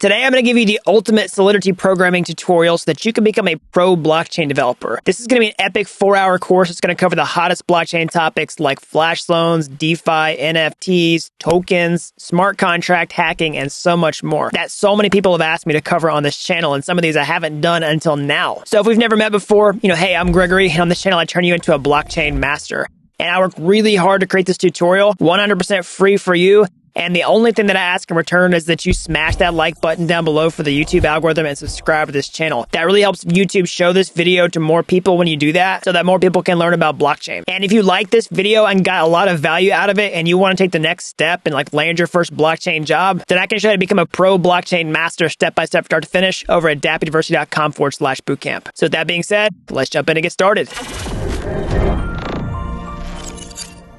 Today, I'm going to give you the ultimate Solidity programming tutorial so that you can become a pro blockchain developer. This is going to be an epic 4-hour course. It's going to cover the hottest blockchain topics like flash loans, DeFi, NFTs, tokens, smart contract hacking, and so much more that so many people have asked me to cover on this channel, and some of these I haven't done until now. So if we've never met before, hey, I'm Gregory, and on this channel, I turn you into a blockchain master. And I worked really hard to create this tutorial, 100% free for you. And the only thing that I ask in return is that you smash that like button down below for the YouTube algorithm and subscribe to this channel. That really helps YouTube show this video to more people when you do that, so that more people can learn about blockchain. And if you like this video and got a lot of value out of it and you want to take the next step and land your first blockchain job, then I can show you how to become a pro blockchain master step-by-step start to finish over at dappuniversity.com/bootcamp. So with that being said, let's jump in and get started.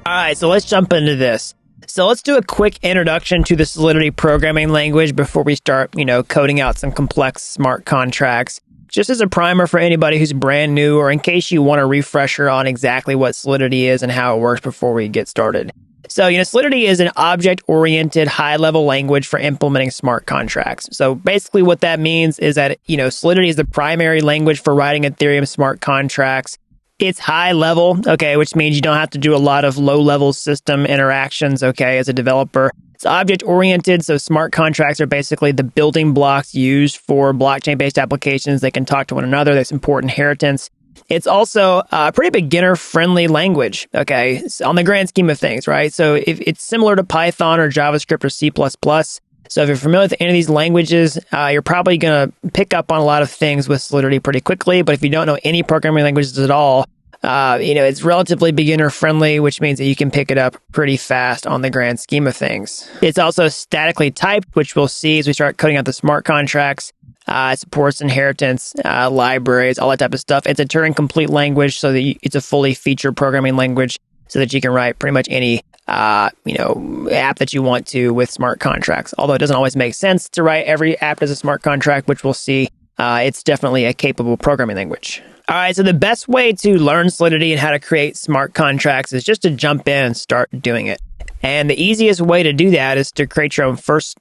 All right, so let's jump into this. So let's do a quick introduction to the Solidity programming language before we start, coding out some complex smart contracts. Just as a primer for anybody who's brand new, or in case you want a refresher on exactly what Solidity is and how it works before we get started. So, Solidity is an object-oriented, high-level language for implementing smart contracts. So basically what that means is that, Solidity is the primary language for writing Ethereum smart contracts. It's high level, okay, which means you don't have to do a lot of low-level system interactions, okay, as a developer. It's object-oriented, so smart contracts are basically the building blocks used for blockchain-based applications. They can talk to one another. There's important inheritance. It's also a pretty beginner-friendly language, okay, on the grand scheme of things, right? So if it's similar to Python or JavaScript or C++. So if you're familiar with any of these languages, you're probably going to pick up on a lot of things with Solidity pretty quickly. But if you don't know any programming languages at all, it's relatively beginner friendly, which means that you can pick it up pretty fast on the grand scheme of things. It's also statically typed, which we'll see as we start coding out the smart contracts. It supports inheritance, libraries, all that type of stuff. It's a Turing-complete language, so that it's a fully featured programming language, so that you can write pretty much any app that you want to with smart contracts. Although it doesn't always make sense to write every app as a smart contract, which we'll see. It's definitely a capable programming language. All right, so the best way to learn Solidity and how to create smart contracts is just to jump in and start doing it. And the easiest way to do that is to create your first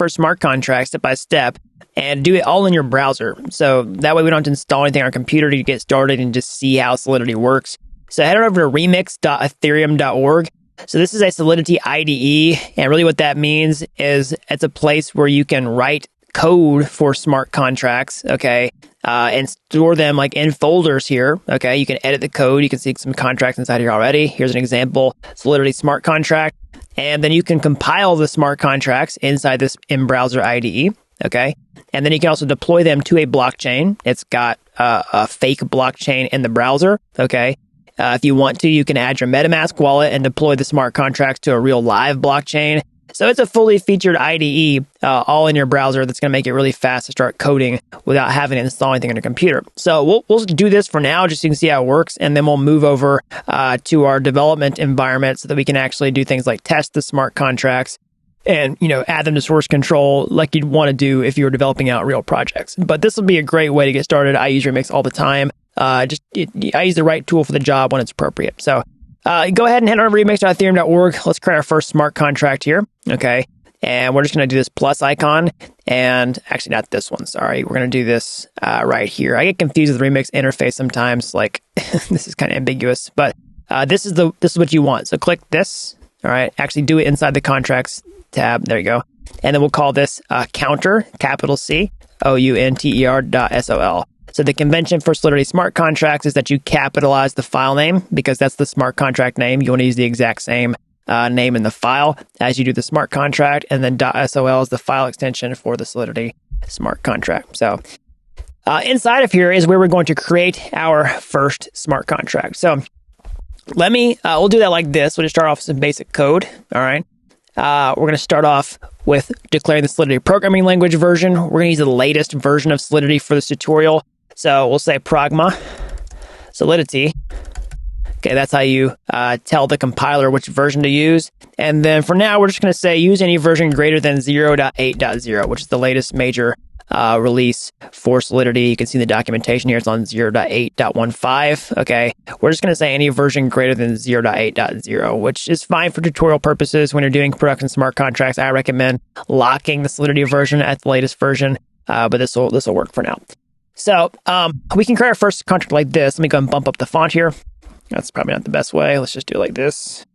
smart contract step by step and do it all in your browser. So that way we don't have to install anything on our computer to get started and just see how Solidity works. So head on over to remix.ethereum.org. So this is a Solidity IDE, and really what that means is it's a place where you can write code for smart contracts, okay, and store them in folders here, okay? You can edit the code. You can see some contracts inside here already. Here's an example, Solidity smart contract, and then you can compile the smart contracts inside this in-browser IDE, okay? And then you can also deploy them to a blockchain. It's got a fake blockchain in the browser, okay? If you want to, you can add your MetaMask wallet and deploy the smart contracts to a real live blockchain. So it's a fully featured IDE all in your browser that's going to make it really fast to start coding without having to install anything on your computer. So we'll do this for now just so you can see how it works, and then we'll move over to our development environment so that we can actually do things like test the smart contracts and add them to source control like you'd want to do if you were developing out real projects. But this will be a great way to get started. I use Remix all the time. I use the right tool for the job when it's appropriate. So go ahead and head on over to remix.ethereum.org. Let's create our first smart contract here, okay? And we're just going to do this plus icon, and actually not this one, sorry. We're going to do this right here. I get confused with the Remix interface sometimes, this is kind of ambiguous, but this is what you want. So click this, all right? Actually do it inside the contracts tab. There you go. And then we'll call this counter, capital C, OUNTER.SOL. So the convention for Solidity smart contracts is that you capitalize the file name because that's the smart contract name. You want to use the exact same name in the file as you do the smart contract, and then .sol is the file extension for the Solidity smart contract. So inside of here is where we're going to create our first smart contract. So we'll do that like this. We'll just start off with some basic code, all right? We're going to start off with declaring the Solidity programming language version. We're going to use the latest version of Solidity for this tutorial. So we'll say pragma Solidity. Okay, that's how you tell the compiler which version to use. And then for now, we're just going to say use any version greater than 0.8.0, which is the latest major release for Solidity. You can see the documentation here. It's on 0.8.15. Okay. We're just going to say any version greater than 0.8.0, which is fine for tutorial purposes. When you're doing production smart contracts, I recommend locking the Solidity version at the latest version. But this will work for now. So we can create our first contract like this. Let me go and bump up the font here. That's probably not the best way. Let's just do it like this.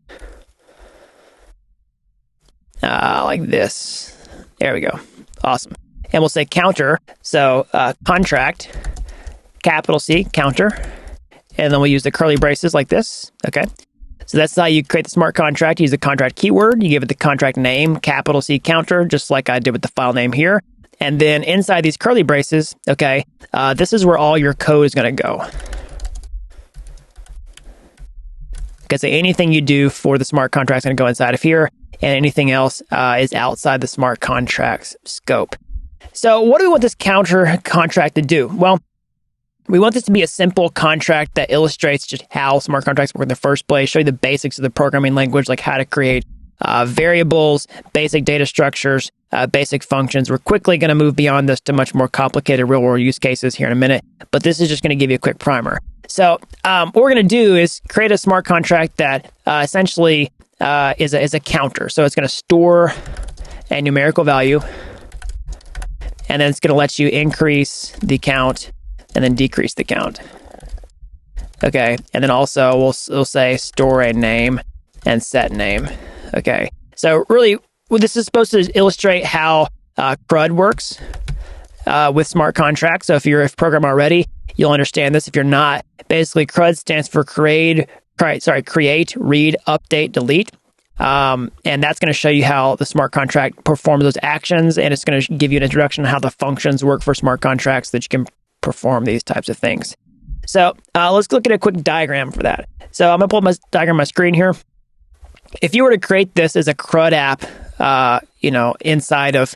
Like this. There we go. Awesome. And we'll say counter. So contract, capital C, counter. And then we'll use the curly braces like this. Okay. So that's how you create the smart contract. You use the contract keyword. You give it the contract name, capital C, counter, just like I did with the file name here. And then inside these curly braces, okay, this is where all your code is going to go. Okay, so anything you do for the smart contract is going to go inside of here, and anything else is outside the smart contract's scope. So what do we want this counter contract to do? Well, we want this to be a simple contract that illustrates just how smart contracts work in the first place, show you the basics of the programming language, like how to create variables, basic data structures, basic functions. We're quickly going to move beyond this to much more complicated real-world use cases here in a minute, but this is just going to give you a quick primer. So what we're going to do is create a smart contract that essentially is a counter. So it's going to store a numerical value, and then it's going to let you increase the count and then decrease the count. Okay, and then also we'll say store a name and set name. Okay, so really, this is supposed to illustrate how CRUD works with smart contracts. So if you're a programmer already, you'll understand this. If you're not, basically CRUD stands for create, read, update, delete. And that's going to show you how the smart contract performs those actions, and it's going to give you an introduction on how the functions work for smart contracts so that you can perform these types of things. So let's look at a quick diagram for that. So I'm going to pull up my diagram on my screen here. If you were to create this as a CRUD app, inside of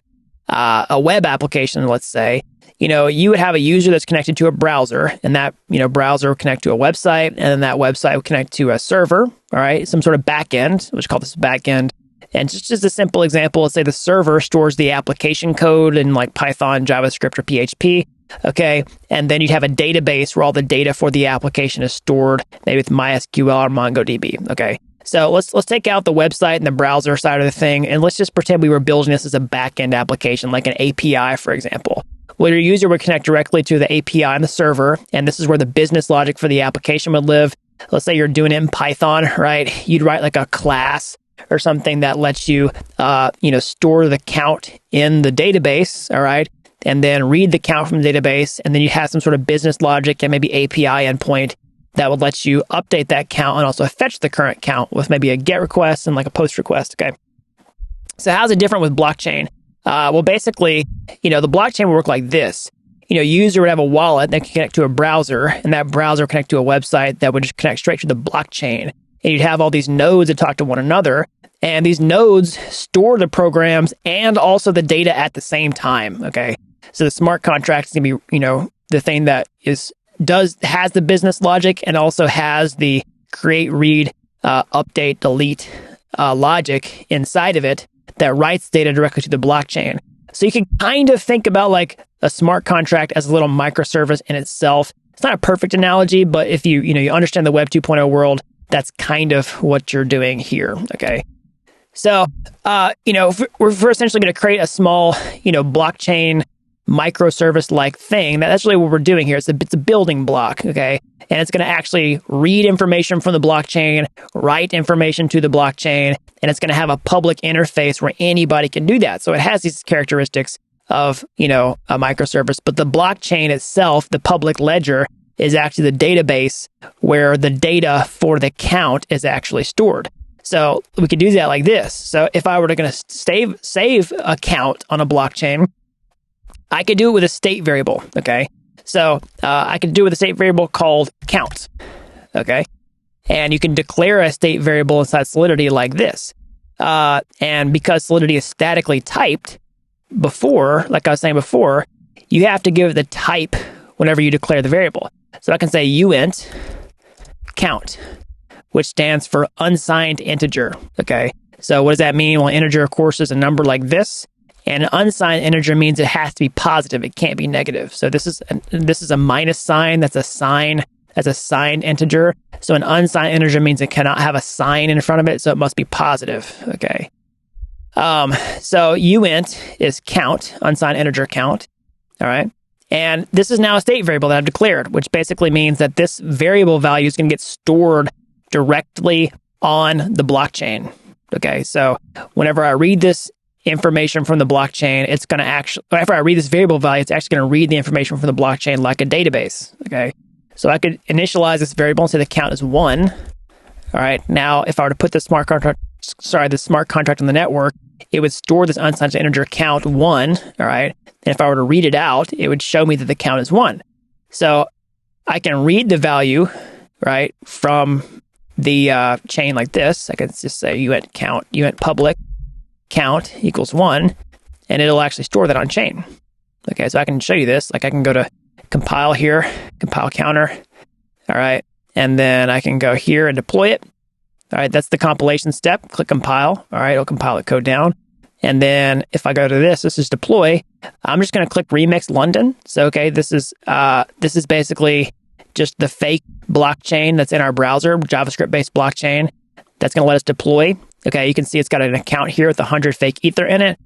a web application, let's say, you would have a user that's connected to a browser, and that, browser will connect to a website, and then that website will connect to a server, all right, some sort of backend, which call this backend. And just a simple example, let's say the server stores the application code in like Python, JavaScript, or PHP, okay? And then you'd have a database where all the data for the application is stored, maybe with MySQL or MongoDB, okay? So let's take out the website and the browser side of the thing, and let's just pretend we were building this as a backend application, like an API, for example. Well, your user would connect directly to the API on the server, and this is where the business logic for the application would live. Let's say you're doing it in Python, right? You'd write like a class or something that lets you, store the count in the database, all right? And then read the count from the database, and then you have some sort of business logic and maybe API endpoint that would let you update that count and also fetch the current count with maybe a GET request and like a POST request, okay? So how's it different with blockchain? Well, basically, the blockchain will work like this. User would have a wallet that can connect to a browser, and that browser would connect to a website that would just connect straight to the blockchain. And you'd have all these nodes that talk to one another, and these nodes store the programs and also the data at the same time, okay? So the smart contract is going to be, the thing that has the business logic and also has the create, read, update, delete logic inside of it that writes data directly to the blockchain. So you can kind of think about like a smart contract as a little microservice in itself. It's not a perfect analogy, but if you understand the Web 2.0 world, that's kind of what you're doing here, okay? So, we're essentially going to create a small, blockchain microservice-like thing. That's really what we're doing here. It's a building block, okay? And it's going to actually read information from the blockchain, write information to the blockchain, and it's going to have a public interface where anybody can do that. So it has these characteristics of, a microservice, but the blockchain itself, the public ledger, is actually the database where the data for the count is actually stored. So we could do that like this. So if I were to save a count on a blockchain, I could do it with a state variable, okay? So I could do it with a state variable called count, okay? And you can declare a state variable inside Solidity like this. And because Solidity is statically typed before, like I was saying before, you have to give it the type whenever you declare the variable. So I can say uint count, which stands for unsigned integer, okay? So what does that mean? Well, integer, of course, is a number like this. And an unsigned integer means it has to be positive. It can't be negative. So this is a minus sign. That's a sign. That's a signed integer. So an unsigned integer means it cannot have a sign in front of it. So it must be positive. Okay. So uint is count, unsigned integer count. All right. And this is now a state variable that I've declared, which basically means that this variable value is going to get stored directly on the blockchain. Okay. So whenever I read this information from the blockchain, it's going to actually, whenever I read this variable value, it's actually going to read the information from the blockchain like a database. Okay. So I could initialize this variable and say the count is 1. All right. Now, if I were to put the smart contract on the network, it would store this unsigned integer count 1. All right. And if I were to read it out, it would show me that the count is 1. So I can read the value, right, from the chain like this. I could just say uint public count equals 1, and it'll actually store that on chain. Okay. So I can show you this. Like I can go to compile here, compile counter. All right. And then I can go here and deploy it. All right. That's the compilation step. Click compile. All right. It'll compile the code down. And then if I go to this is deploy. I'm just going to click remix London. So, okay, this is basically just the fake blockchain that's in our browser, JavaScript based blockchain that's going to let us deploy. Okay. You can see it's got an account here with 100 fake ether in it.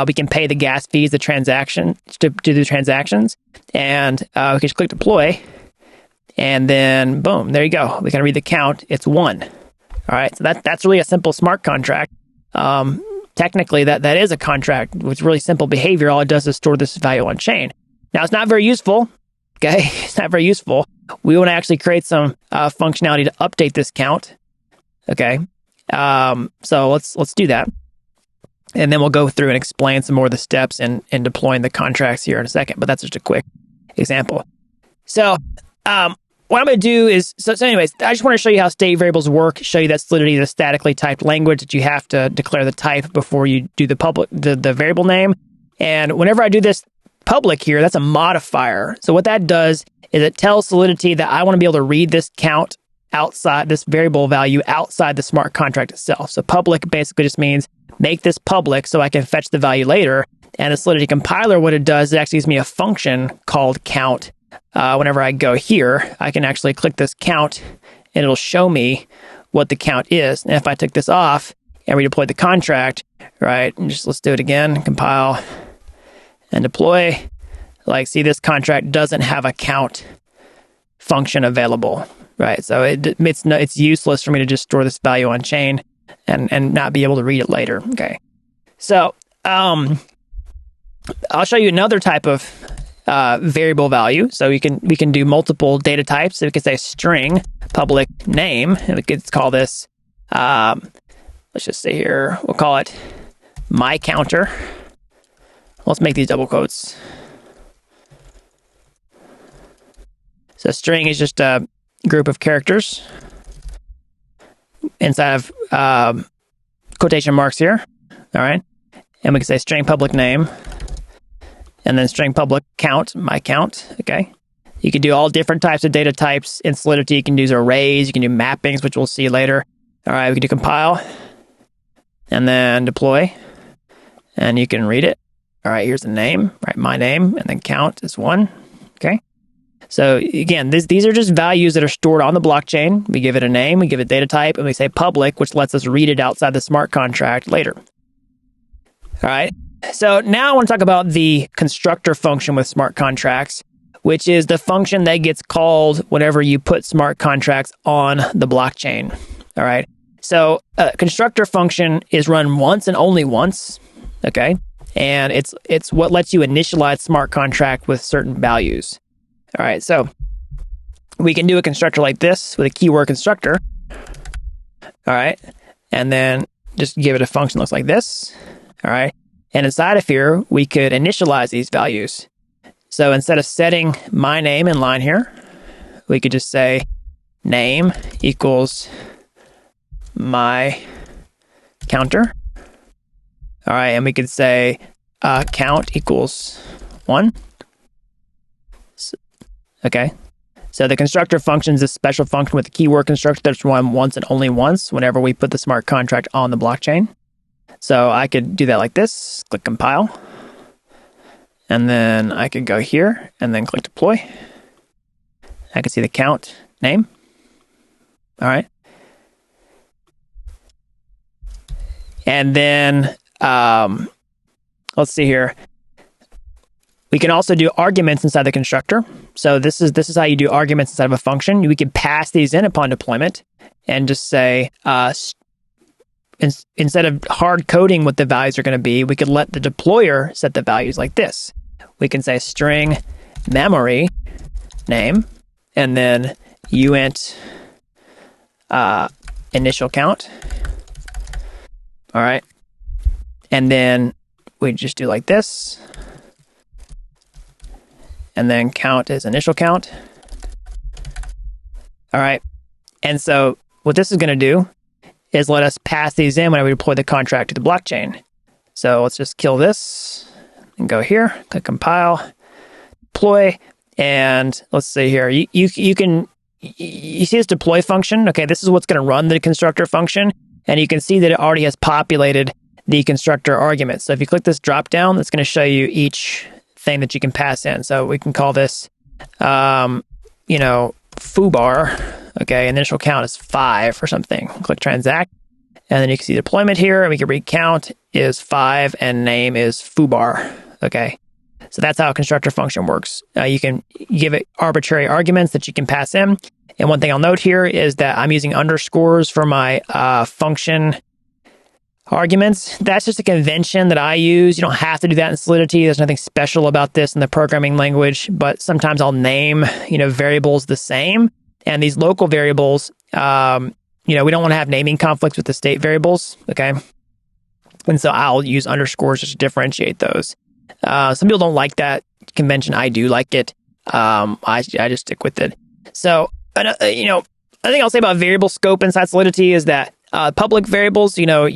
We can pay the gas fees, the transaction to do the transactions, and we can just click deploy, and then boom, there you go. We can read the count. It's 1. All right, so that's really a simple smart contract. Technically, that is a contract with really simple behavior. All it does is store this value on chain. Now, it's not very useful. Okay, it's not very useful. We want to actually create some functionality to update this count. Okay, so let's do that. And then we'll go through and explain some more of the steps in deploying the contracts here in a second. But that's just a quick example. So what I'm going to do is, so anyways, I just want to show you how state variables work, show you that Solidity is a statically typed language that you have to declare the type before you do the variable name. And whenever I do this public here, that's a modifier. So what that does is it tells Solidity that I want to be able to read this count outside, this variable value outside the smart contract itself. So public basically just means make this public so I can fetch the value later. And the Solidity compiler, what it does, it actually gives me a function called count. Whenever I go here, I can actually click this count and it'll show me what the count is. And if I took this off and redeploy the contract, right, and just let's do it again, compile and deploy. Like, see, this contract doesn't have a count function available, right? So it's useless for me to just store this value on chain and not be able to read it later. Okay. So, I'll show you another type of variable value. So we can do multiple data types. So we could say string public name, and we could call this, let's just say here, we'll call it my counter. Let's make these double quotes. So string is just a group of characters inside of quotation marks here. All right. And we can say string public name, and then string public count, my count. Okay. You can do all different types of data types in Solidity. You can use arrays, you can do mappings, which we'll see later. All right, we can do compile and then deploy, and you can read it. All right, here's the name, right? My name, and then count is 1. Okay. So again, these are just values that are stored on the blockchain. We give it a name, we give it data type, and we say public, which lets us read it outside the smart contract later. All right. So now I want to talk about the constructor function with smart contracts, which is the function that gets called whenever you put smart contracts on the blockchain. All right. So constructor function is run once and only once. Okay. And it's what lets you initialize smart contract with certain values. All right. So we can do a constructor like this with a keyword constructor. All right. And then just give it a function that looks like this. All right. And inside of here, we could initialize these values. So instead of setting my name in line here, we could just say name equals my counter. All right, and we could say count equals 1. Okay, so the constructor function is a special function with a keyword constructor that's run once and only once whenever we put the smart contract on the blockchain. So I could do that like this, click compile, and then I could go here and then click deploy. I can see the count name. All right. And then let's see here. We can also do arguments inside the constructor. So this is how you do arguments inside of a function. We can pass these in upon deployment and just say, instead of hard coding what the values are going to be, we could let the deployer set the values like this. We can say string memory name and then uint initial count. All right. And then we just do like this. And then count is initial count. All right. And so what this is going to do is let us pass these in whenever we deploy the contract to the blockchain. So let's just kill this and go here, click compile, deploy. And let's see here, you see this deploy function. Okay, this is what's going to run the constructor function. And you can see that it already has populated the constructor arguments. So if you click this drop down, it's going to show you each thing that you can pass in. So we can call this, foobar. Okay, initial count is 5 or something. Click transact, and then you can see deployment here, and we can read count is 5 and name is foobar. Okay, so that's how a constructor function works. You can give it arbitrary arguments that you can pass in. And one thing I'll note here is that I'm using underscores for my function arguments. That's just a convention that I use. You don't have to do that in Solidity. There's nothing special about this in the programming language, but sometimes I'll name, variables the same. And these local variables, we don't want to have naming conflicts with the state variables, okay? And so I'll use underscores just to differentiate those. Some people don't like that convention. I do like it. I just stick with it. So, I think I'll say about variable scope inside Solidity is that public variables, not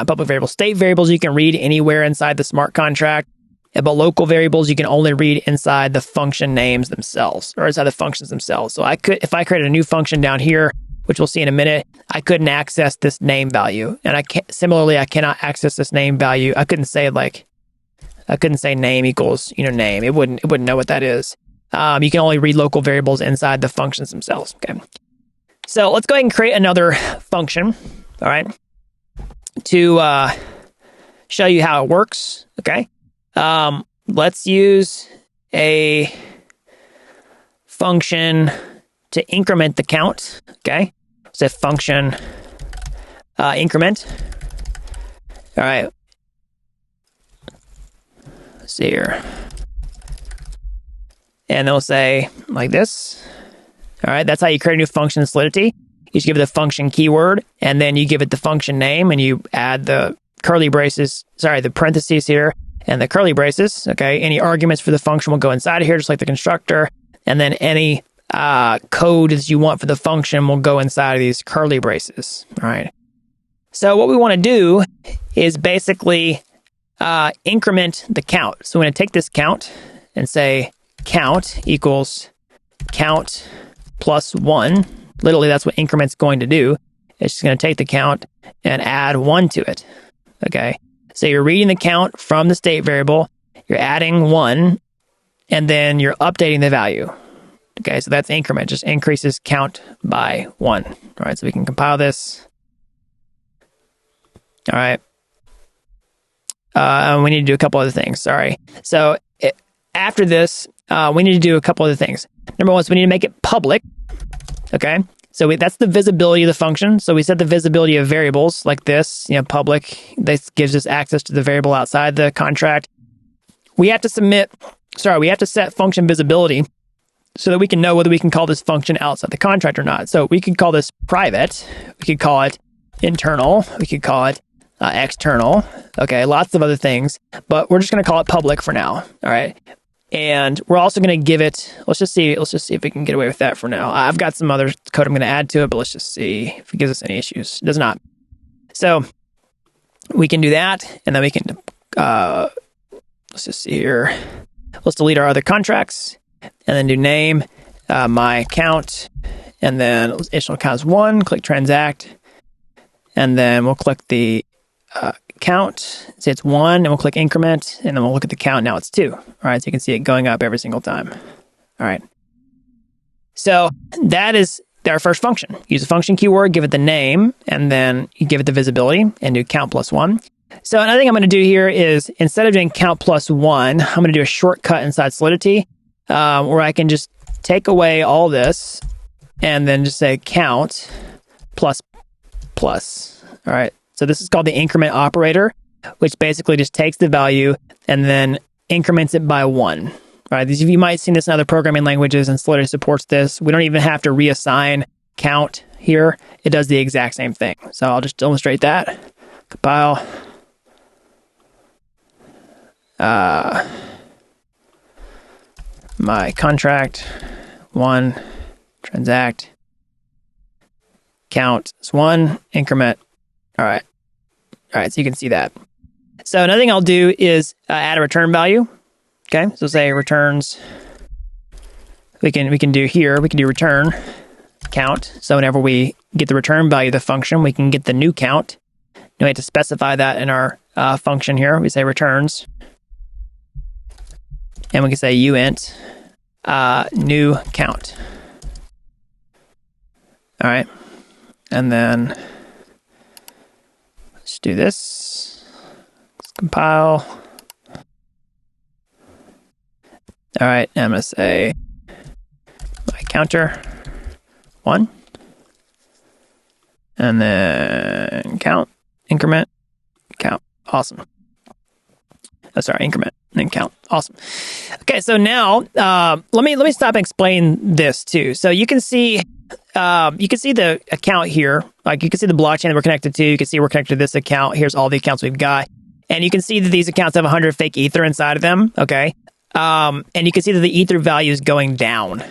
public variables, state variables, you can read anywhere inside the smart contract. But local variables, you can only read inside the function names themselves or inside the functions themselves. So if I created a new function down here, which we'll see in a minute, I couldn't access this name value. And I cannot access this name value. I couldn't say name equals, name. It wouldn't know what that is. You can only read local variables inside the functions themselves. Okay. So let's go ahead and create another function. All right. To show you how it works. Okay. Let's use a function to increment the count. Okay. It's a function increment. All right. Let's see here. And they'll say like this. All right. That's how you create a new function in Solidity. You just give it the function keyword, and then you give it the function name, and you add the the parentheses here and the curly braces. Okay. Any arguments for the function will go inside of here, just like the constructor. And then any code that you want for the function will go inside of these curly braces. All right. So what we want to do is basically increment the count. So we're going to take this count and say count equals count plus 1. Literally, that's what increment's going to do. It's just going to take the count and add 1 to it. Okay. So you're reading the count from the state variable, you're adding 1, and then you're updating the value. Okay, so that's increment, just increases count by 1. All right, so we can compile this. All right. We need to do a couple other things, sorry. So after this, we need to do a couple other things. Number one, so we need to make it public. Okay, so that's the visibility of the function. So we set the visibility of variables like this, public. This gives us access to the variable outside the contract. We have to set function visibility so that we can know whether we can call this function outside the contract or not. So we could call this private. We could call it internal. We could call it external. Okay, lots of other things, but we're just going to call it public for now. All right. And we're also going to give it, let's just see if we can get away with that for now. I've got some other code I'm going to add to it, but let's just see if it gives us any issues. It does not. So we can do that, and then we can, let's just see here. Let's delete our other contracts, and then do name, my account, and then initial account is 1, click transact, and then we'll click the count, say it's 1, and we'll click increment, and then we'll look at the count. Now it's 2. All right, so you can see it going up every single time. All right. So that is our first function. Use the function keyword, give it the name, and then you give it the visibility and do count plus 1. So another thing I'm going to do here is instead of doing count plus 1, I'm going to do a shortcut inside Solidity where I can just take away all this and then just say count plus plus. All right. So this is called the increment operator, which basically just takes the value and then increments it by 1. Right, you might have seen this in other programming languages, and Solidity supports this. We don't even have to reassign count here. It does the exact same thing. So I'll just illustrate that. Compile. My contract 1, transact, count is 1, increment. All right, so you can see that. So another thing I'll do is add a return value. Okay, so say returns, we can do here, we can do return count. So whenever we get the return value of the function, we can get the new count. Now we have to specify that in our function here. We say returns, and we can say uint new count. All right, and then let's do this. Let's compile. All right, I'm going to say my counter 1, and then count, increment, count. Awesome. Oh, sorry, increment, and then count. Awesome. Okay, so now let me stop and explain this too. So you can see the account here. Like you can see the blockchain that we're connected to. You can see we're connected to this account. Here's all the accounts we've got, and you can see that these accounts have 100 fake ether inside of them. Okay. And you can see that the ether value is going down.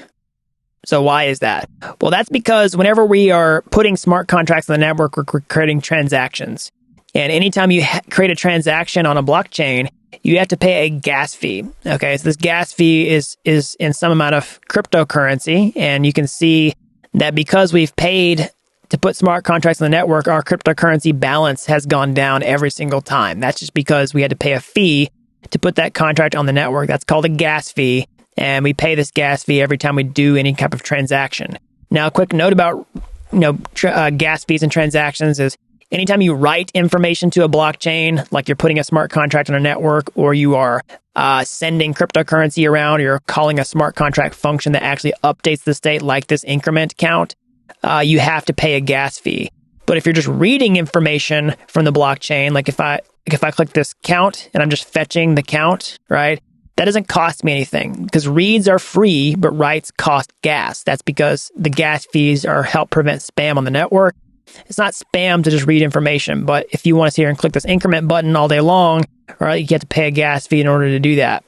So why is that? Well, that's because whenever we are putting smart contracts on the network, we're creating transactions. And anytime you create a transaction on a blockchain, you have to pay a gas fee. Okay, so this gas fee is in some amount of cryptocurrency. And you can see that because we've paid to put smart contracts on the network, our cryptocurrency balance has gone down every single time. That's just because we had to pay a fee to put that contract on the network. That's called a gas fee, and we pay this gas fee every time we do any type of transaction. Now, a quick note about gas fees and transactions is anytime you write information to a blockchain, like you're putting a smart contract on a network, or you are sending cryptocurrency around, or you're calling a smart contract function that actually updates the state, like this increment count, you have to pay a gas fee. But if you're just reading information from the blockchain, like if I click this count and I'm just fetching the count, right? That doesn't cost me anything because reads are free, but writes cost gas. That's because the gas fees help prevent spam on the network. It's not spam to just read information, but if you want to sit here and click this increment button all day long, right, you have to pay a gas fee in order to do that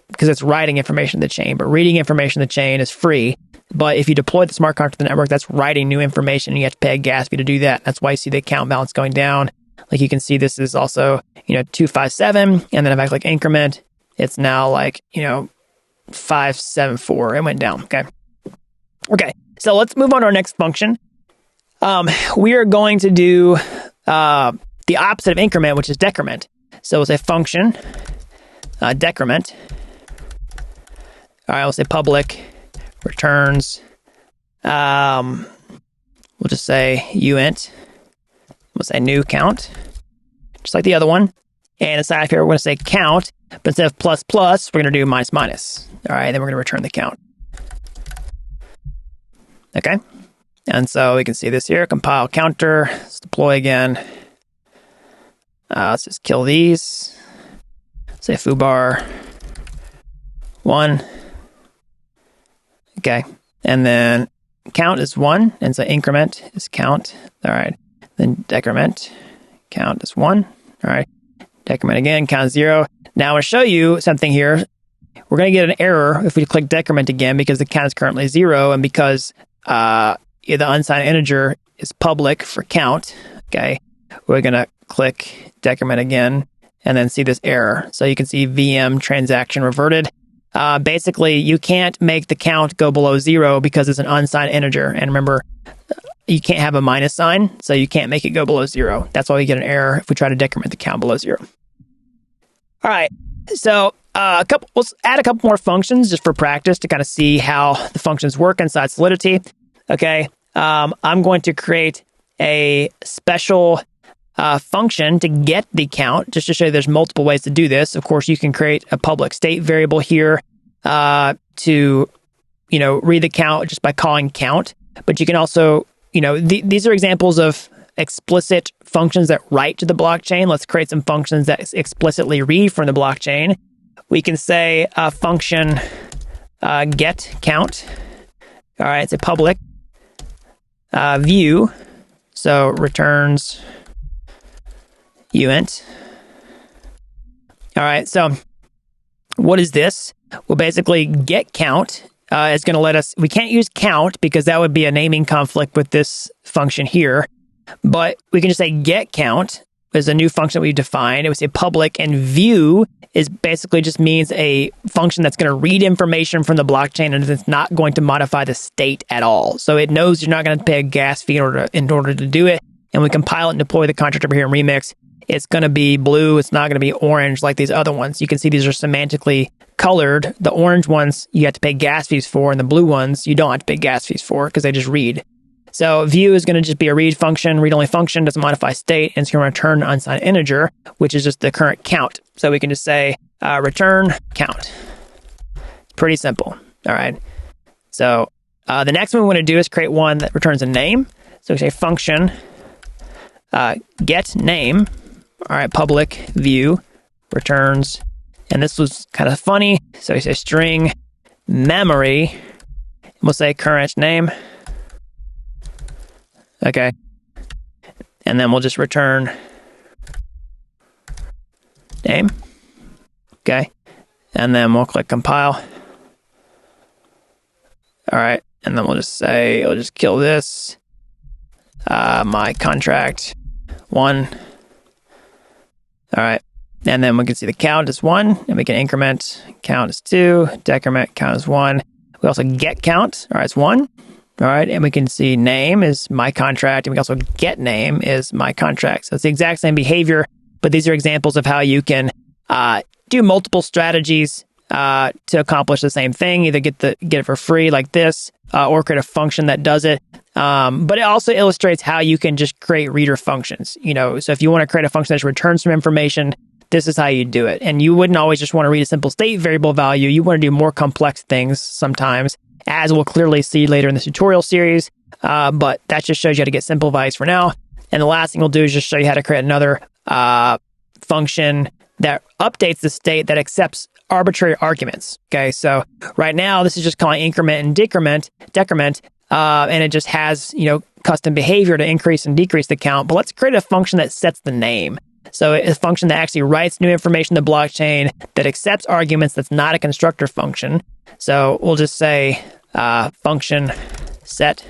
because it's writing information to the chain. But reading information to the chain is free. But if you deploy the smart contract to the network, that's writing new information, and you have to pay a gas fee to do that. That's why you see the account balance going down. Like you can see, this is also 257, and then if I click increment, it's now 574. It went down. Okay. So let's move on to our next function. We are going to do the opposite of increment, which is decrement. So we'll say function decrement. All right, we'll say public returns. We'll just say uint. We'll say new count, just like the other one. And inside of here, we're going to say count, but instead of plus plus, we're going to do minus minus. All right, then we're going to return the count. Okay, and so we can see this here. Compile counter. Let's deploy again. Let's just kill these. Say foobar 1. Okay, and then count is 1, and so increment is count. All right, then decrement count is 1. All right, decrement again, count 0. Now I want to show you something here. We're going to get an error if we click decrement again because the count is currently 0, and because the unsigned integer is public for count. Okay, we're going to click decrement again and then see this error. So you can see VM transaction reverted. Basically, you can't make the count go below 0 because it's an unsigned integer. And remember, you can't have a minus sign, so you can't make it go below 0. That's why we get an error if we try to decrement the count below 0. All right, so let's add a couple more functions just for practice to kind of see how the functions work inside Solidity. Okay, I'm going to create a special function to get the count, just to show you there's multiple ways to do this. Of course, you can create a public state variable here to, read the count just by calling count. But you can also, these are examples of explicit functions that write to the blockchain. Let's create some functions that explicitly read from the blockchain. We can say a function get count. All right, it's a public view, so returns uint. All right, so what is this? Well, basically get count is going to let us, we can't use count because that would be a naming conflict with this function here, but we can just say get count is a new function that we defined. It would say public, and view is basically just means a function that's going to read information from the blockchain and it's not going to modify the state at all. So it knows you're not going to pay a gas fee in order to do it. And we compile it and deploy the contract over here in Remix. It's going to be blue. It's not going to be orange like these other ones. You can see these are semantically colored. The orange ones you have to pay gas fees for, and the blue ones you don't have to pay gas fees for because they just read. So view is going to just be a read function, read-only function, doesn't modify state, and it's going to return an unsigned integer, which is just the current count. So we can just say return count. Pretty simple. All right. So the next one we want to do is create one that returns a name. So we say function get name. All right, public view returns, and this was kind of funny. So we say string memory. We'll say current name. Okay. And then we'll just return name. Okay. And then we'll click compile. All right. And then we'll just say, we'll just kill this. My contract 1. All right. And then we can see the count is 1, and we can increment count is 2, decrement count is 1. We also get count. All right, it's 1. All right. And we can see name is my contract, and we can also get name is my contract. So it's the exact same behavior, but these are examples of how you can do multiple strategies to accomplish the same thing. Either get it for free like this, or create a function that does it. But it also illustrates how you can just create reader functions. So if you want to create a function that just returns some information, this is how you do it. And you wouldn't always just want to read a simple state variable value. You want to do more complex things sometimes, as we'll clearly see later in this tutorial series. But that just shows you how to get simple values for now. And the last thing we'll do is just show you how to create another function that updates the state that accepts arbitrary arguments. Okay, so right now this is just calling increment and decrement, and it just has custom behavior to increase and decrease the count. But let's create a function that sets the name. So a function that actually writes new information to the blockchain that accepts arguments. That's not a constructor function. So we'll just say function set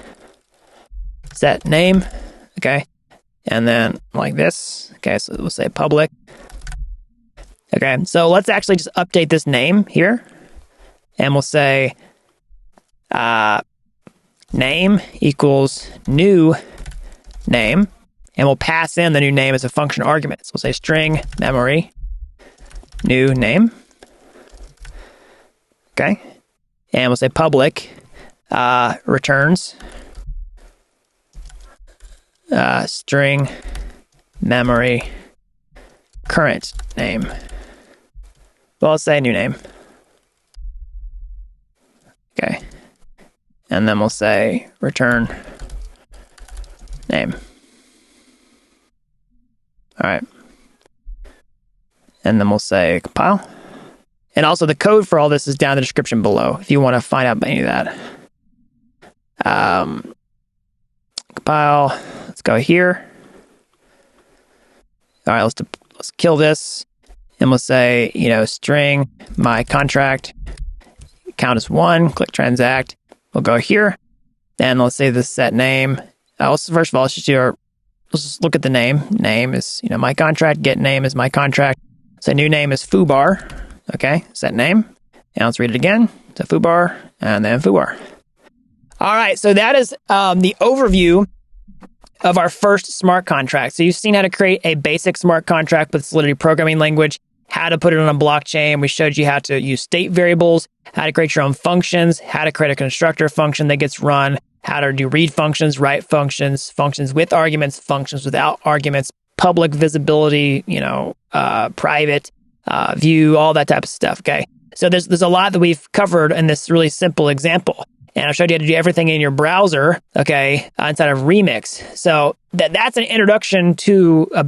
name. Okay, and then like this. Okay, so we'll say public. Okay, so let's actually just update this name here, and we'll say name equals new name, and we'll pass in the new name as a function argument. So we'll say string memory new name. Okay, and we'll say public returns string memory current name. Well, let's say new name. Okay. And then we'll say return name. All right. And then we'll say compile. And also the code for all this is down in the description below if you want to find out about any of that. Compile. Let's go here. All right, let's kill this. And we'll say, string my contract count is 1, click transact. We'll go here. And let's say this set name. First of all, let's just look at the name. Name is, my contract. Get name is my contract. So new name is foobar. Okay, set name. And let's read it again. So foobar and then foobar. All right, so that is the overview of our first smart contract. So you've seen how to create a basic smart contract with Solidity programming language, how to put it on a blockchain. We showed you how to use state variables, how to create your own functions, how to create a constructor function that gets run, how to do read functions, write functions, functions with arguments, functions without arguments, public visibility, private view, all that type of stuff. Okay. So there's a lot that we've covered in this really simple example. And I showed you how to do everything in your browser, okay, inside of Remix. So that's an introduction to a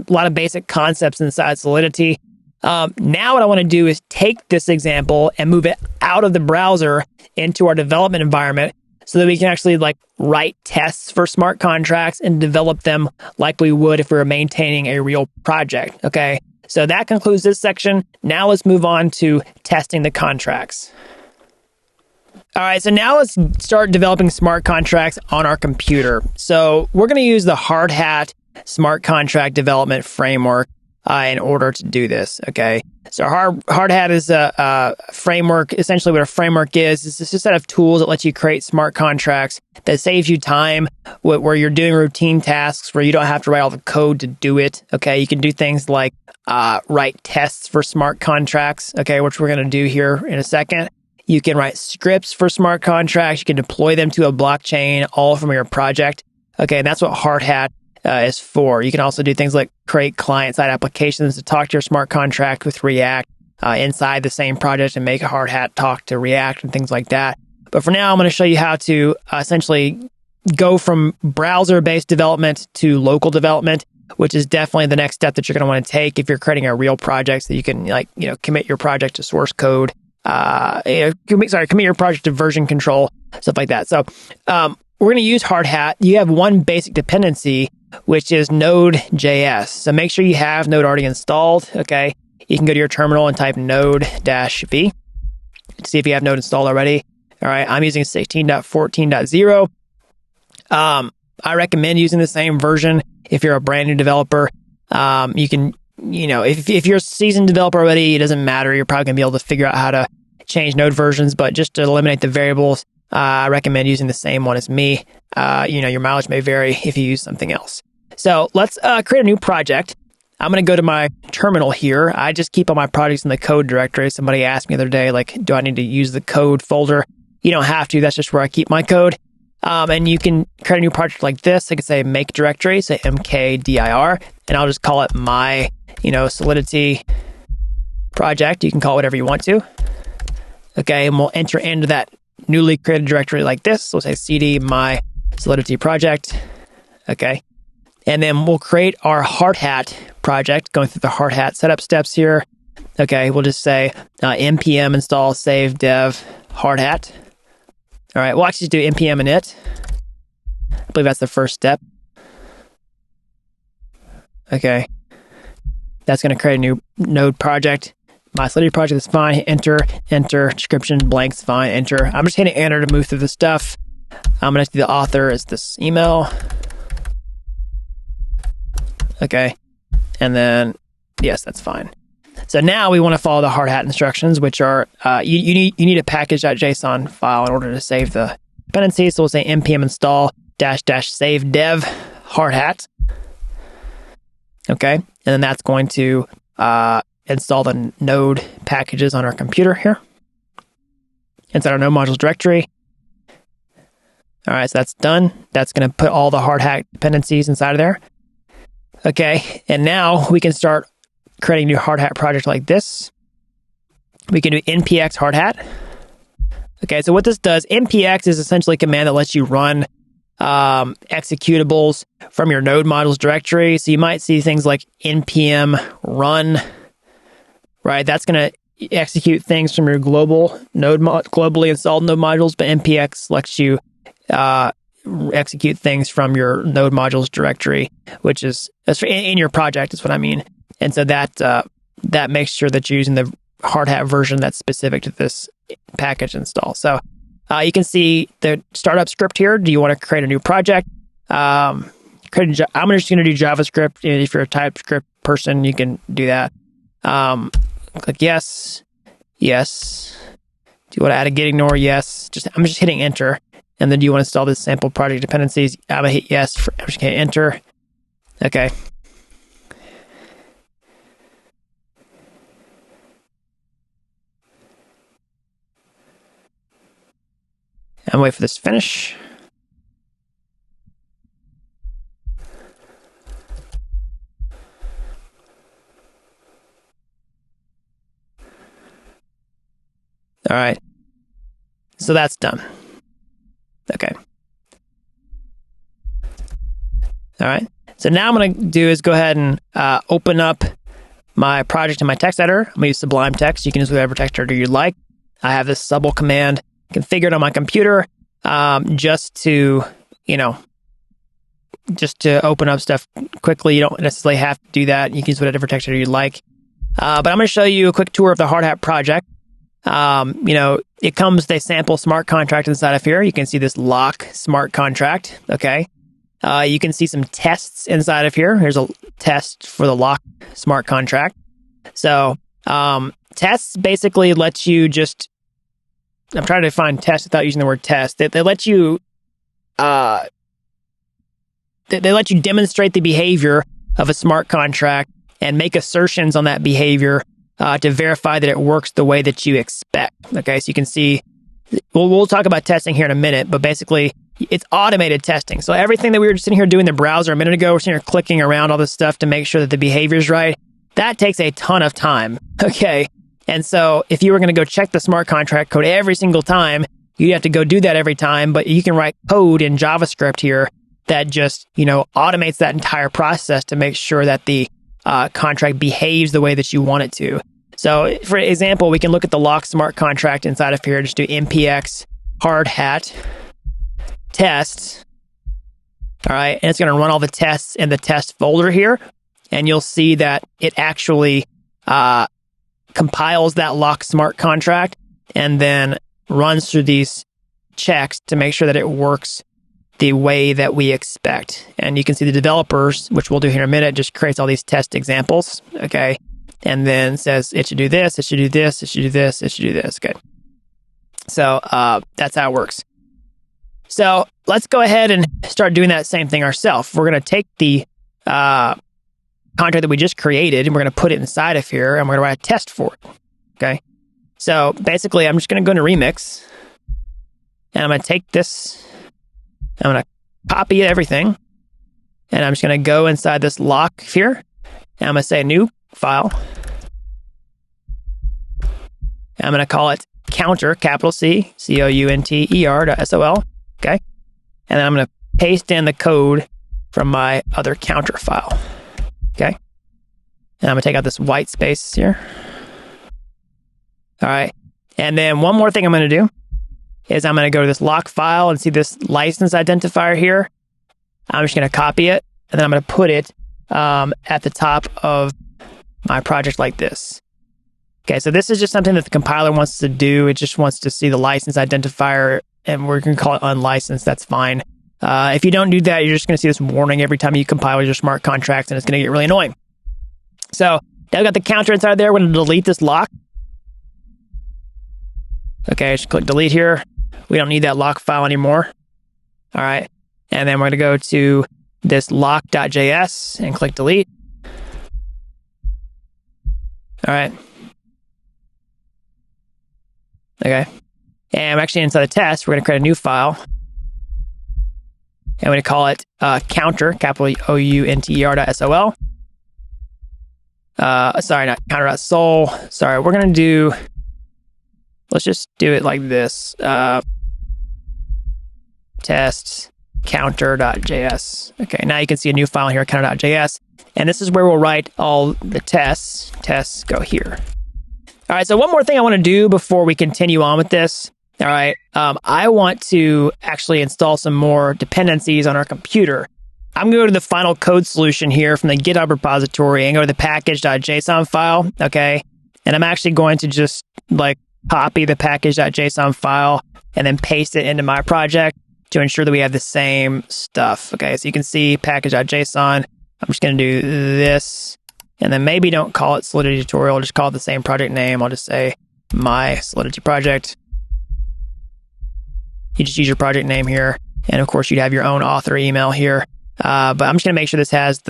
lot of basic concepts inside Solidity. Now what I want to do is take this example and move it out of the browser into our development environment so that we can actually write tests for smart contracts and develop them like we would if we were maintaining a real project, okay? So that concludes this section. Now let's move on to testing the contracts. All right, so now let's start developing smart contracts on our computer. So we're going to use the Hard Hat Smart Contract Development Framework in order to do this, okay? So Hard Hat is a framework. Essentially what a framework is just a set of tools that lets you create smart contracts that saves you time where you're doing routine tasks where you don't have to write all the code to do it, okay? You can do things like write tests for smart contracts, okay, which we're going to do here in a second. You can write scripts for smart contracts. You can deploy them to a blockchain, all from your project. Okay, and that's what Hard Hat is for. You can also do things like create client-side applications to talk to your smart contract with React inside the same project and make a Hard Hat talk to React and things like that. But for now, I'm going to show you how to essentially go from browser-based development to local development, which is definitely the next step that you're going to want to take if you're creating a real project so you can commit your project to source code. Commit your project to version control, stuff like that. So we're going to use Hard Hat. You have one basic dependency, which is Node.js. So make sure you have Node already installed. Okay, you can go to your terminal and type Node-V to see if you have Node installed already. All right, I'm using 16.14.0. I recommend using the same version if you're a brand new developer. You can. If you're a seasoned developer already, it doesn't matter. You're probably going to be able to figure out how to change node versions, but just to eliminate the variables, I recommend using the same one as me. Your mileage may vary if you use something else. So let's create a new project. I'm going to go to my terminal here. I just keep all my projects in the code directory. Somebody asked me the other day, do I need to use the code folder? You don't have to. That's just where I keep my code. And you can create a new project like this. I could say make directory, say mkdir, and I'll just call it my Solidity project. You can call it whatever you want to. Okay, and we'll enter into that newly created directory like this. So we'll say cd my Solidity project. Okay, and then we'll create our Hard Hat project, going through the Hard Hat setup steps here. Okay, we'll just say npm install save dev Hard Hat. All right, we'll actually do npm init. I believe that's the first step. Okay. That's going to create a new node project. My Solidity project is fine. Enter, description, blank's fine, enter. I'm just hitting enter to move through the stuff. I'm going to do the author as this email. Okay. And then, yes, that's fine. So now we want to follow the Hard Hat instructions, which are, you need a package.json file in order to save the dependencies. So we'll say npm install -- save dev Hard Hat. Okay, and then that's going to install the node packages on our computer here inside our node modules directory. All right, so that's done. That's going to put all the Hard Hat dependencies inside of there. Okay, and now we can start creating a new Hard Hat project like this. We can do npx Hard Hat. Okay, so what this does, npx is essentially a command that lets you run executables from your node modules directory. So you might see things like npm run, right? That's going to execute things from your globally installed node modules, but npx lets you execute things from your node modules directory, which is in your project is what I mean. And so that makes sure that you're using the Hard Hat version that's specific to this package install. So you can see the startup script here. Do you want to create a new project? I'm just going to do JavaScript. If you're a TypeScript person, you can do that. Click yes. Yes. Do you want to add a get ignore? Yes. I'm just hitting enter. And then do you want to install this sample project dependencies? I'm going to hit yes. I'm just going to enter. Okay. And wait for this to finish. All right. So that's done. Okay. All right. So now I'm going to do is go ahead and open up my project in my text editor. I'm going to use Sublime Text. You can use whatever text editor you like. I have this subble command configured on my computer just to open up stuff quickly. You don't necessarily have to do that. You can use whatever text editor you like. But I'm going to show you a quick tour of the Hard Hat project. It comes with a sample smart contract inside of here. You can see this lock smart contract. Okay. You can see some tests inside of here. Here's a test for the lock smart contract. So, tests basically let you just, I'm trying to find tests without using the word test. They let you, they let you demonstrate the behavior of a smart contract and make assertions on that behavior to verify that it works the way that you expect. Okay, so you can see, we'll talk about testing here in a minute, but basically it's automated testing. So everything that we were just sitting here doing in the browser a minute ago, we're sitting here clicking around all this stuff to make sure that the behavior is right. That takes a ton of time. Okay, and so if you were going to go check the smart contract code every single time, you'd have to go do that every time, but you can write code in JavaScript here that just, automates that entire process to make sure that the contract behaves the way that you want it to. So, for example, we can look at the lock smart contract inside of here. Just do npx hard hat test. All right, and it's going to run all the tests in the test folder here, and you'll see that it actually compiles that lock smart contract and then runs through these checks to make sure that it works the way that we expect. And you can see the developers, which we'll do here in a minute, just creates all these test examples, okay? And then says it should do this, it should do this, it should do this, it should do this, okay? So that's how it works. So let's go ahead and start doing that same thing ourselves. We're going to take the contract that we just created and we're going to put it inside of here and we're going to write a test for it, okay? So basically, I'm just going to go into Remix and I'm going to take this, I'm going to copy everything, and I'm just going to go inside this lock here, and I'm going to say new file. And I'm going to call it counter, capital C, counter.sol, okay? And then I'm going to paste in the code from my other counter file, okay? And I'm going to take out this white space here. All right. And then one more thing I'm going to do is I'm going to go to this lock file and see this license identifier here. I'm just going to copy it, and then I'm going to put it at the top of my project like this. Okay, so this is just something that the compiler wants to do. It just wants to see the license identifier, and we're going to call it unlicensed. That's fine. If you don't do that, you're just going to see this warning every time you compile your smart contracts, and it's going to get really annoying. So now we've got the counter inside there. We're going to delete this lock. Okay, just click delete here. We don't need that lock file anymore. All right. And then we're going to go to this lock.js and click delete. All right. Okay. And actually inside the test, we're going to create a new file. And we're going to call it counter, capital OUNTER.sol. Sorry, not counter.sol. Sorry, we're going to do, let's just do it like this. Test counter.js. Okay, now you can see a new file here, counter.js. And this is where we'll write all the tests. Tests go here. All right, so one more thing I want to do before we continue on with this. All right, I want to actually install some more dependencies on our computer. I'm going to go to the final code solution here from the GitHub repository and go to the package.json file, okay? And I'm actually going to just copy the package.json file and then paste it into my project to ensure that we have the same stuff. Okay, so you can see package.json. I'm just going to do this, and then maybe don't call it Solidity tutorial, just call it the same project name. I'll just say my Solidity project. you just use your project name here. And of course, you'd have your own author email here. But I'm just going to make sure this has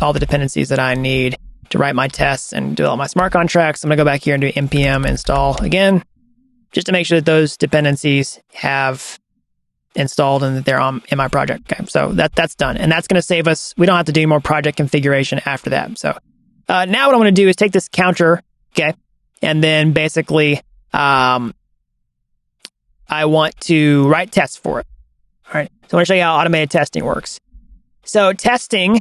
all the dependencies that I need to write my tests and develop my smart contracts. I'm going to go back here and do npm install again, just to make sure that those dependencies have installed and that they're in my project. Okay, so that's done. And that's going to save us. We don't have to do any more project configuration after that. So now what I want to do is take this counter, okay, and then basically I want to write tests for it. All right, so I want to show you how automated testing works. So testing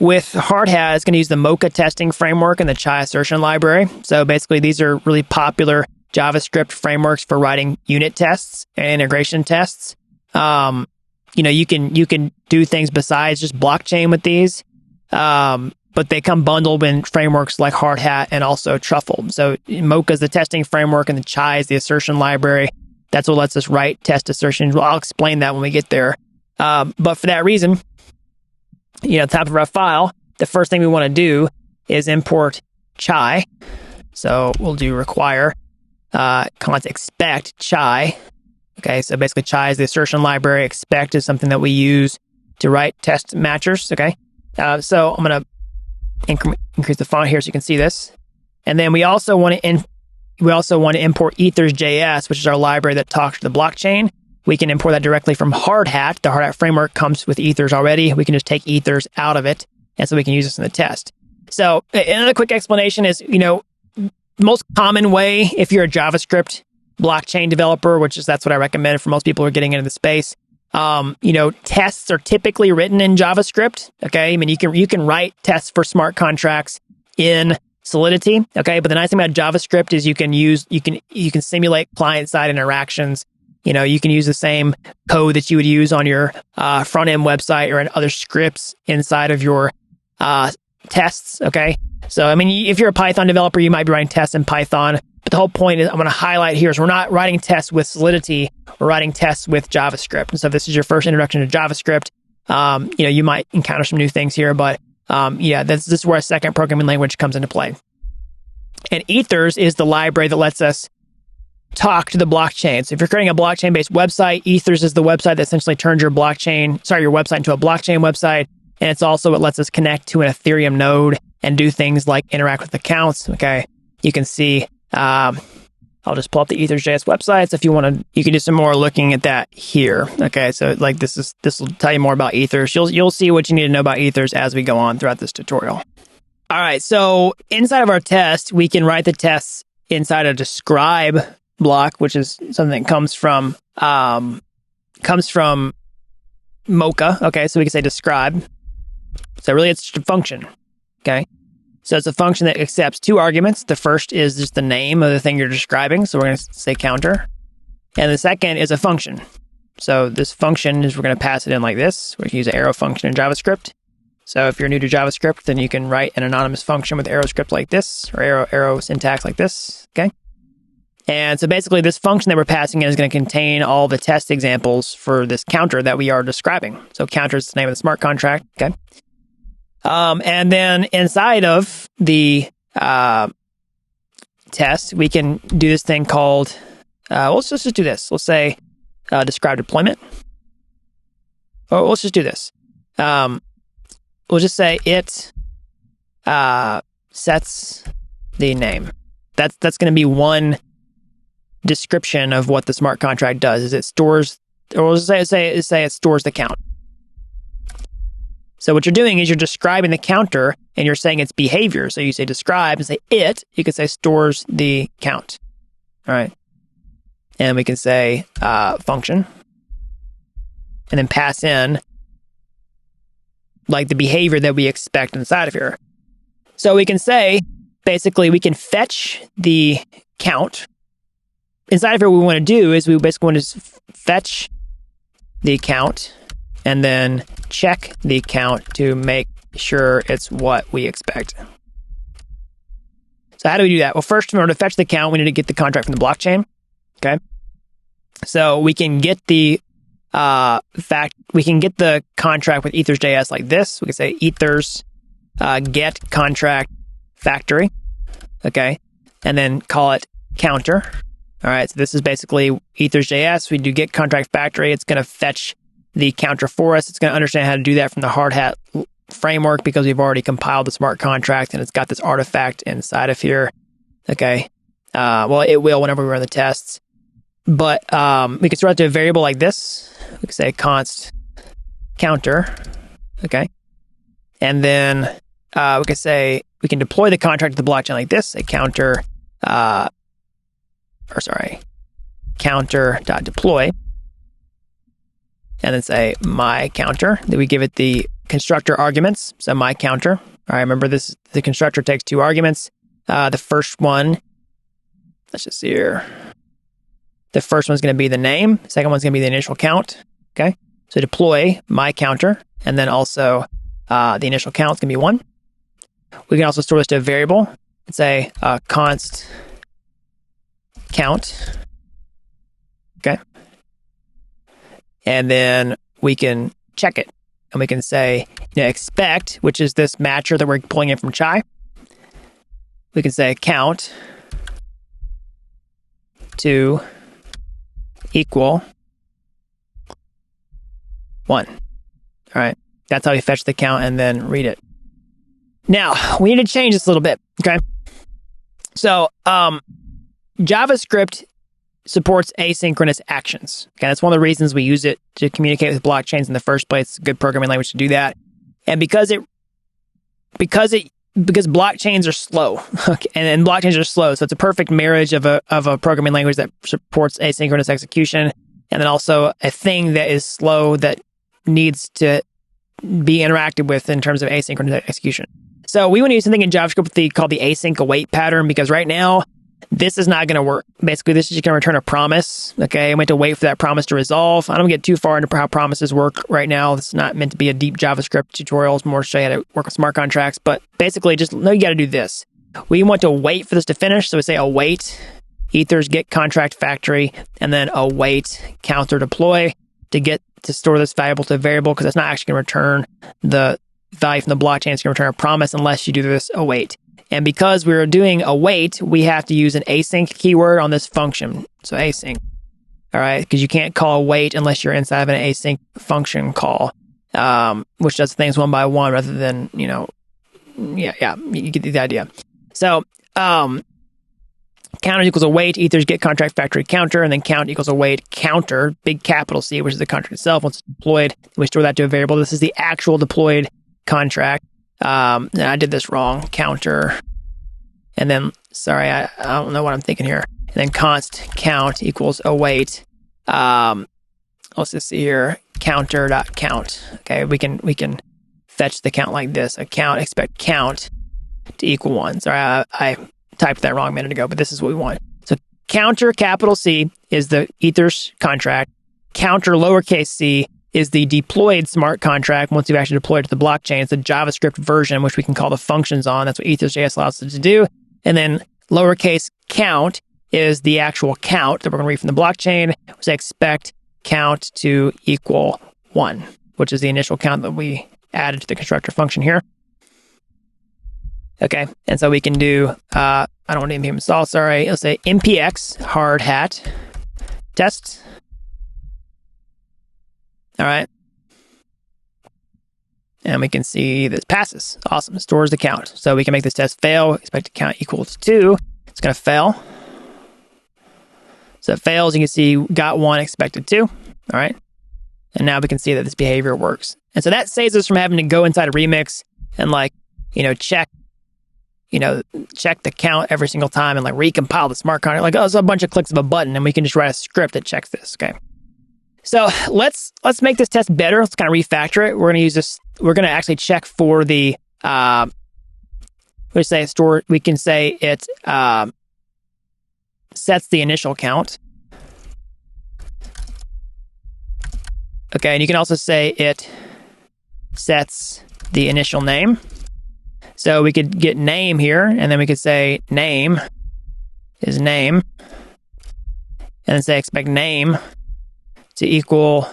with Hardhat is going to use the Mocha testing framework and the Chai assertion library. So basically, these are really popular JavaScript frameworks for writing unit tests and integration tests. You can do things besides just blockchain with these, but they come bundled in frameworks like Hardhat and also Truffle. So Mocha is the testing framework, and the Chai is the assertion library. That's what lets us write test assertions. Well, I'll explain that when we get there. But for that reason, top of our file, the first thing we want to do is import Chai. So we'll do require const expect Chai. Okay, so basically Chai is the assertion library. Expect is something that we use to write test matchers. Okay, so I'm going to increase the font here so you can see this. And then we also want to import ethers.js, which is our library that talks to the blockchain. We can import that directly from Hardhat. The Hardhat framework comes with ethers already. We can just take ethers out of it, and so we can use this in the test. So another quick explanation is, the most common way, if you're a JavaScript blockchain developer, that's what I recommend for most people who are getting into the space, tests are typically written in JavaScript. Okay, I mean, you can write tests for smart contracts in Solidity. Okay, but the nice thing about JavaScript is you can simulate client-side interactions. You can use the same code that you would use on your front-end website or in other scripts inside of your tests, okay? So, I mean, if you're a Python developer, you might be writing tests in Python. But the whole point is I'm going to highlight here is we're not writing tests with Solidity. We're writing tests with JavaScript. And so if this is your first introduction to JavaScript, you might encounter some new things here. But, this is where a second programming language comes into play. And Ethers is the library that lets us talk to the blockchain. So if you're creating a blockchain-based website, Ethers is the website that essentially turns your website into a blockchain website. And it's also what lets us connect to an Ethereum node and do things like interact with accounts. Okay, you can see, I'll just pull up the Ethers.js website. So if you want to, you can do some more looking at that here. Okay, so like this will tell you more about Ethers. You'll see what you need to know about Ethers as we go on throughout this tutorial. All right, so inside of our test, we can write the tests inside a describe block, which is something that comes from Mocha. Okay, so we can say describe. So really, it's just a function. Okay, so it's a function that accepts two arguments. The first is just the name of the thing you're describing. So we're going to say counter, and the second is a function. So this function is we're going to pass it in like this. We can use an arrow function in JavaScript. So if you're new to JavaScript, then you can write an anonymous function with arrow script like this, or arrow syntax like this. Okay. And so basically this function that we're passing in is going to contain all the test examples for this counter that we are describing. So counter is the name of the smart contract. Okay. And then inside of the test, we can do this thing called, let's just do this. Let's say describe deployment. Or let's just do this. We'll just say it sets the name. That's going to be one description of what the smart contract does. Is it stores, or we'll say it stores the count. So what you're doing is you're describing the counter and you're saying its behavior. So you say describe and say it. You could say stores the count. All right. And we can say function. And then pass in like the behavior that we expect inside of here. So we can say, basically, we can fetch the count. Inside of here, what we want to do is we basically want to fetch the count and then check the count to make sure it's what we expect. So how do we do that? Well, first, in order to fetch the count, we need to get the contract from the blockchain. Okay. So we can get the contract with Ethers.js like this. We can say Ethers get contract factory. Okay. And then call it counter. All right, so this is basically Ethers.js. We do get contract factory. It's going to fetch the counter for us. It's going to understand how to do that from the hard hat framework because we've already compiled the smart contract and it's got this artifact inside of here. Okay. Well, it will whenever we run the tests. But we can throw it to a variable like this. We can say const counter. Okay. And then we can say we can deploy the contract to the blockchain like this. A counter, counter.deploy. And then say my counter. Then we give it the constructor arguments. So my counter. All right, remember this, the constructor takes 2 arguments. The first one, let's just see here. The first one's going to be the name. The second one's going to be the initial count. Okay. So deploy my counter. And then also the initial count is going to be 1. We can also store this to a variable and say const count. Okay. And then we can check it. And we can say, expect, which is this matcher that we're pulling in from Chai. We can say count to equal 1. All right. That's how we fetch the count and then read it. Now, we need to change this a little bit. Okay. So, JavaScript supports asynchronous actions. Okay, that's one of the reasons we use it to communicate with blockchains in the first place. It's a good programming language to do that. And because blockchains are slow, okay, and blockchains are slow, so it's a perfect marriage of a programming language that supports asynchronous execution, and then also a thing that is slow that needs to be interacted with in terms of asynchronous execution. So we want to use something in JavaScript called the async await pattern, because right now, this is not going to work. Basically, this is just going to return a promise. Okay, I'm going to wait for that promise to resolve. I don't get too far into how promises work right now. It's not meant to be a deep JavaScript tutorial. It's more to show you how to work with smart contracts. But basically, just know you got to do this. We want to wait for this to finish. So we say await ethers get contract factory, and then await counter deploy to store this variable to a variable, because it's not actually going to return the value from the blockchain. It's going to return a promise unless you do this await. And because we're doing await, we have to use an async keyword on this function. So async, all right, because you can't call await unless you're inside of an async function call, which does things one by one rather than, you get the idea. So counter equals await, ethers get contract factory counter, and then count equals await counter, big capital C, which is the contract itself. Once it's deployed, we store that to a variable. This is the actual deployed contract. And I did this wrong. Counter, and then sorry, I don't know what I'm thinking here. And then const count equals await. Let's just see here. Counter.count. Okay, we can fetch the count like this. Expect count to equal 1. Sorry, I typed that wrong a minute ago, but this is what we want. So counter capital C is the ethers contract. Counter lowercase c is the deployed smart contract. Once you've actually deployed to the blockchain, it's a JavaScript version, which we can call the functions on. That's what Ethers.js allows us to do. And then lowercase count is the actual count that we're going to read from the blockchain. We say expect count to equal 1, which is the initial count that we added to the constructor function here. Okay, and so we can do, I don't want to name him install, sorry. Let's say npx hard hat test. All right. And we can see this passes. Awesome. It stores the count. So we can make this test fail. Expect the count equal to 2. It's going to fail. So it fails. You can see got 1, expected 2. All right. And now we can see that this behavior works. And so that saves us from having to go inside a remix and check the count every single time and recompile the smart contract. It's a bunch of clicks of a button, and we can just write a script that checks this. Okay. So let's make this test better. Let's kind of refactor it. We're going to use this. We're going to actually check for the, we can say it sets the initial count. Okay, and you can also say it sets the initial name. So we could get name here, and then we could say name is name, and then say expect name to equal,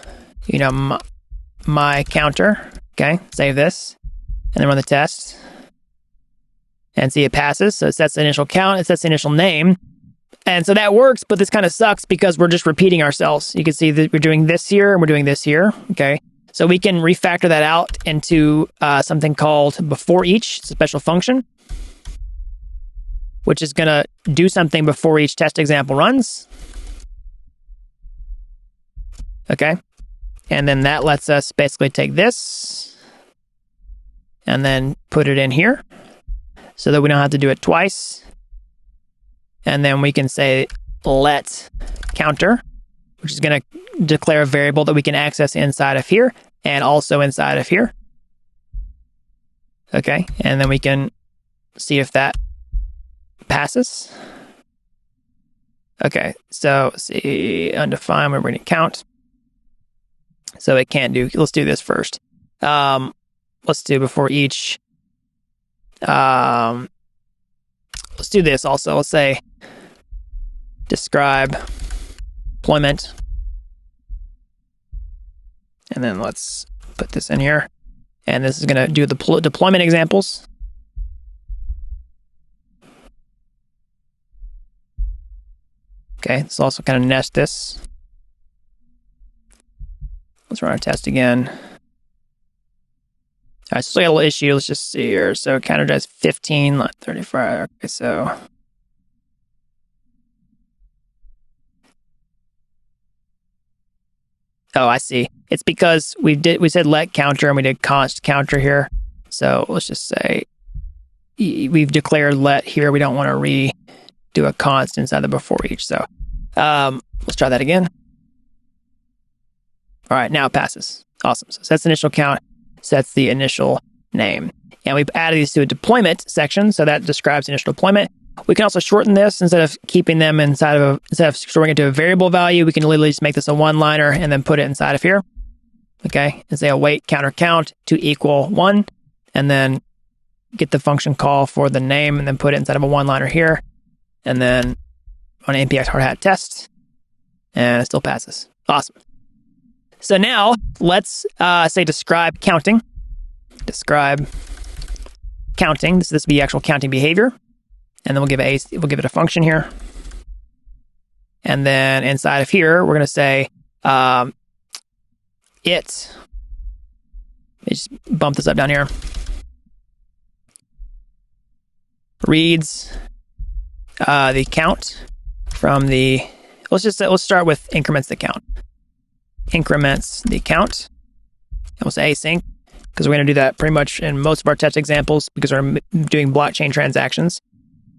my counter. Okay, save this, and then run the test, and see it passes. So it sets the initial count, it sets the initial name, And so that works, but this kind of sucks because we're just repeating ourselves. You can see that we're doing this here and we're doing this here. Okay. So we can refactor that out into something called before each. It's a special function, which is going to do something before each test example runs. Okay. And then that lets us basically take this and then put it in here so that we don't have to do it twice. And then we can say let counter, which is going to declare a variable that we can access inside of here and also inside of here. Okay. And then we can see if that passes. Okay. So see undefined, we're going to count. So it can't do, let's do this first. Let's do before each. Let's do this also. Let's say describe deployment. And then let's put this in here. And this is going to do the deployment examples. Okay, let's also kind of nest this. Let's run our test again. All right, so we got a little issue. Let's just see here. So counter does 15, not 35. Okay, so oh, I see. It's because we said let counter and we did const counter here. So let's just say we've declared let here. We don't want to redo a const inside the before each. So let's try that again. All right, now it passes. Awesome. So sets initial count, sets the initial name. And we've added these to a deployment section. So that describes the initial deployment. We can also shorten this instead of keeping them instead of storing it to a variable value. We can literally just make this a one-liner and then put it inside of here. Okay. And say await counter count to equal 1. And then get the function call for the name and then put it inside of a one-liner here. And then on npx hard hat test. And it still passes. Awesome. So now let's say describe counting. Describe counting. This will be the actual counting behavior. And then we'll give it a function here. And then inside of here, we're going to say it. Let me just bump this up down here. Reads the count from the, let's start with increments the count. Increments the count. And we'll say async because we're going to do that pretty much in most of our test examples because we're doing blockchain transactions.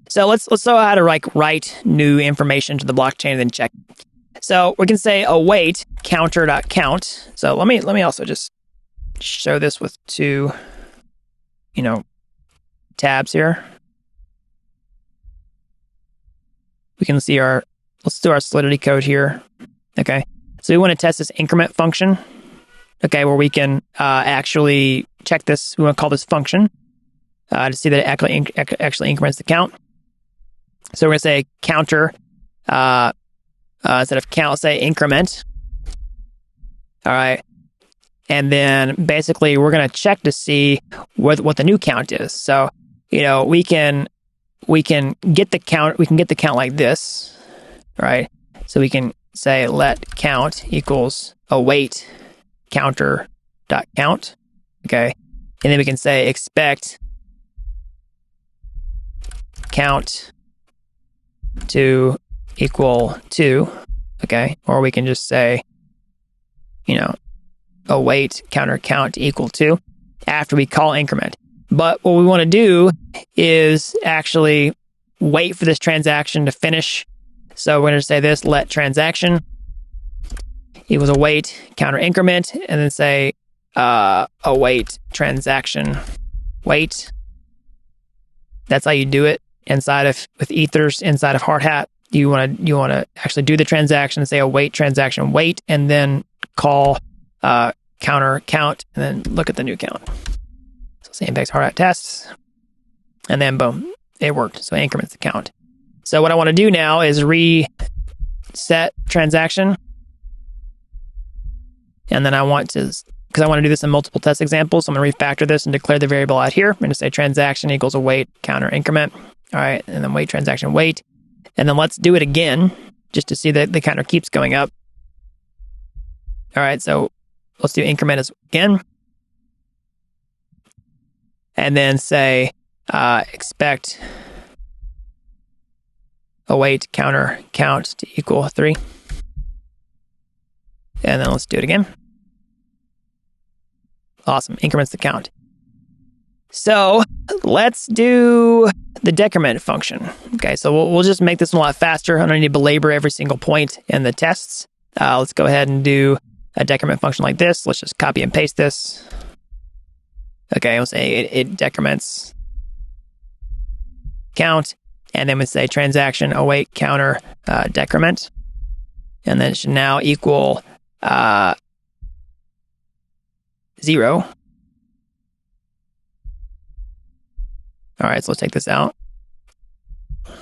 So let's show how to write new information to the blockchain and then check. So we can say await counter.count. So let me also just show this with two, tabs here. We can see let's do our Solidity code here. Okay. So we want to test this increment function. Okay, where we can actually check this. We want to call this function to see that it actually increments the count. So we're going to say counter, instead of count, say increment. All right. And then basically we're going to check to see what the new count is. So, we can get the count, like this, right? So we can say let count equals await counter.count. Okay. And then we can say expect count to equal 2, okay? Or we can just say, await counter count equal 2 after we call increment. But what we want to do is actually wait for this transaction to finish. So we're going to say this, let transaction equals await counter increment, and then say await transaction wait. That's how you do it. With ethers inside of hard hat, you want to actually do the transaction and say await transaction wait, and then call counter count, and then look at the new count. So say npx hard hat tests, and then boom, it worked. So it increments the count. So what I want to do now is reset transaction, and then I want to do this in multiple test examples. So I'm going to refactor this and declare the variable out here. I'm going to say transaction equals await counter increment. All right, and then wait transaction wait. And then let's do it again just to see that the counter keeps going up. All right, so let's do increment again. And then say expect await counter count to equal 3. And then let's do it again. Awesome, increments the count. So let's do the decrement function. Okay, so we'll just make this a lot faster. I don't need to belabor every single point in the tests. Let's go ahead and do a decrement function like this. Let's just copy and paste this. Okay, we'll say it decrements count, and then we say transaction await counter decrement, and then it should now equal 0. All right, so let's take this out. All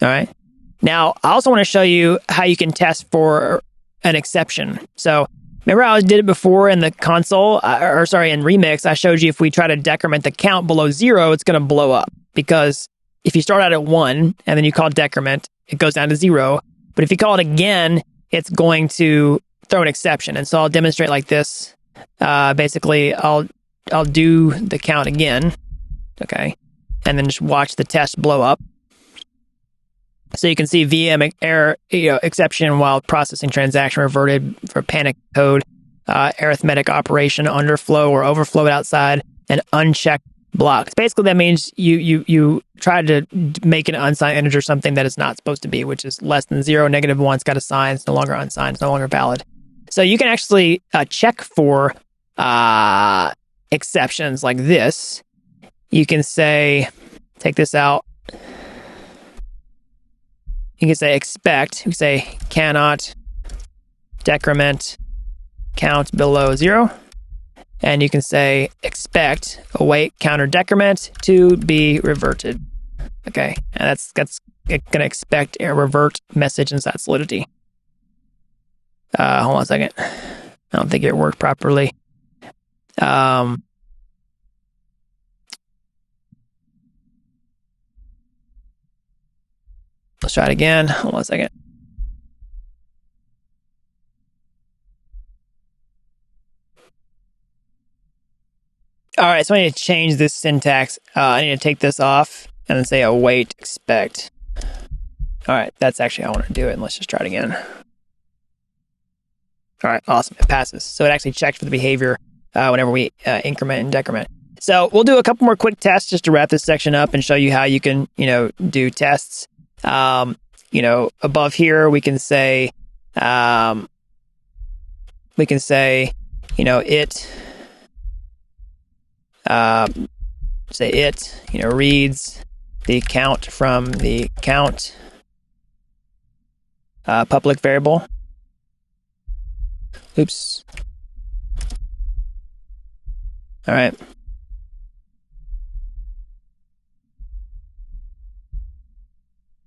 right. Now, I also want to show you how you can test for an exception. So remember I did it before in the console, in Remix, I showed you if we try to decrement the count below 0, it's going to blow up. Because if you start out at 1 and then you call decrement, it goes down to 0. But if you call it again, it's going to throw an exception. And so I'll demonstrate like this. Basically, I'll do the count again, okay, and then just watch the test blow up. So you can see VM error, exception while processing transaction reverted for panic code, arithmetic operation underflow or overflow outside, and unchecked blocks. Basically, that means you tried to make an unsigned integer something that it's not supposed to be, which is less than 0, -1, it's got a sign, it's no longer unsigned, it's no longer valid. So you can actually check for exceptions like this. You can say, take this out. You can say expect, you can say cannot decrement count below 0. And you can say expect await counter decrement to be reverted. Okay, and that's going to expect a revert message inside Solidity. Hold on a second. I don't think it worked properly. Let's try it again. Hold on a second. All right, so I need to change this syntax. I need to take this off and then say await expect. All right, that's actually how I want to do it. And let's just try it again. All right, awesome. It passes. So it actually checks for the behavior whenever we increment and decrement. So we'll do a couple more quick tests just to wrap this section up and show you how you can, do tests. Above here we can say, it reads the count from the count public variable. Oops. All right.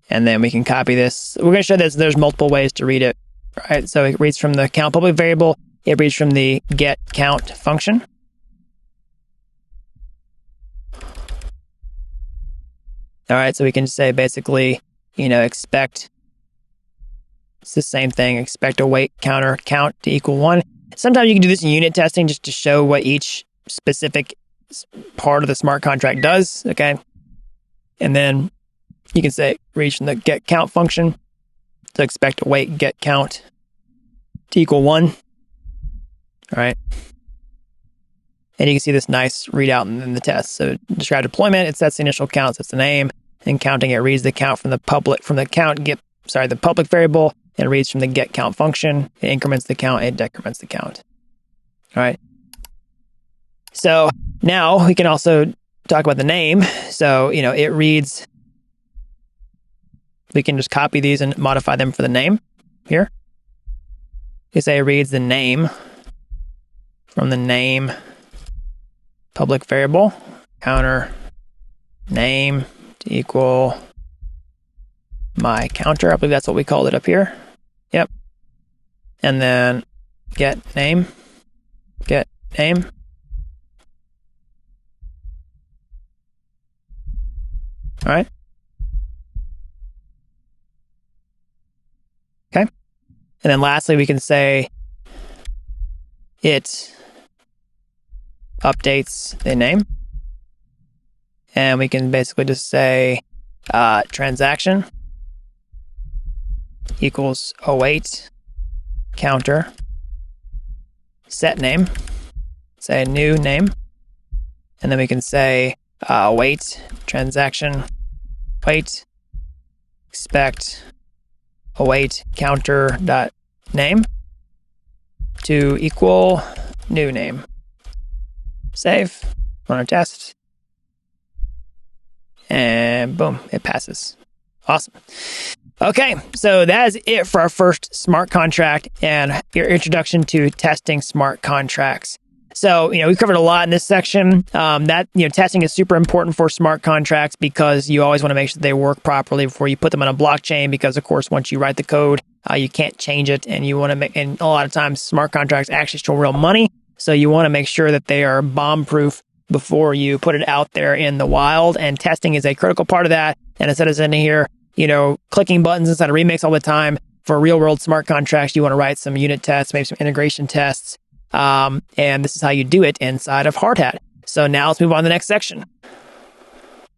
And then we can copy this. We're going to show this. There's multiple ways to read it. All right. So it reads from the count public variable. It reads from the get count function. All right. So we can say basically, expect. It's the same thing. Expect await counter count to equal 1. Sometimes you can do this in unit testing just to show what each specific part of the smart contract does. Okay. And then you can say reach from the get count function to expect await get count to equal 1. All right. And you can see this nice readout in the test. So describe deployment, it sets the initial count, sets the name, and counting it reads the count from the public variable, and it reads from the get count function. It increments the count, it decrements the count. All right. So now we can also talk about the name. So, it reads, we can just copy these and modify them for the name here. You say it reads the name from the name public variable, counter name to equal my counter. I believe that's what we called it up here. Yep. And then get name. All right. Okay. And then lastly, we can say it updates the name. And we can basically just say transaction equals await counter set name, say new name. And then we can say wait transaction wait expect await counter dot name to equal new name. Save, run a test, and boom, it passes. Awesome. Okay, so that is it for our first smart contract and your introduction to testing smart contracts. So, we covered a lot in this section. Testing is super important for smart contracts because you always want to make sure they work properly before you put them on a blockchain. Because, of course, once you write the code, you can't change it, and you want to make. And a lot of times, smart contracts actually store real money, so you want to make sure that they are bomb-proof before you put it out there in the wild. And testing is a critical part of that. And instead of sitting here, clicking buttons inside of Remix all the time for real-world smart contracts, you want to write some unit tests, maybe some integration tests. And this is how you do it inside of Hardhat. So now let's move on to the next section.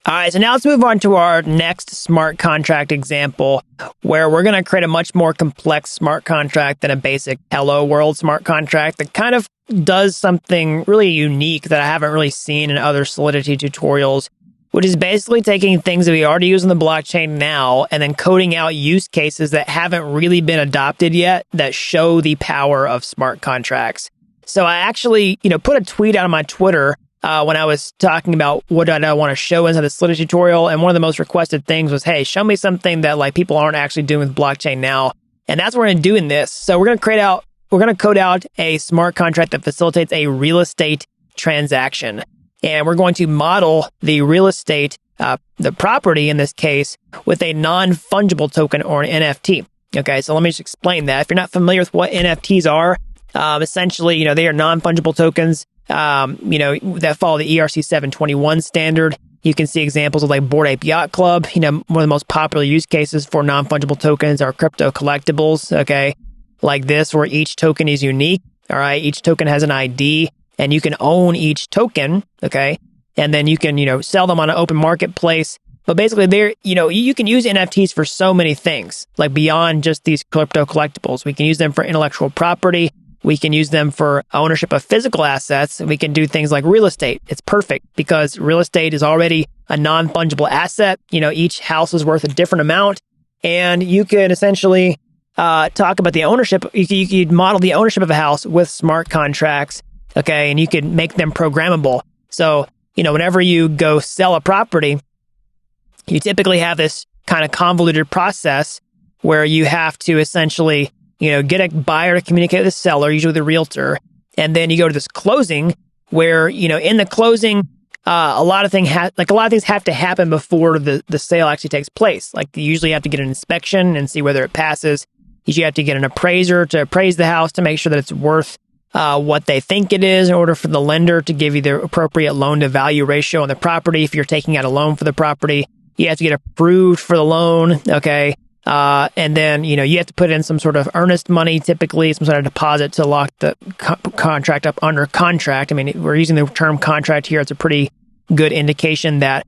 All right, so now let's move on to our next smart contract example, where we're going to create a much more complex smart contract than a basic Hello World smart contract that kind of does something really unique that I haven't really seen in other Solidity tutorials, which is basically taking things that we already use on the blockchain now and then coding out use cases that haven't really been adopted yet that show the power of smart contracts. So I actually, put a tweet out on my Twitter when I was talking about what I want to show inside the Solidity tutorial. And one of the most requested things was, hey, show me something that people aren't actually doing with blockchain now. And that's what we're going to do in this. So we're going to code out a smart contract that facilitates a real estate transaction. And we're going to model the real estate, the property in this case, with a non-fungible token or an NFT. Okay, so let me just explain that. If you're not familiar with what NFTs are, essentially, they are non-fungible tokens, that follow the ERC 721 standard. You can see examples of Bored Ape Yacht Club. One of the most popular use cases for non-fungible tokens are crypto collectibles, okay? Like this, where each token is unique, all right? Each token has an ID, and you can own each token, okay? And then you can, sell them on an open marketplace. But basically, you can use NFTs for so many things, beyond just these crypto collectibles. We can use them for intellectual property. We can use them for ownership of physical assets. We can do things like real estate. It's perfect because real estate is already a non-fungible asset. Each house is worth a different amount. And you can essentially talk about the ownership. You could model the ownership of a house with smart contracts, okay? And you could make them programmable. So, whenever you go sell a property, you typically have this kind of convoluted process where you have to essentially get a buyer to communicate with the seller, usually the realtor. And then you go to this closing where, in the closing, a lot of things have to happen before the sale actually takes place. You usually have to get an inspection and see whether it passes. You usually have to get an appraiser to appraise the house to make sure that it's worth what they think it is in order for the lender to give you the appropriate loan to value ratio on the property. If you're taking out a loan for the property, you have to get approved for the loan. Okay. And then, you have to put in some sort of earnest money, typically some sort of deposit to lock the contract up under contract. I mean, we're using the term contract here. It's a pretty good indication that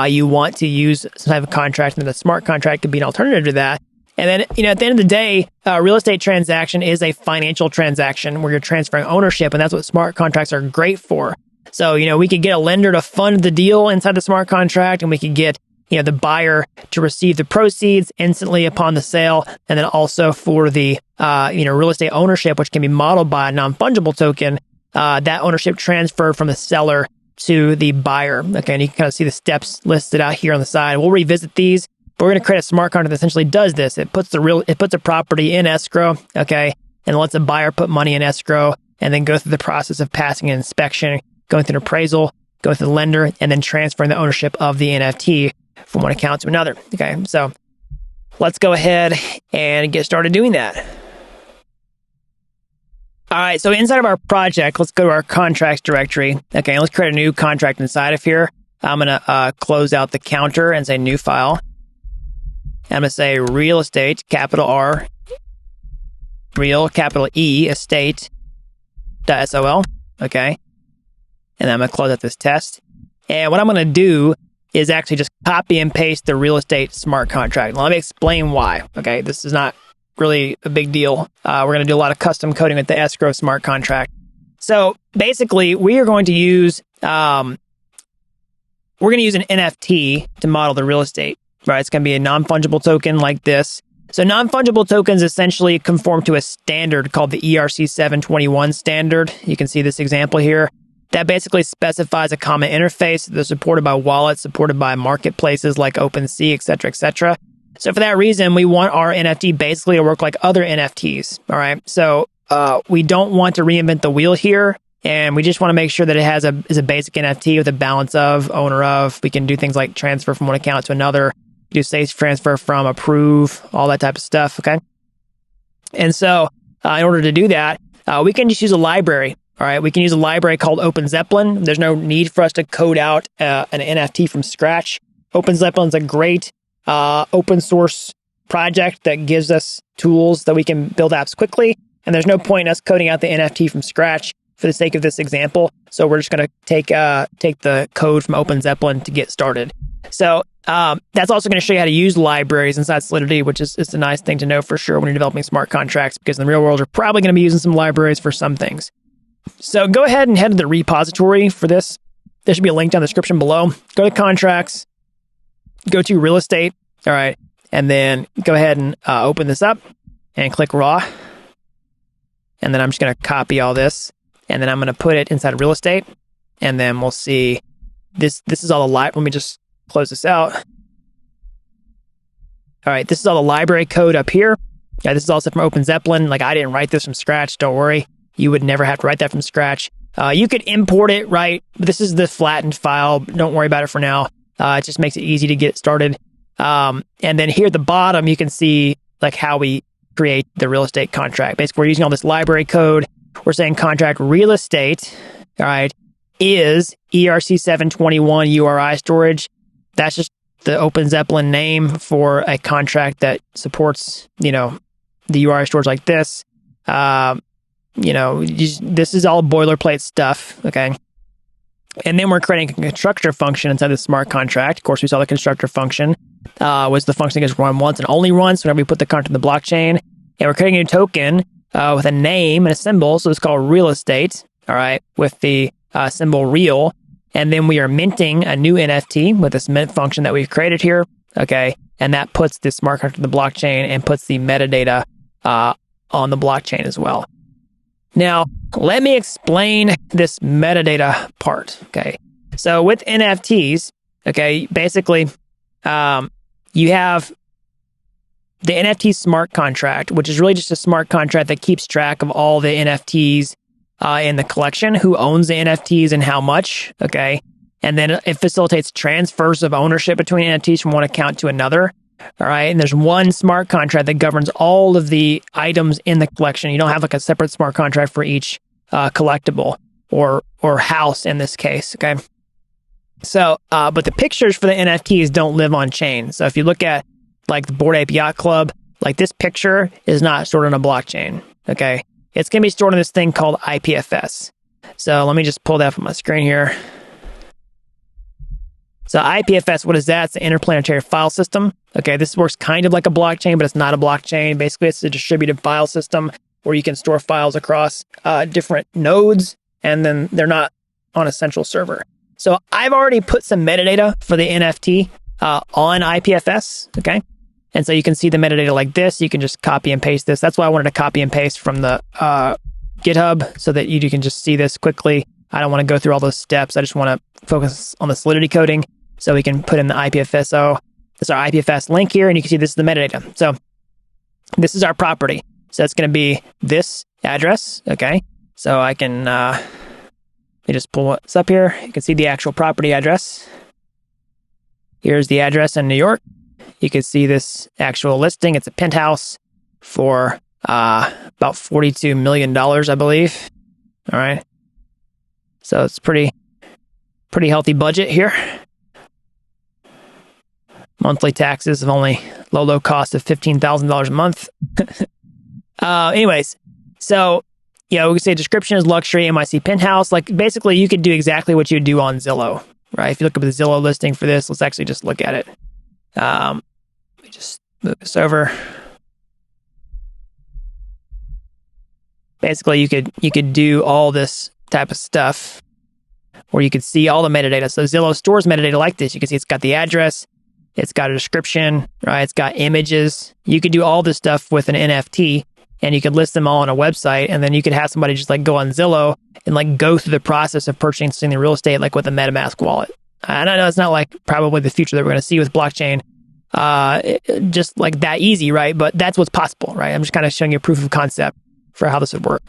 you want to use some type of contract, and the smart contract could be an alternative to that. And then, at the end of the day, a real estate transaction is a financial transaction where you're transferring ownership, and that's what smart contracts are great for. So, we could get a lender to fund the deal inside the smart contract, and we could get the buyer to receive the proceeds instantly upon the sale. And then also for the, real estate ownership, which can be modeled by a non-fungible token, that ownership transferred from the seller to the buyer. Okay. And you can kind of see the steps listed out here on the side. We'll revisit these, but we're going to create a smart contract that essentially does this. It puts a property in escrow. Okay. And lets a buyer put money in escrow and then go through the process of passing an inspection, going through an appraisal, going through the lender, and then transferring the ownership of the NFT from one account to another. Okay, so let's go ahead and get started doing that. All right, so inside of our project, let's go to our contracts directory. Okay, and let's create a new contract inside of here. I'm going to close out the counter and say new file. I'm going to say real estate, capital R, real, capital E, estate.sol. Okay. And I'm going to close out this test. And what I'm going to do is actually just copy and paste the real estate smart contract. Now, let me explain why. Okay. This is not really a big deal. We're going to do a lot of custom coding with the Escrow smart contract. So basically, we are going to use an NFT to model the real estate, right? It's going to be a non-fungible token like this. So non-fungible tokens essentially conform to a standard called the ERC 721 standard. You can see this example here. That basically specifies a common interface that's supported by wallets, supported by marketplaces like OpenSea, et cetera, et cetera. So for that reason, we want our NFT basically to work like other NFTs, all right? So we don't want to reinvent the wheel here, and we just want to make sure that it is a basic NFT with a balance of, owner of. We can do things like transfer from one account to another, do safe transfer from, approve, all that type of stuff, okay? And so in order to do that, we can just use a library, all right? We can use a library called OpenZeppelin. There's no need for us to code out an NFT from scratch. OpenZeppelin is a great open source project that gives us tools that we can build apps quickly. And there's no point in us coding out the NFT from scratch for the sake of this example. So we're just going to take the code from OpenZeppelin to get started. So that's also going to show you how to use libraries inside Solidity, which is a nice thing to know for sure when you're developing smart contracts, because in the real world, you're probably going to be using some libraries for some things. So go ahead and head to the repository for this. There should be a link down in the description below. Go to contracts, go to real estate, all right, and then go ahead and open this up and click raw. And then I'm just going to copy all this, and then I'm going to put it inside real estate, and then we'll see this. This is all the let me just close this out. All right, this is all the library code up here. Yeah, this is also from OpenZeppelin. Like, I didn't write this from scratch. Don't worry. You would never have to write that from scratch. You could import it, right? This is the flattened file. Don't worry about it for now. It just makes it easy to get started. And then here at the bottom, you can see like how we create the real estate contract. Basically, we're using all this library code. We're saying contract real estate, all right, is ERC 721 URI storage. That's just the OpenZeppelin name for a contract that supports, the URI storage like this. This is all boilerplate stuff, okay? And then we're creating a constructor function inside the smart contract. Of course, we saw the constructor function was the function that gets run once and only once whenever we put the contract in the blockchain. And we're creating a token with a name and a symbol. So it's called real estate, all right, with the symbol real. And then we are minting a new NFT with this mint function that we've created here, okay? And that puts this smart contract in the blockchain and puts the metadata on the blockchain as well. Now, let me explain this metadata part, okay? So with NFTs, okay, basically, you have the NFT smart contract, which is really just a smart contract that keeps track of all the NFTs in the collection, who owns the NFTs and how much, okay? And then it facilitates transfers of ownership between NFTs from one account to another. All right. And there's one smart contract that governs all of the items in the collection. You don't have like a separate smart contract for each collectible or house in this case. Okay. So, but the pictures for the NFTs don't live on chain. So if you look at like the Bored Ape Yacht Club, like this picture is not stored on a blockchain. Okay. It's going to be stored in this thing called IPFS. So let me just pull that from my screen here. So IPFS, what is that? It's an interplanetary file system. Okay, this works kind of like a blockchain, but it's not a blockchain. Basically, it's a distributed file system where you can store files across different nodes, and then they're not on a central server. So I've already put some metadata for the NFT on IPFS, okay? And so you can see the metadata like this. You can just copy and paste this. That's why I wanted to copy and paste from the GitHub so that you can just see this quickly. I don't want to go through all those steps. I just want to focus on the Solidity coding. So we can put in the IPFS. This is our IPFS link here, and you can see this is the metadata. So this is our property. So it's going to be this address, okay? So I can, let me just pull what's up here. You can see the actual property address. Here's the address in New York. You can see this actual listing. It's a penthouse for about $42 million, I believe. All right. So it's pretty healthy budget here. monthly taxes of only low cost of $15,000 a month. Anyways, so, we can say description is luxury MIC penthouse. Like, basically, you could do exactly what you would do on Zillow, right? If you look up the Zillow listing for this, let's actually just look at it. Let me just move this over. Basically, you could do all this type of stuff where you could see all the metadata. So Zillow stores metadata like this. You can see it's got the address, it's got a description, right? It's got images. You could do all this stuff with an NFT, and you could list them all on a website, and then you could have somebody just like go on Zillow and like go through the process of purchasing the real estate like with a MetaMask wallet. And I know it's not like probably the future that we're going to see with blockchain, just like that easy, right? But that's what's possible, right? I'm just kind of showing you a proof of concept for how this would work.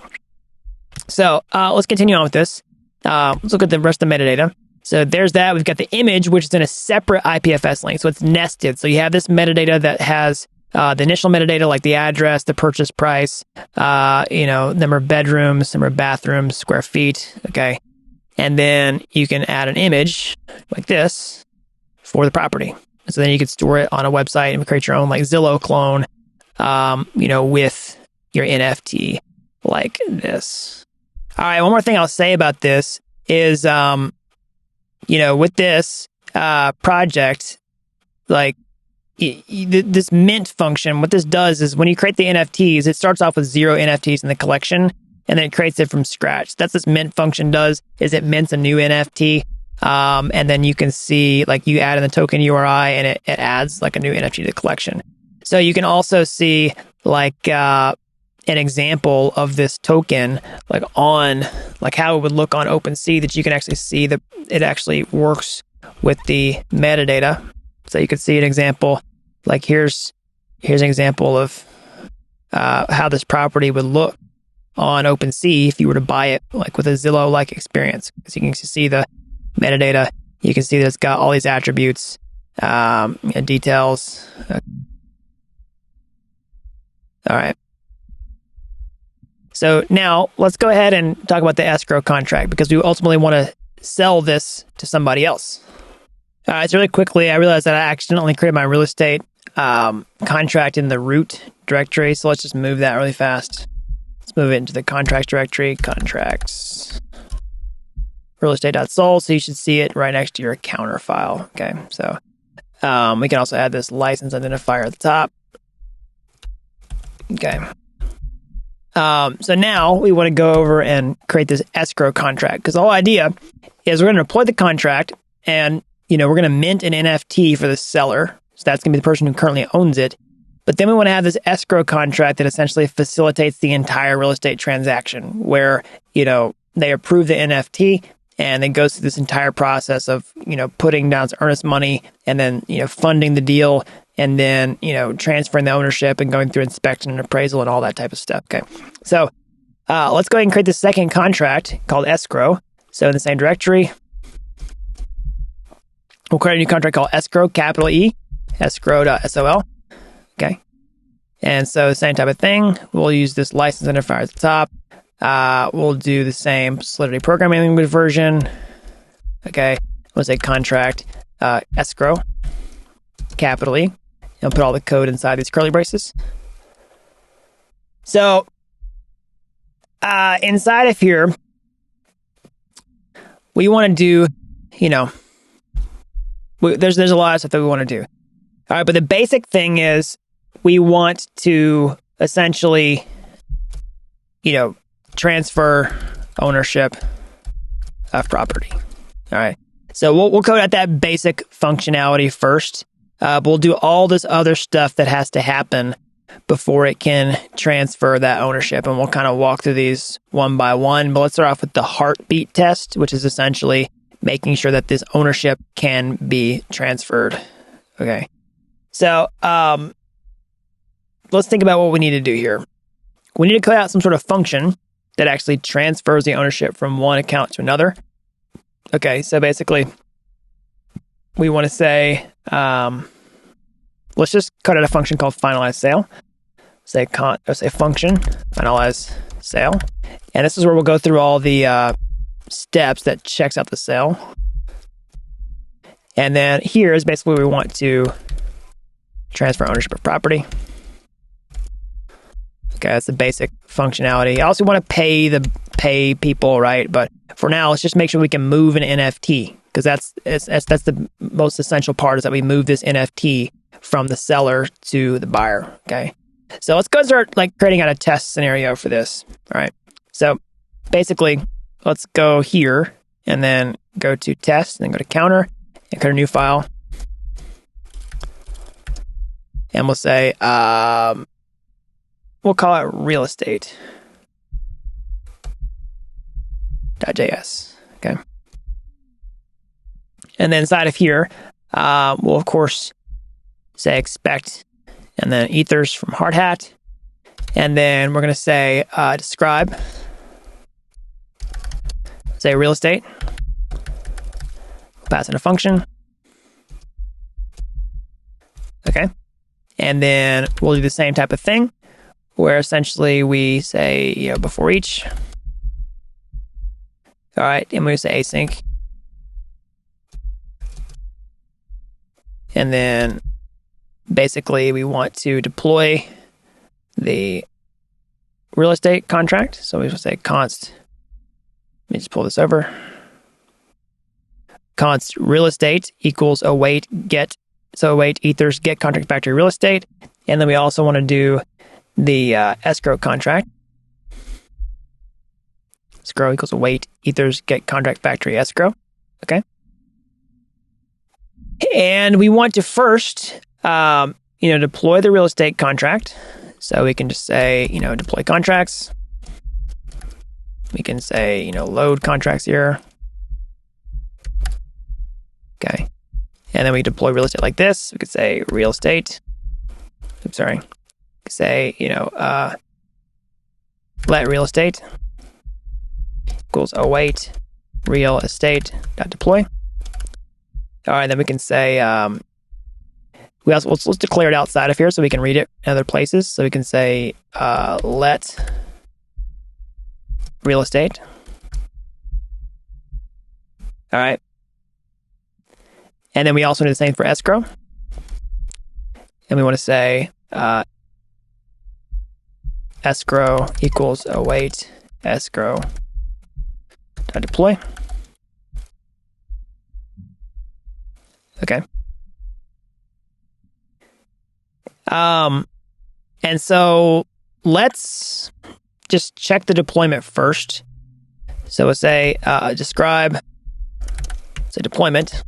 So let's continue on with this. Let's look at the rest of the metadata. So there's that. We've got the image, which is in a separate IPFS link. So it's nested. So you have this metadata that has the initial metadata, like the address, the purchase price, number of bedrooms, number of bathrooms, square feet. Okay. And then you can add an image like this for the property. So then you could store it on a website and create your own like Zillow clone, with your NFT like this. All right. One more thing I'll say about this is, with this project, like this mint function, what this does is when you create the NFTs, it starts off with 0 NFTs in the collection, and then it creates it from scratch. That's this mint function does, is it mints a new NFT. And then you can see, like, you add in the token URI and it adds like a new NFT to the collection. So you can also see like an example of this token, like on like how it would look on OpenSea, that you can actually see that it actually works with the metadata. So you can see an example, like here's an example of how this property would look on OpenSea if you were to buy it, like with a Zillow-like experience. So you can see the metadata. You can see that it's got all these attributes, details. All right. So now let's go ahead and talk about the escrow contract, because we ultimately want to sell this to somebody else. All right, so really quickly, I realized that I accidentally created my real estate contract in the root directory. So let's just move that really fast. Let's move it into the contracts directory, contracts, real estate.sol. So you should see it right next to your counter file. Okay, so we can also add this license identifier at the top. Okay. So now we want to go over and create this escrow contract, because the whole idea is we're going to deploy the contract, and we're going to mint an NFT for the seller. So that's going to be the person who currently owns it. But then we want to have this escrow contract that essentially facilitates the entire real estate transaction, where, they approve the NFT and it goes through this entire process of, putting down earnest money and then, funding the deal, and then, transferring the ownership and going through inspection and appraisal and all that type of stuff. Okay. So let's go ahead and create the second contract called Escrow. So in the same directory, we'll create a new contract called Escrow, capital E, escrow.sol. Okay. And so the same type of thing. We'll use this license identifier at the top. We'll do the same Solidity programming language version. Okay. We'll say contract, Escrow, capital E. And put all the code inside these curly braces. So inside of here, we want to do, there's a lot of stuff that we want to do. All right, but the basic thing is we want to essentially, transfer ownership of property. All right, so we'll code out that basic functionality first. But we'll do all this other stuff that has to happen before it can transfer that ownership. And we'll kind of walk through these one by one. But let's start off with the heartbeat test, which is essentially making sure that this ownership can be transferred. Okay. So let's think about what we need to do here. We need to code out some sort of function that actually transfers the ownership from one account to another. Okay. So basically, we want to say, let's just cut out a function called finalize sale. Say function finalize sale, and this is where we'll go through all the steps that checks out the sale. And then here is basically we want to transfer ownership of property. Okay, that's the basic functionality. I also want to pay people, right? But for now, let's just make sure we can move an NFT, because that's the most essential part, is that we move this NFT from the seller to the buyer. Okay, so let's go start like creating out a test scenario for this. All right, so basically, let's go here and then go to test and then go to counter and create a new file, and we'll say we'll call it real estate.js. Okay. And then inside of here, we'll of course say expect, and then ethers from hard hat. And then we're going to say describe, say real estate, pass in a function. Okay. And then we'll do the same type of thing, where essentially we say, before each. All right, and we say async. And then basically we want to deploy the real estate contract. So we will say const, let me just pull this over. Const real estate equals await get, so await ethers get contract factory real estate. And then we also want to do the escrow contract. Escrow equals await ethers get contract factory escrow. Okay. And we want to first, deploy the real estate contract. So we can just say, deploy contracts. We can say, load contracts here. Okay. And then we deploy real estate like this. We could say real estate. Oops, sorry. Say, let real estate equals await real estate dot deploy. All right, then we can say let's declare it outside of here so we can read it in other places. So we can say let real estate. All right, and then we also do the same for escrow, and we want to say escrow equals await escrow dot deploy. Okay. And so let's just check the deployment first. So we'll say describe, say deployment.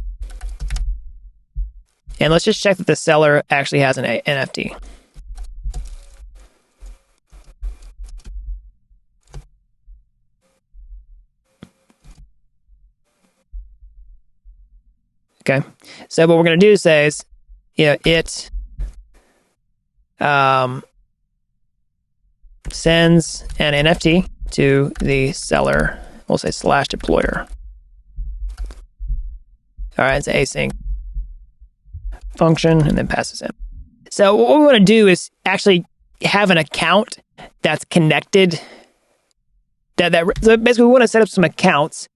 And let's just check that the seller actually has an NFT. Okay, so what we're going to do is, it sends an NFT to the seller. We'll say /deployer. All right, it's async function, and then passes in. So what we want to do is actually have an account that's connected. So basically, we want to set up some accounts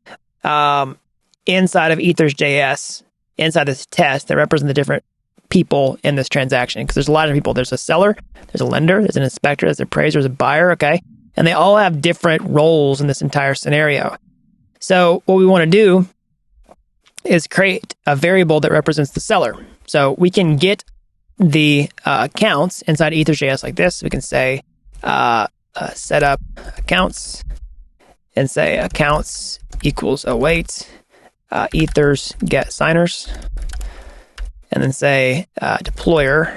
inside of ethers.js, inside this test, that represent the different people in this transaction, because there's a lot of people. There's a seller, there's a lender, there's an inspector, there's an appraiser, there's a buyer, okay? And they all have different roles in this entire scenario. So what we want to do is create a variable that represents the seller. So we can get the accounts inside ethers.js like this. We can say set up accounts and say accounts equals await ethers get signers, and then say deployer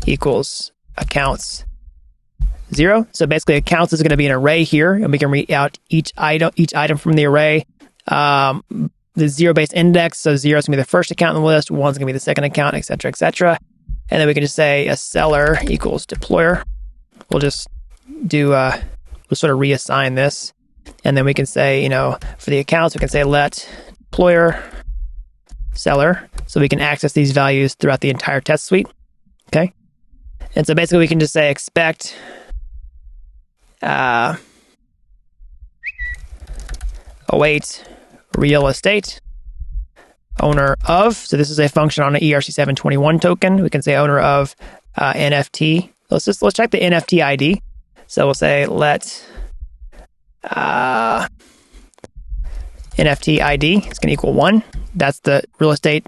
equals accounts 0. So basically accounts is going to be an array here, and we can read out each item from the array. The 0-based index, so 0 is going to be the first account on the list, 1 is going to be the second account, etc., etc. And then we can just say a seller equals deployer. We'll just do we'll sort of reassign this, and then we can say, for the accounts, we can say let deployer seller, so we can access these values throughout the entire test suite. Okay, and so basically we can just say expect await real estate owner of. So this is a function on an ERC721 token. We can say owner of NFT. Let's check the NFT ID. So we'll say let NFT ID is going to equal 1. That's the real estate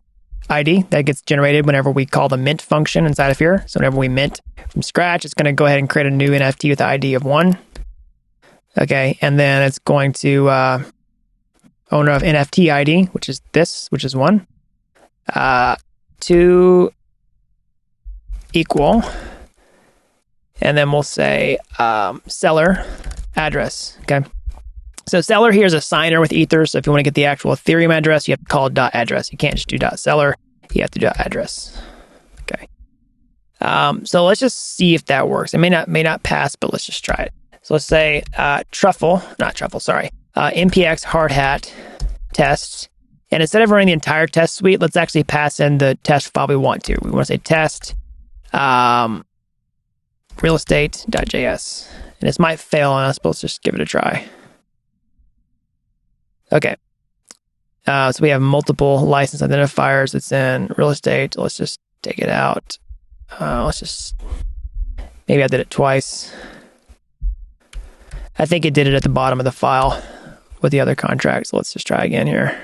ID that gets generated whenever we call the mint function inside of here. So whenever we mint from scratch, it's going to go ahead and create a new NFT with the ID of 1. Okay, and then it's going to owner of NFT ID, which is this, which is 1, to equal, and then we'll say seller address. Okay, so seller here is a signer with Ether. So if you want to get the actual Ethereum address, you have to call it .address. You can't just do .seller. You have to do .address. Okay. So let's just see if that works. It may not pass, but let's just try it. So let's say NPX hard hat test. And instead of running the entire test suite, let's actually pass in the test file we want to. We want to say test realestate.js. And this might fail on us, but let's just give it a try. Okay. So we have multiple license identifiers. It's in real estate. Let's just take it out. Maybe I did it twice. I think it did it at the bottom of the file with the other contract. So let's just try again here.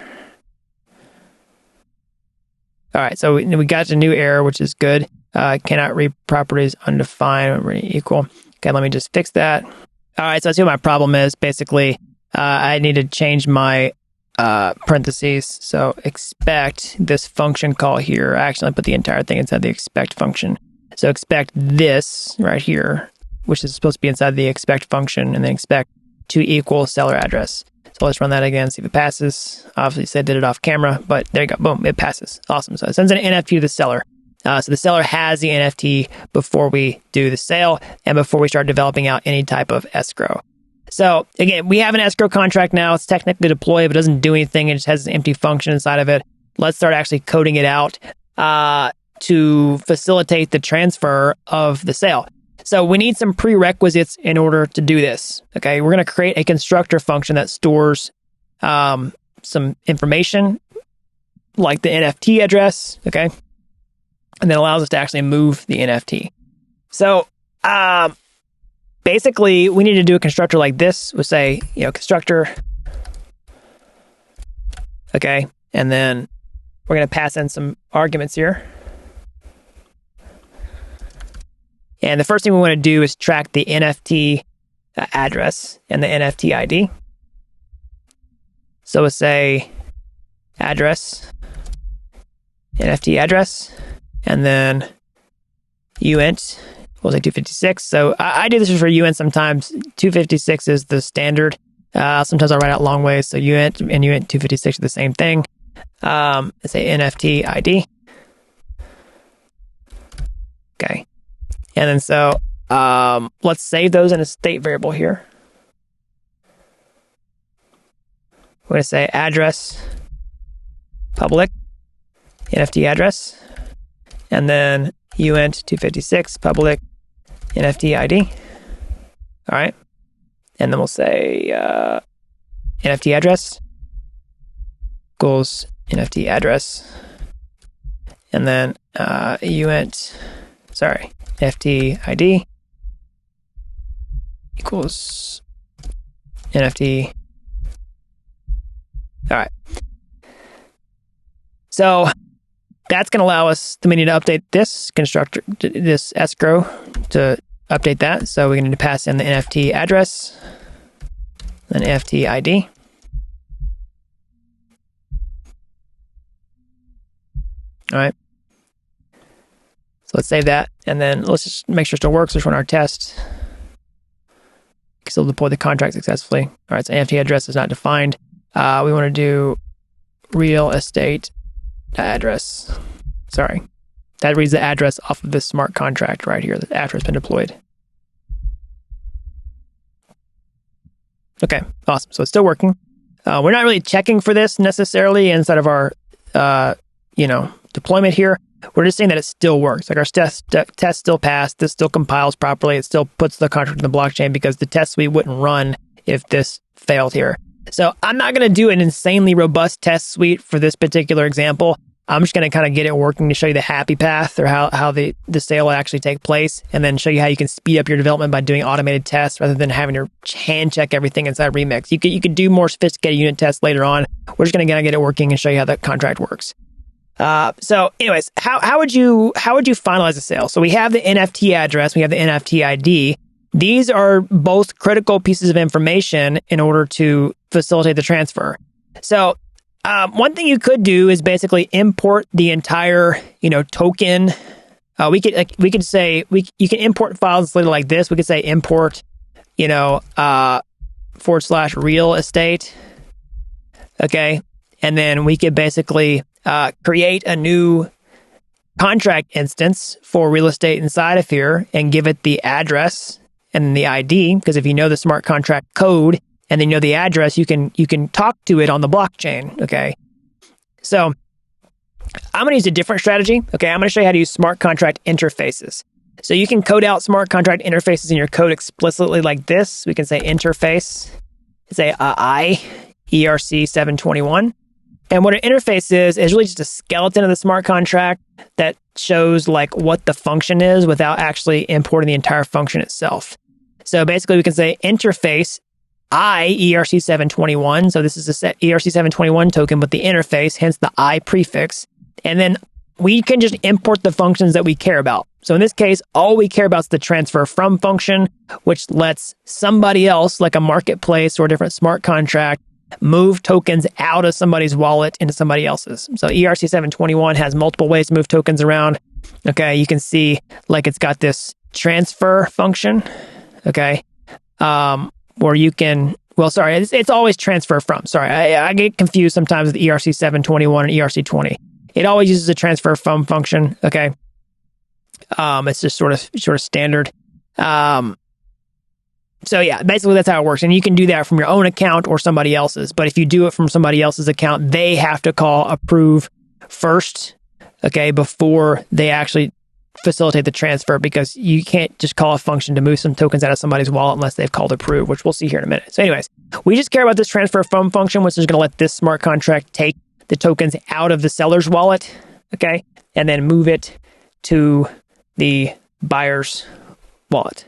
All right, so we got a new error, which is good. Cannot read properties undefined or equal. Okay, let me just fix that. All right, so I see what my problem is. Basically, I need to change my parentheses. So expect this function call here. Actually, I put the entire thing inside the expect function. So expect this right here, which is supposed to be inside the expect function, and then expect to equal seller address. So let's run that again, see if it passes. Obviously, I did it off camera, but there you go. Boom, it passes. Awesome. So it sends an NFT to the seller. So the seller has the NFT before we do the sale and before we start developing out any type of escrow. So again, we have an escrow contract now. It's technically deployed, but it doesn't do anything. It just has an empty function inside of it. Let's start actually coding it out to facilitate the transfer of the sale. So we need some prerequisites in order to do this. Okay, we're going to create a constructor function that stores some information like the NFT address, okay, and then allows us to actually move the NFT. So basically, we need to do a constructor like this. We'll say, constructor, okay, and then we're going to pass in some arguments here. And the first thing we want to do is track the NFT address and the NFT ID. So we'll say address, NFT address, and then uint, we'll say 256. So I do this for uint sometimes. 256 is the standard. Sometimes I'll write out long ways. So uint and uint 256 are the same thing. Let's say NFT ID. Okay. And then so let's save those in a state variable here. We're going to say address public NFT address, and then uint 256 public NFT ID. All right. And then we'll say NFT address equals NFT address, and then NFT ID equals NFT. All right. So that's going to allow us, we need to update this constructor, this escrow to update that. So we're going to pass in the NFT address, then NFT ID. All right. So let's save that, and then let's just make sure it still works. Let's run our test. Still deploy the contract successfully. All right, so NFT address is not defined. We want to do real estate address. Sorry. That reads the address off of this smart contract right here after it's been deployed. Okay, awesome. So it's still working. We're not really checking for this necessarily inside of our, deployment here. We're just saying that it still works. Like our test still passed. This still compiles properly. It still puts the contract in the blockchain because the test suite wouldn't run if this failed here. So I'm not going to do an insanely robust test suite for this particular example. I'm just going to kind of get it working to show you the happy path, or how the sale will actually take place, and then show you how you can speed up your development by doing automated tests rather than having to hand check everything inside Remix. You could do more sophisticated unit tests later on. We're just going to get it working and show you how that contract works. So anyways, how would you finalize a sale? So we have the NFT address, we have the NFT ID. These are both critical pieces of information in order to facilitate the transfer. So one thing you could do is basically import the entire, token. You can import files literally like this. We could say import, /real estate. Okay. And then we could basically create a new contract instance for real estate inside of here and give it the address and the ID, because if you know the smart contract code and then you know the address, you can talk to it on the blockchain. Okay. So I'm going to use a different strategy. Okay. I'm going to show you how to use smart contract interfaces. So you can code out smart contract interfaces in your code explicitly like this. We can say interface, say ERC 721. And what an interface is really just a skeleton of the smart contract that shows like what the function is without actually importing the entire function itself. So basically we can say interface ERC 721. So this is a ERC 721 token with the interface, hence the I prefix. And then we can just import the functions that we care about. So in this case, all we care about is the transfer from function, which lets somebody else, like a marketplace or a different smart contract, move tokens out of somebody's wallet into somebody else's. So ERC 721 has multiple ways to move tokens around. Okay, you can see like it's got this transfer function. Okay, where you can, it's always transfer from. Sorry, I get confused sometimes with ERC 721 and ERC 20. It always uses a transfer from function. Okay, it's just sort of standard. So yeah, basically that's how it works. And you can do that from your own account or somebody else's. But if you do it from somebody else's account, they have to call approve first, okay, before they actually facilitate the transfer, because you can't just call a function to move some tokens out of somebody's wallet unless they've called approve, which we'll see here in a minute. So anyways, we just care about this transfer from function, which is going to let this smart contract take the tokens out of the seller's wallet, okay, and then move it to the buyer's wallet.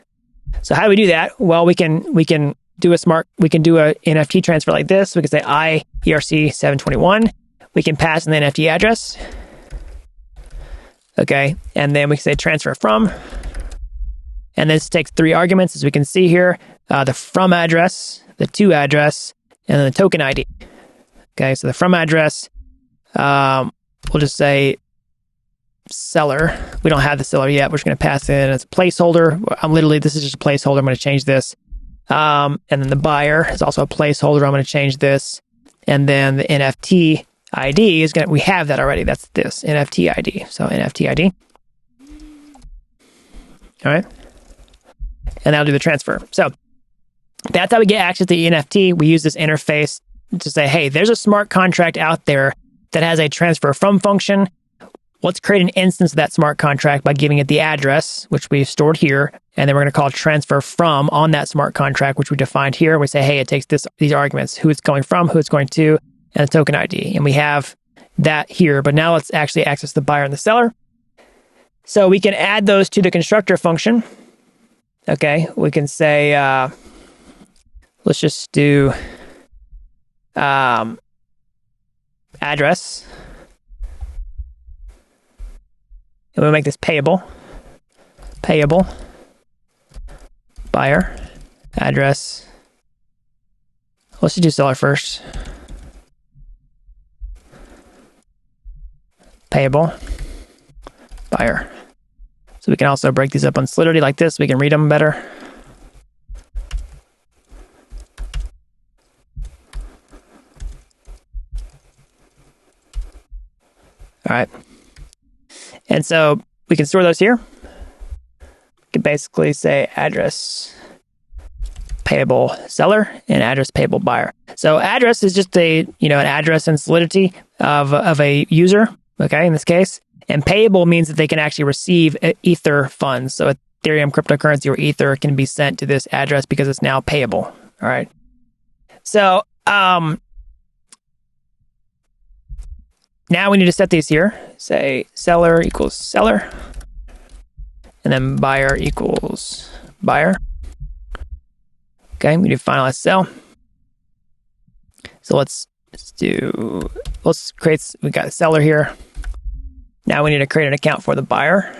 So how do we do that? Well, we can do a NFT transfer like this. We can say ERC 721. We can pass in the NFT address. Okay. And then we can say transfer from. And this takes 3 arguments, as we can see here. The from address, the to address, and then the token ID. Okay. So the from address, we'll just say seller. We don't have the seller yet. We're just going to pass in as a placeholder. This is just a placeholder. I'm going to change this. And then the buyer is also a placeholder. I'm going to change this. And then the NFT ID we have that already. That's this NFT ID. So NFT ID. All right. And that'll do the transfer. So that's how we get access to the NFT. We use this interface to say, hey, there's a smart contract out there that has a transfer from function. Let's create an instance of that smart contract by giving it the address, which we've stored here. And then we're going to call transfer from on that smart contract, which we defined here. We say, hey, it takes these arguments, who it's going from, who it's going to, and the token ID. And we have that here. But now let's actually access the buyer and the seller. So we can add those to the constructor function. Okay, we can say, let's just do address. And we'll make this payable, buyer, address. Let's just do seller first. Payable, buyer. So we can also break these up on Solidity like this. We can read them better. All right. And so we can store those here. We can basically say address payable seller and address payable buyer. So address is just an address in Solidity of a user, okay, in this case. And payable means that they can actually receive Ether funds. So Ethereum cryptocurrency or Ether can be sent to this address because it's now payable. All right. So Now we need to set these here. Say seller equals seller. And then buyer equals buyer. Okay, we need to finalize sell. So let's create, we got a seller here. Now we need to create an account for the buyer.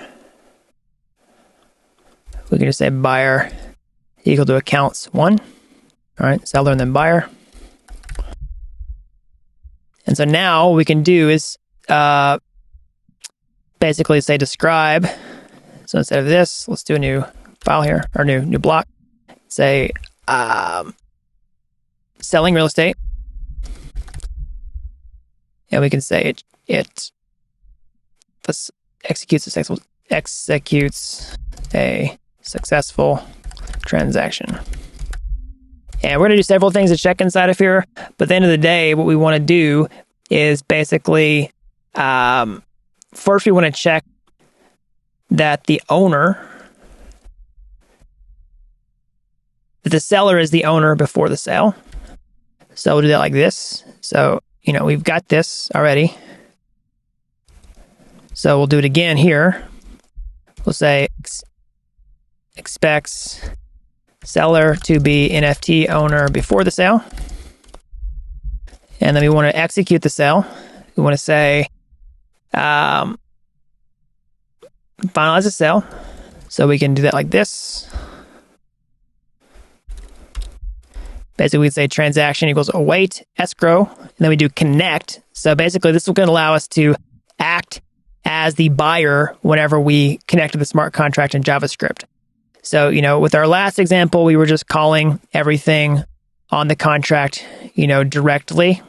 We can just say buyer equal to accounts 1. All right, seller and then buyer. And so now what we can do is basically say describe. So instead of this, let's do a new file here, or new block. Say selling real estate. And we can say it executes a successful transaction. And we're going to do several things to check inside of here. But at the end of the day, what we want to do is basically, first we want to check that the seller is the owner before the sale. So we'll do that like this. So, we've got this already. So we'll do it again here. We'll say expects seller to be NFT owner before the sale. And then we want to execute the sale. We want to say finalize the sale. So we can do that like this. Basically, we say transaction equals await escrow, and then we do connect. So basically, this is going to allow us to act as the buyer whenever we connect to the smart contract in JavaScript. So, with our last example, we were just calling everything on the contract, directly,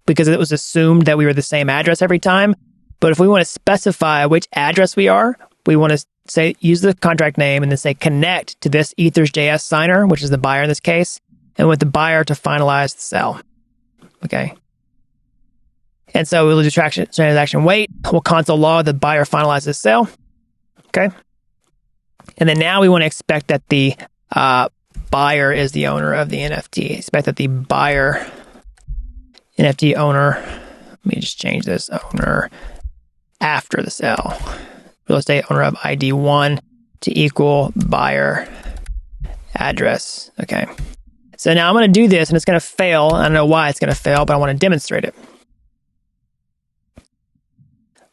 because it was assumed that we were the same address every time. But if we want to specify which address we are, we want to say, use the contract name and then say connect to this Ethers.js signer, which is the buyer in this case, and with the buyer to finalize the sell. Okay. And so we'll do transaction wait. We'll console log the buyer finalizes the sale. Okay. And then now we want to expect that the buyer is the owner of the NFT. Expect that the buyer, NFT owner, let me just change this, owner after the sale. Real estate owner of ID 1 to equal buyer address. Okay. So now I'm going to do this and it's going to fail. I don't know why it's going to fail, but I want to demonstrate it.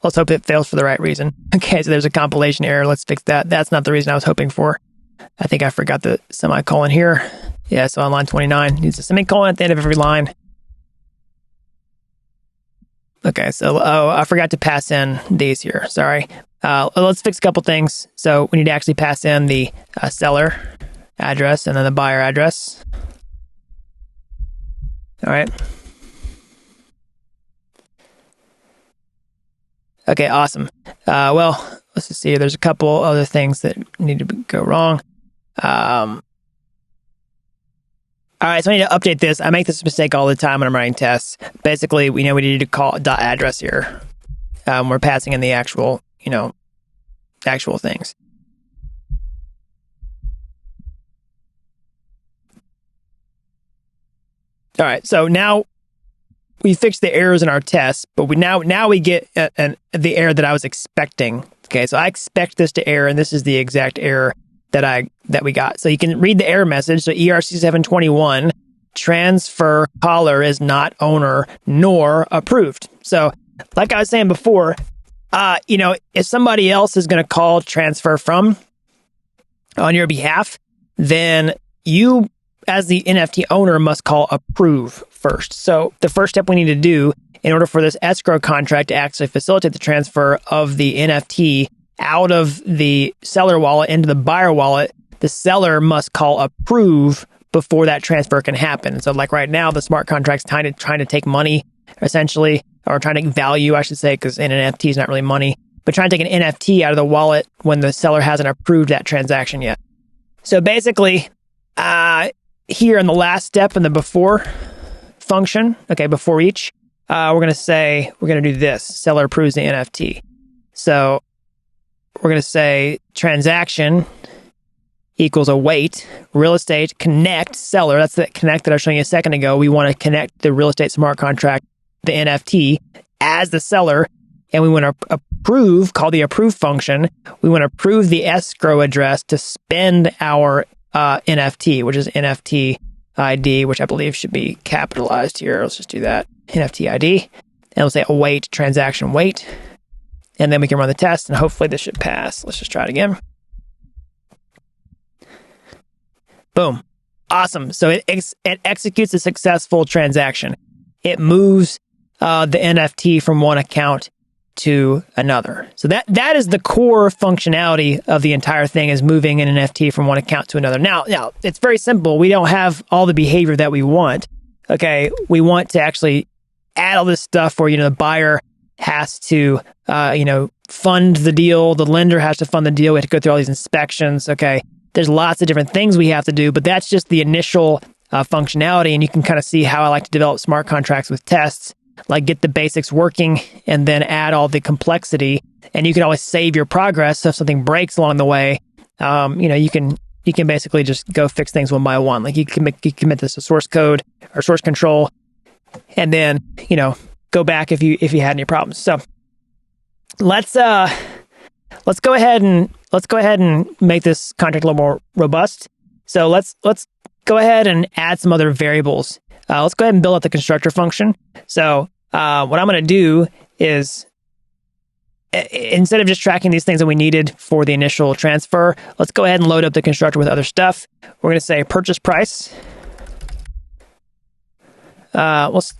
Let's hope it fails for the right reason. Okay, so there's a compilation error. Let's fix that. That's not the reason I was hoping for. I think I forgot the semicolon here. Yeah, so on line 29, needs a semicolon at the end of every line. Okay, so I forgot to pass in these here. Sorry. Let's fix a couple things. So we need to actually pass in the seller address and then the buyer address. All right. Okay, awesome. Well, let's just see. There's a couple other things that need to go wrong. All right, so I need to update this. I make this mistake all the time when I'm writing tests. Basically, we need to call .address here. We're passing in the actual, actual things. All right, so now we fixed the errors in our tests, but now we get the error that I was expecting. Okay, so I expect this to error, and this is the exact error that we got. So you can read the error message. So ERC721, transfer caller is not owner nor approved. So like I was saying before, if somebody else is going to call transfer from on your behalf, then you as the NFT owner must call approve first. So the first step we need to do in order for this escrow contract to actually facilitate the transfer of the NFT out of the seller wallet into the buyer wallet, the seller must call approve before that transfer can happen. So like right now, the smart contract's trying to take money, essentially, or trying to take value, I should say, because an NFT is not really money, but trying to take an NFT out of the wallet when the seller hasn't approved that transaction yet. So basically, here in the last step in the before function, okay, before each, we're going to do this. Seller approves the NFT. So we're going to say transaction equals await real estate connect seller. That's the connect that I was showing you a second ago. We want to connect the real estate smart contract, the NFT, as the seller, and we want to approve, call the approve function. We want to approve the escrow address to spend our NFT, which is NFT ID, which I believe should be capitalized here. Let's just do that. NFT ID. And we'll say await transaction wait. And then we can run the test, and hopefully this should pass. Let's just try it again. Boom. Awesome. So it executes a successful transaction. It moves the NFT from one account to another. So that is the core functionality of the entire thing, is moving an NFT from one account to another. Now it's very simple. We don't have all the behavior that we want. Okay. We want to actually add all this stuff where, the buyer has to, fund the deal. The lender has to fund the deal. We have to go through all these inspections. Okay. There's lots of different things we have to do, but that's just the initial functionality. And you can kind of see how I like to develop smart contracts with tests, like get the basics working and then add all the complexity. And you can always save your progress. So if something breaks along the way, you can basically just go fix things one by one. Like you commit this to source code or source control, and then, go back if you had any problems. So let's go ahead and make this contract a little more robust. So let's go ahead and add some other variables. Let's go ahead and build out the constructor function. So what I'm going to do is, instead of just tracking these things that we needed for the initial transfer, let's go ahead and load up the constructor with other stuff. We're going to say purchase price. Let's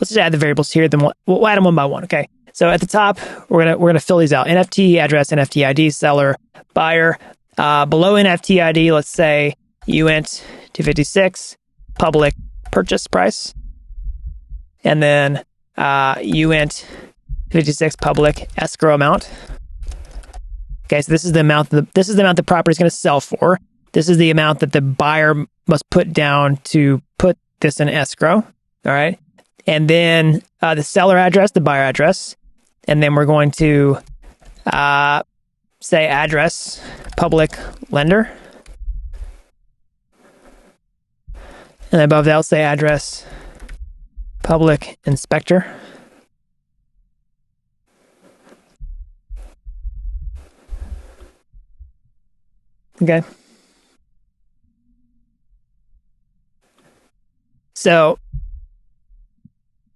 just add the variables here. Then we'll add them one by one. Okay. So at the top, we're gonna fill these out: NFT address, NFT ID, seller, buyer. Below NFT ID, let's say uint 256 public purchase price, and then uint 256 public escrow amount. Okay, so this is the amount the property is going to sell for. This is the amount that the buyer must put down to put this in escrow. All right, and then the seller address, the buyer address. And then we're going to say address, public lender. And above that, I'll say address, public inspector. Okay. So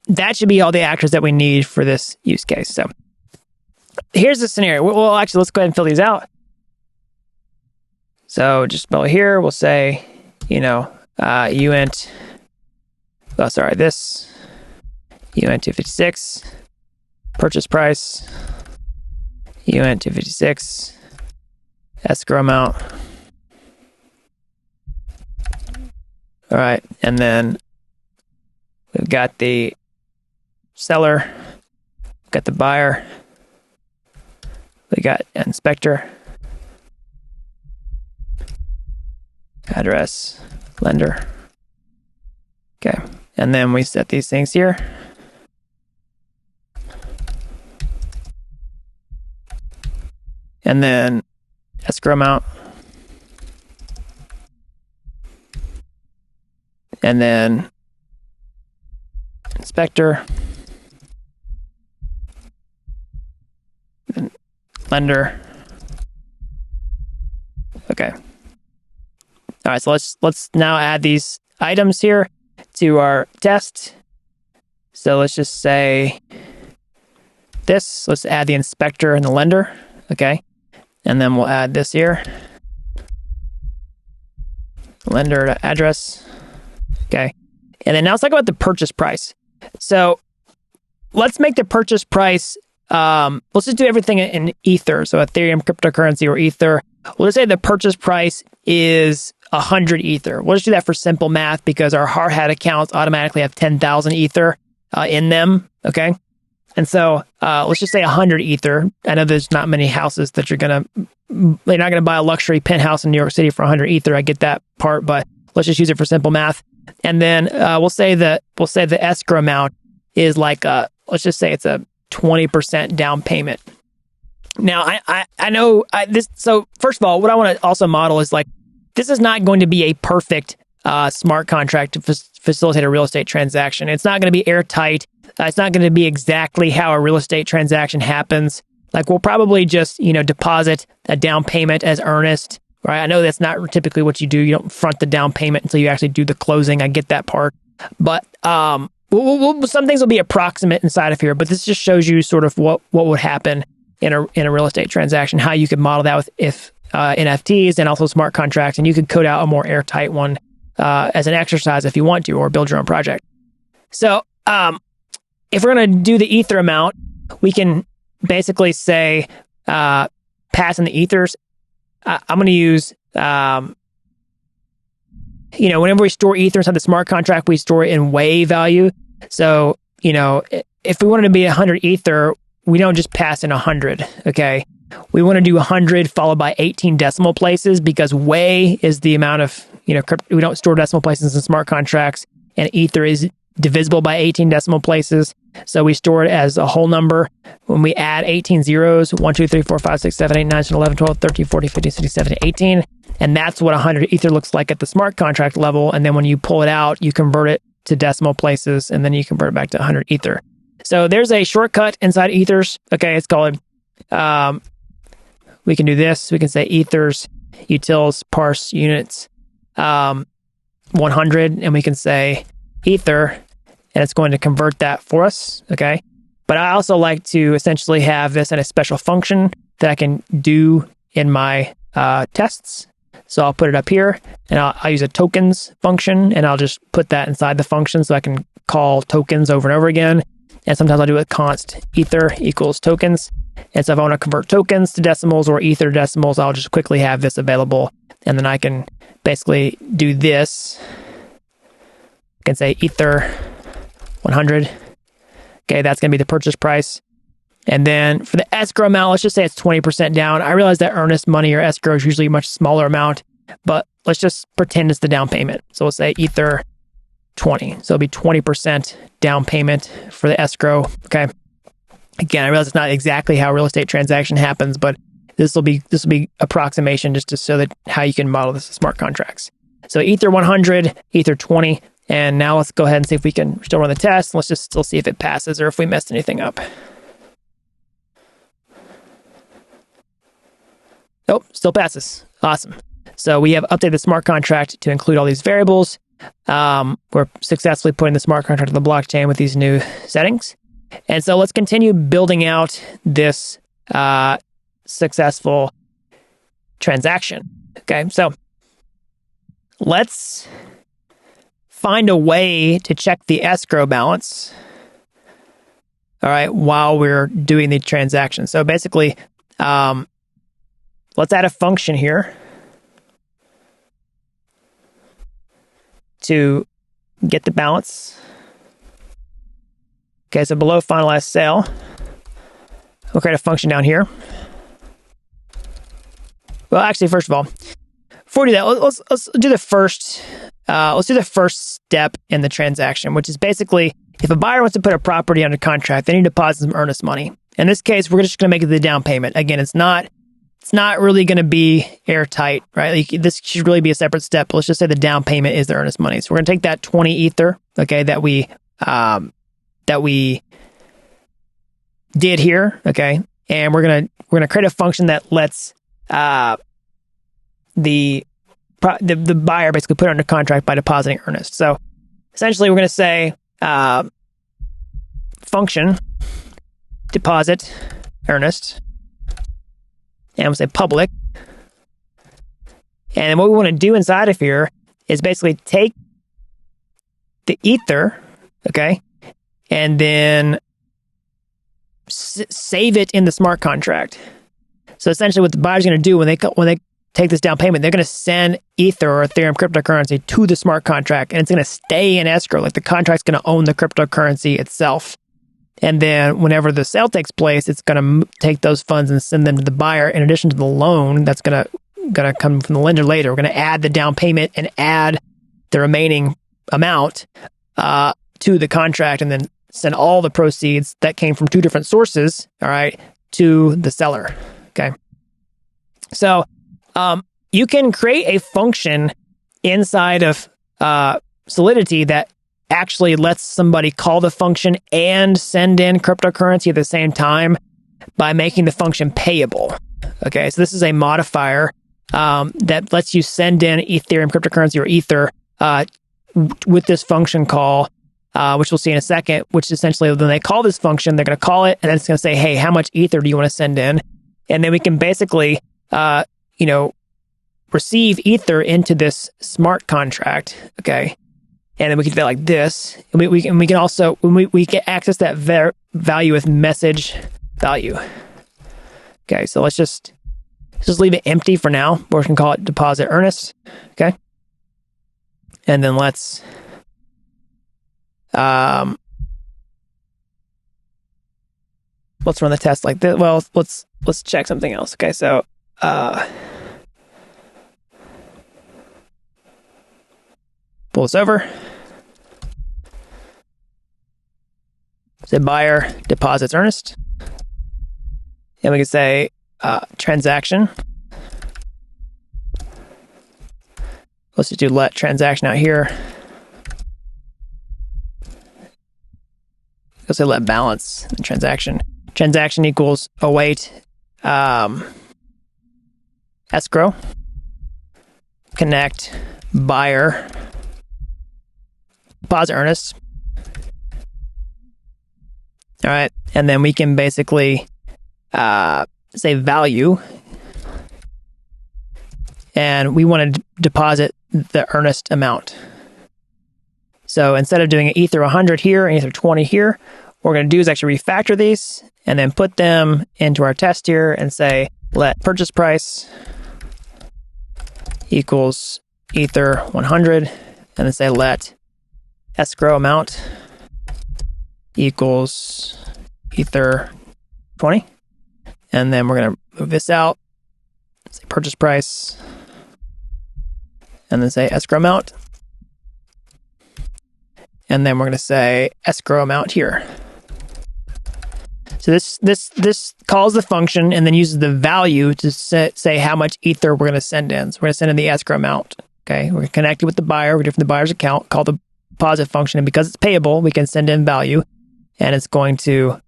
that should be all the actors that we need for this use case. So here's the scenario. Well, actually, let's go ahead and fill these out. So just below here, we'll say, uint, this uint 256, purchase price, uint 256, escrow amount. All right, and then we've got the seller, we've got the buyer, we got inspector, address, lender. Okay, and then we set these things here. And then escrow amount. And then inspector. And lender. Okay. All right, so let's now add these items here to our test. So let's just say this. Let's add the inspector and the lender. Okay. And then we'll add this here. Lender to address. Okay. And then now let's talk about the purchase price. So let's make the purchase price, let's just do everything in Ether. So Ethereum, cryptocurrency, or Ether. We'll just say the purchase price is 100 Ether. We'll just do that for simple math because our hard hat accounts automatically have 10,000 Ether in them. Okay. And so let's just say 100 Ether. I know there's not many houses that you're not going to buy a luxury penthouse in New York City for 100 Ether. I get that part, but let's just use it for simple math. And then we'll say the escrow amount is like let's just say it's a 20% down payment. Now, I know this. So first of all, what I want to also model is like, this is not going to be a perfect smart contract to facilitate a real estate transaction. It's not going to be airtight. It's not going to be exactly how a real estate transaction happens. Like, we'll probably just, deposit a down payment as earnest, right? I know that's not typically what you do. You don't front the down payment until you actually do the closing. I get that part. But some things will be approximate inside of here, but this just shows you sort of what would happen in a real estate transaction, how you could model that with NFTs and also smart contracts, and you could code out a more airtight one as an exercise if you want to, or build your own project. So if we're going to do the ether amount, we can basically say pass in the ethers. I'm going to use, whenever we store ether inside the smart contract, we store it in way value. So, if we wanted to be 100 ether, we don't just pass in 100, okay? We want to do 100 followed by 18 decimal places, because way is the amount of, we don't store decimal places in smart contracts, and ether is divisible by 18 decimal places. So we store it as a whole number. When we add 18 zeros, 1, 2, 3, 4, 5, 6, 7, 8, 9, 10, 11, 12, 13, 14, 15, 16, 17, 18. And that's what 100 ether looks like at the smart contract level. And then when you pull it out, you convert it to decimal places, and then you convert it back to 100 ether. So there's a shortcut inside ethers. Okay, it's called, we can do this. We can say ethers, utils, parse units, 100, and we can say ether, and it's going to convert that for us, okay? But I also like to essentially have this in a special function that I can do in my tests. So I'll put it up here, and I'll use a tokens function, and I'll just put that inside the function so I can call tokens over and over again. And sometimes I'll do a const ether equals tokens. And so if I want to convert tokens to decimals or ether to decimals, I'll just quickly have this available, and then I can basically do this. I can say ether 100. Okay, that's going to be the purchase price. And then for the escrow amount, let's just say it's 20% down. I realize that earnest money or escrow is usually a much smaller amount, but let's just pretend it's the down payment. So we'll say ether 20. So it'll be 20% down payment for the escrow. Okay. Again, I realize it's not exactly how a real estate transaction happens, but this will be approximation just to show that how you can model this as smart contracts. So ether 100, ether 20. And now let's go ahead and see if we can still run the test. Let's just still see if it passes or if we messed anything up. Nope, still passes. Awesome. So we have updated the smart contract to include all these variables. We're successfully putting the smart contract on the blockchain with these new settings. And so let's continue building out this successful transaction. Okay, so let's find a way to check the escrow balance, all right, while we're doing the transaction. So basically, let's add a function here to get the balance. Okay, so below finalized sale, we'll create a function down here. Well, actually, first of all, before we do that, let's do the first. Let's do the first step in the transaction, which is basically if a buyer wants to put a property under contract, they need to deposit some earnest money. In this case, we're just going to make it the down payment. Again, it's not really going to be airtight, right? Like, this should really be a separate step. Let's just say the down payment is the earnest money. So we're going to take that 20 ether, okay, that we did here, okay, and we're gonna create a function that lets the buyer basically put it under contract by depositing earnest. So essentially, we're going to say function deposit earnest, and we'll say public. And then what we want to do inside of here is basically take the ether, okay, and then save it in the smart contract. So essentially, what the buyer's going to do when they take this down payment, they're going to send ether or Ethereum cryptocurrency to the smart contract, and it's going to stay in escrow. Like, the contract's going to own the cryptocurrency itself. And then whenever the sale takes place, it's going to take those funds and send them to the buyer in addition to the loan that's going to come from the lender later. We're going to add the down payment and add the remaining amount to the contract, and then send all the proceeds that came from two different sources, all right, to the seller. Okay. So you can create a function inside of Solidity that actually lets somebody call the function and send in cryptocurrency at the same time by making the function payable. Okay, so this is a modifier that lets you send in Ethereum cryptocurrency or Ether with this function call, which we'll see in a second, which essentially when they call this function, they're going to call it and then it's going to say, hey, how much Ether do you want to send in? And then we can basically, receive Ether into this smart contract. Okay. And then we can do that like this. And we can also, we can access that value with message value. Okay, so let's just leave it empty for now. Or we can call it deposit earnest. Okay. And then let's run the test like this. Well, let's check something else. Okay, so pull this over. Say buyer deposits earnest. And we can say transaction. Let's just do let transaction out here. Let's say let balance and transaction. Transaction equals await escrow. Connect buyer deposit earnest. All right, and then we can basically say value, and we want to deposit the earnest amount. So instead of doing an Ether 100 here and Ether 20 here, what we're going to do is actually refactor these and then put them into our test here and say let purchase price equals Ether 100, and then say let escrow amount equals Ether 20. And then we're going to move this out, say purchase price, and then say escrow amount. And then we're going to say escrow amount here. So this calls the function and then uses the value to say how much Ether we're going to send in. So we're going to send in the escrow amount. Okay, we're connected with the buyer. We're different the buyer's account, call the deposit function, and because it's payable, we can send in value, and it's going to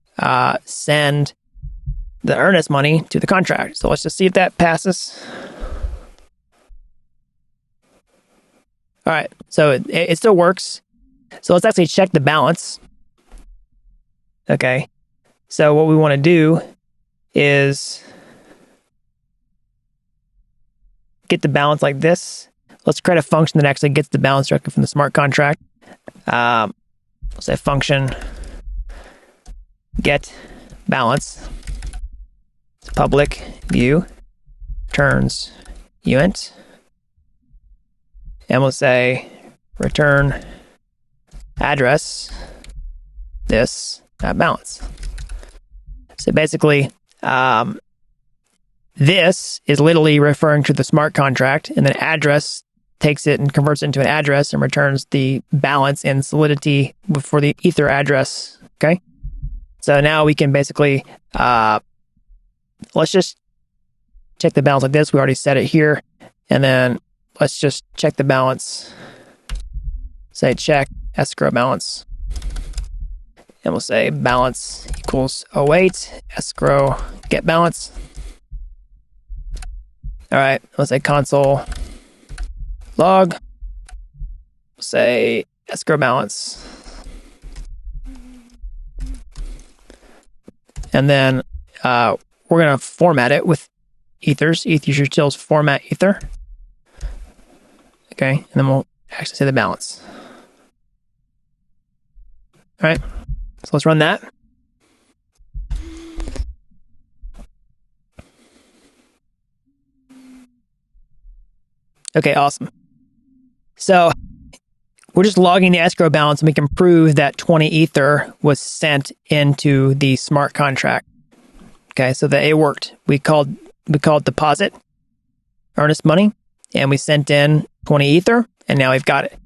send the earnest money to the contract. So let's just see if that passes. All right, so it still works. So let's actually check the balance. Okay, so what we want to do is get the balance like this. Let's create a function that actually gets the balance directly from the smart contract. Let's say function get balance. It's public view returns uint, and we'll say return address this balance. So basically, this is literally referring to the smart contract, and then address takes it and converts it into an address and returns the balance in Solidity for the Ether address. Okay. So now we can basically, let's just check the balance like this. We already set it here. And then let's just check the balance. Say check escrow balance. And we'll say balance equals 08, escrow get balance. All right, let's say console log. We'll say escrow balance. And then we're going to format it with ethers. ETH utils format ether. Okay, and then we'll actually say the balance. All right, so let's run that. Okay, awesome. So we're just logging the escrow balance, and we can prove that 20 Ether was sent into the smart contract. Okay, so that it worked. We called deposit earnest money, and we sent in 20 Ether, and now we've got it.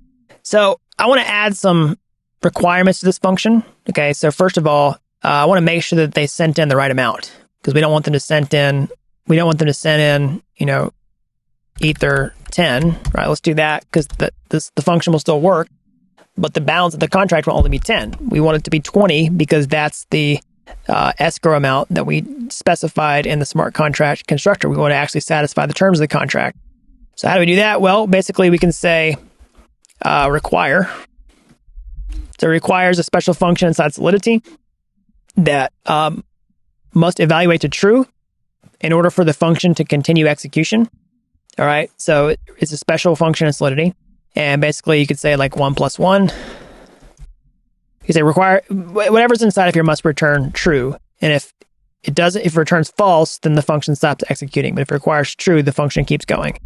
So I want to add some requirements to this function. Okay, so first of all, I want to make sure that they sent in the right amount. because we don't want them to send in, Ether 10, right? Let's do that because the function will still work, but the balance of the contract will only be 10. We want it to be 20 because that's the escrow amount that we specified in the smart contract constructor. We want to actually satisfy the terms of the contract. So how do we do that? Well, basically we can say require. So require is a special function inside Solidity that must evaluate to true in order for the function to continue execution. All right. So it's a special function in Solidity. And basically you could say like 1 + 1. You say require, whatever's inside of here must return true. And if it returns false, then the function stops executing. But if it requires true, the function keeps going.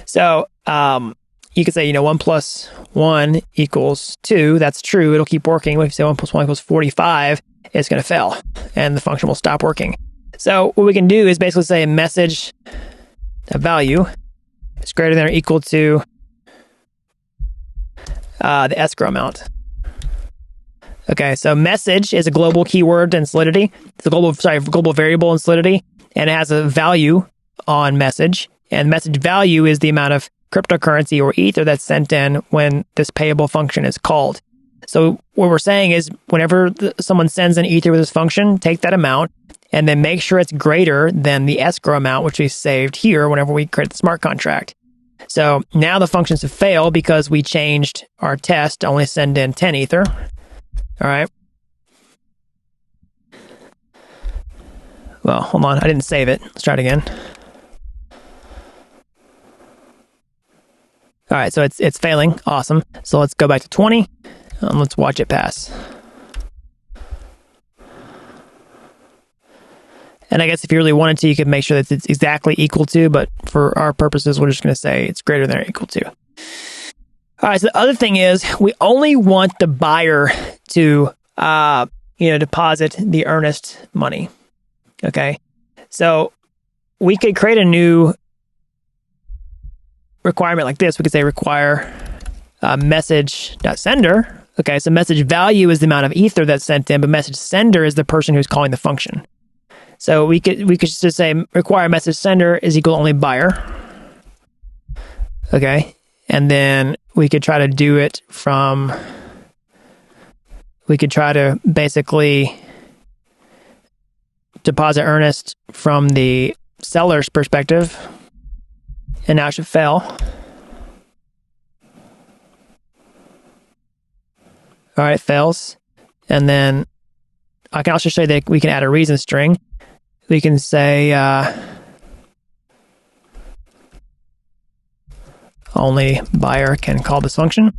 So you could say, 1 + 1 = 2. That's true. It'll keep working. But if you say 1 + 1 = 45, it's going to fail and the function will stop working. So what we can do is basically say message value is greater than or equal to the escrow amount. Okay, so message is a global keyword in Solidity. It's a global variable in Solidity, and it has a value on message. And message value is the amount of cryptocurrency or Ether that's sent in when this payable function is called. So what we're saying is whenever someone sends an Ether with this function, take that amount and then make sure it's greater than the escrow amount, which we saved here whenever we create the smart contract. So now the functions have failed because we changed our test to only send in 10 Ether. All right. Well, hold on. I didn't save it. Let's try it again. All right. So it's failing. Awesome. So let's go back to 20 and let's watch it pass. And I guess if you really wanted to, you could make sure that it's exactly equal to, but for our purposes, we're just going to say it's greater than or equal to. All right, so the other thing is we only want the buyer to, deposit the earnest money. Okay, so we could create a new requirement like this. We could say require message.sender. Okay, so message value is the amount of Ether that's sent in, but message sender is the person who's calling the function. So we could just say require message sender is equal to only buyer. Okay. And then we could try to do it from, we could try to basically deposit earnest from the seller's perspective. And now it should fail. All right, it fails. And then I can also show you that we can add a reason string. We can say only buyer can call this function.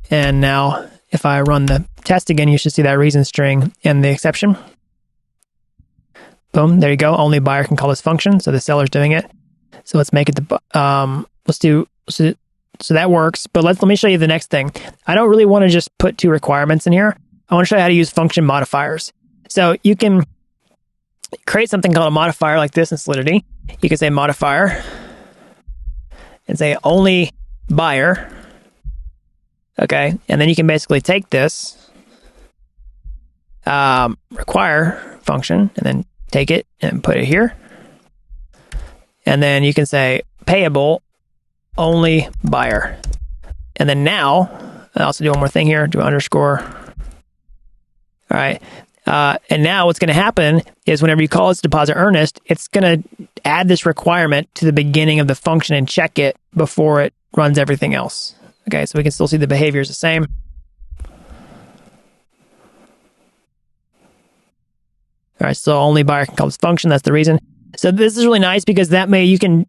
And now if I run the test again, you should see that reason string in the exception. Boom, there you go. Only buyer can call this function. So the seller's doing it. So let's make it so that works. But let me show you the next thing. I don't really want to just put two requirements in here. I want to show you how to use function modifiers. So you can create something called a modifier like this in Solidity. You can say modifier and say only buyer. Okay. And then you can basically take this require function and then take it and put it here. And then you can say payable only buyer. And then now, I'll also do one more thing here, do underscore. All right. And now what's going to happen is whenever you call this deposit earnest, it's going to add this requirement to the beginning of the function and check it before it runs everything else. Okay, so we can still see the behavior is the same. All right, so only buyer can call this function. That's the reason. So this is really nice because that way you can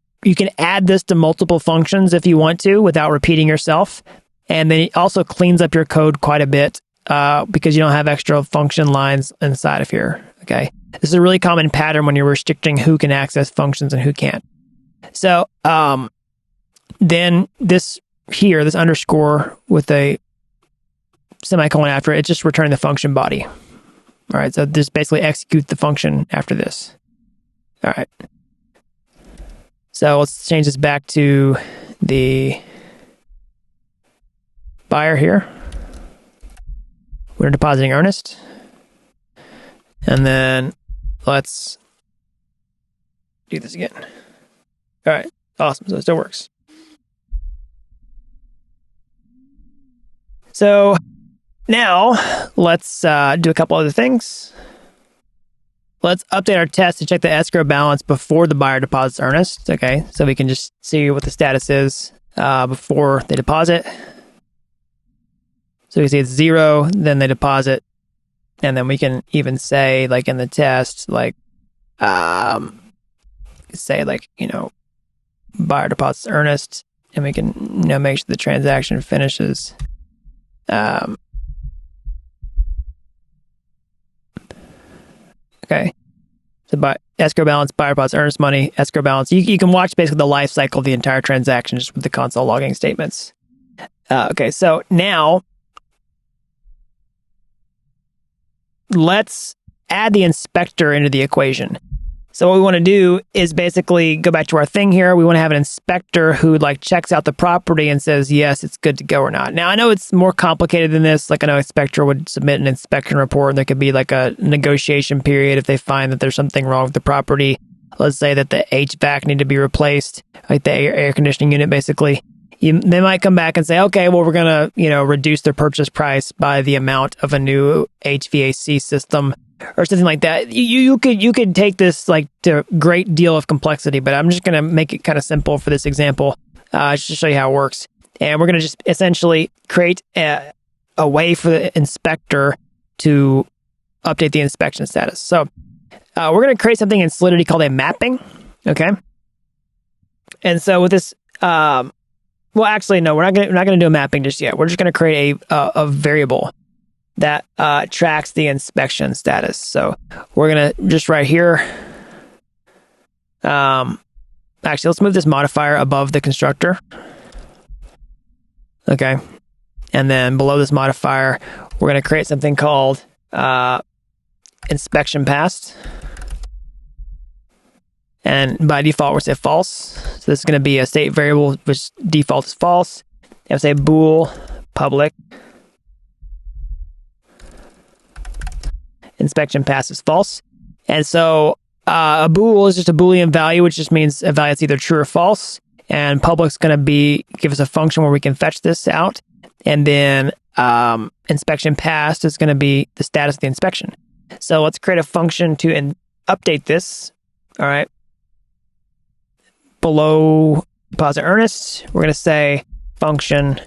add this to multiple functions if you want to without repeating yourself. And then it also cleans up your code quite a bit because you don't have extra function lines inside of here. Okay, this is a really common pattern when you're restricting who can access functions and who can't. So then this here, this underscore with a semicolon after it, it's just returning the function body. All right, so just basically execute the function after this. All right. So let's change this back to the buyer here. We're depositing earnest. And then let's do this again. All right, awesome. So it still works. So now let's do a couple other things. Let's update our test to check the escrow balance before the buyer deposits earnest. Okay, so we can just see what the status is before they deposit. So we can see it's 0, then they deposit, and then we can even say, like in the test, like say like, buyer deposits earnest, and we can make sure the transaction finishes. Okay. So escrow balance, buyer deposits earnest money, escrow balance. You can watch basically the life cycle of the entire transaction just with the console logging statements. Okay, so now let's add the inspector into the equation. So what we want to do is basically go back to our thing here. We want to have an inspector who checks out the property and says, yes, it's good to go or not. Now, I know it's more complicated than this. Like I know an inspector would submit an inspection report, and there could be like a negotiation period if they find that there's something wrong with the property. Let's say that the HVAC need to be replaced, like the air conditioning unit, basically. They might come back and say, okay, well, we're going to, reduce their purchase price by the amount of a new HVAC system, or something like that. You could take this to a great deal of complexity, but I'm just going to make it kind of simple for this example, just to show you how it works. And we're going to just essentially create a way for the inspector to update the inspection status. So we're going to create something in Solidity called a mapping. Okay. And so with this, well, actually, no, we're not going to do a mapping just yet. We're just going to create a variable that tracks the inspection status. So we're going to just right here. Actually, let's move this modifier above the constructor. Okay. And then below this modifier, we're going to create something called inspection passed. And by default, we're say false. So this is going to be a state variable, which default is false. And say bool public inspection pass is false. And so a bool is just a Boolean value, which just means a value that's either true or false. And public's going to give us a function where we can fetch this out. And then inspection passed is going to be the status of the inspection. So let's create a function to update this. All right. Below deposit earnest, we're going to say function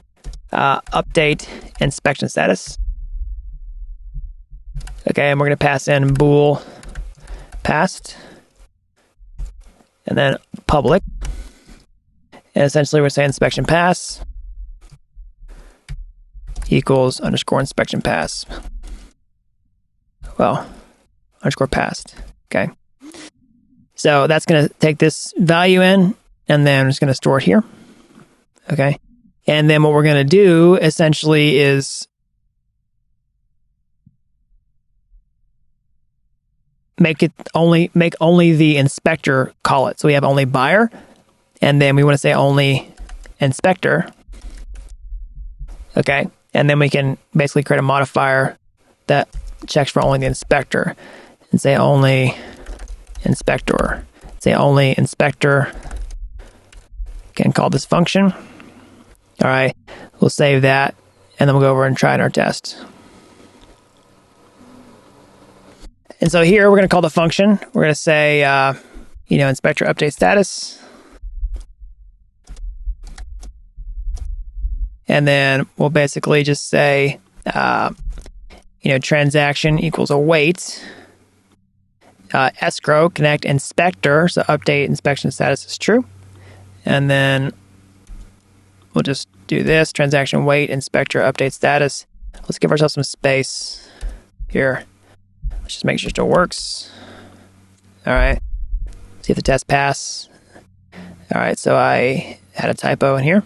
update inspection status. Okay, and we're going to pass in bool passed, and then public. And essentially, we're saying inspection pass equals underscore inspection pass. Well, underscore passed. Okay. So that's going to take this value in, and then it's going to store it here. Okay. And then what we're going to do essentially is make only the inspector call it. So we have only buyer, and then we want to say only inspector. Okay. And then we can basically create a modifier that checks for only the inspector and say only inspector. Say only inspector. Can call this function. All right. We'll save that, and then we'll go over and try it in our test. And so here we're going to call the function. We're going to say, inspector update status. And then we'll basically just say, transaction equals await. Escrow connect inspector. So update inspection status is true. And then we'll just do this. Transaction wait inspector update status. Let's give ourselves some space here. Let's just make sure it still works. All right. See if the test pass. All right. So I had a typo in here.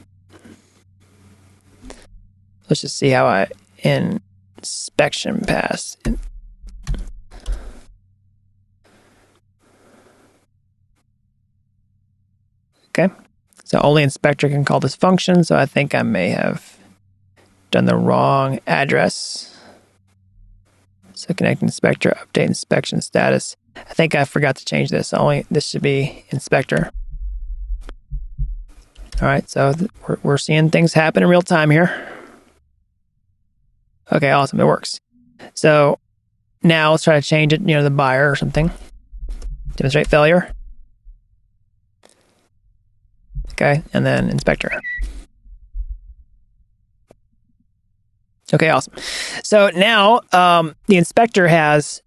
Let's just see how inspection pass. Okay. So only inspector can call this function. So I think I may have done the wrong address. So connect inspector, update inspection status. I think I forgot to change this. This should be inspector. All right, so we're seeing things happen in real time here. Okay, awesome, it works. So now let's try to change it, the buyer or something. Demonstrate failure. Okay, and then inspector. Okay, awesome. So now the inspector has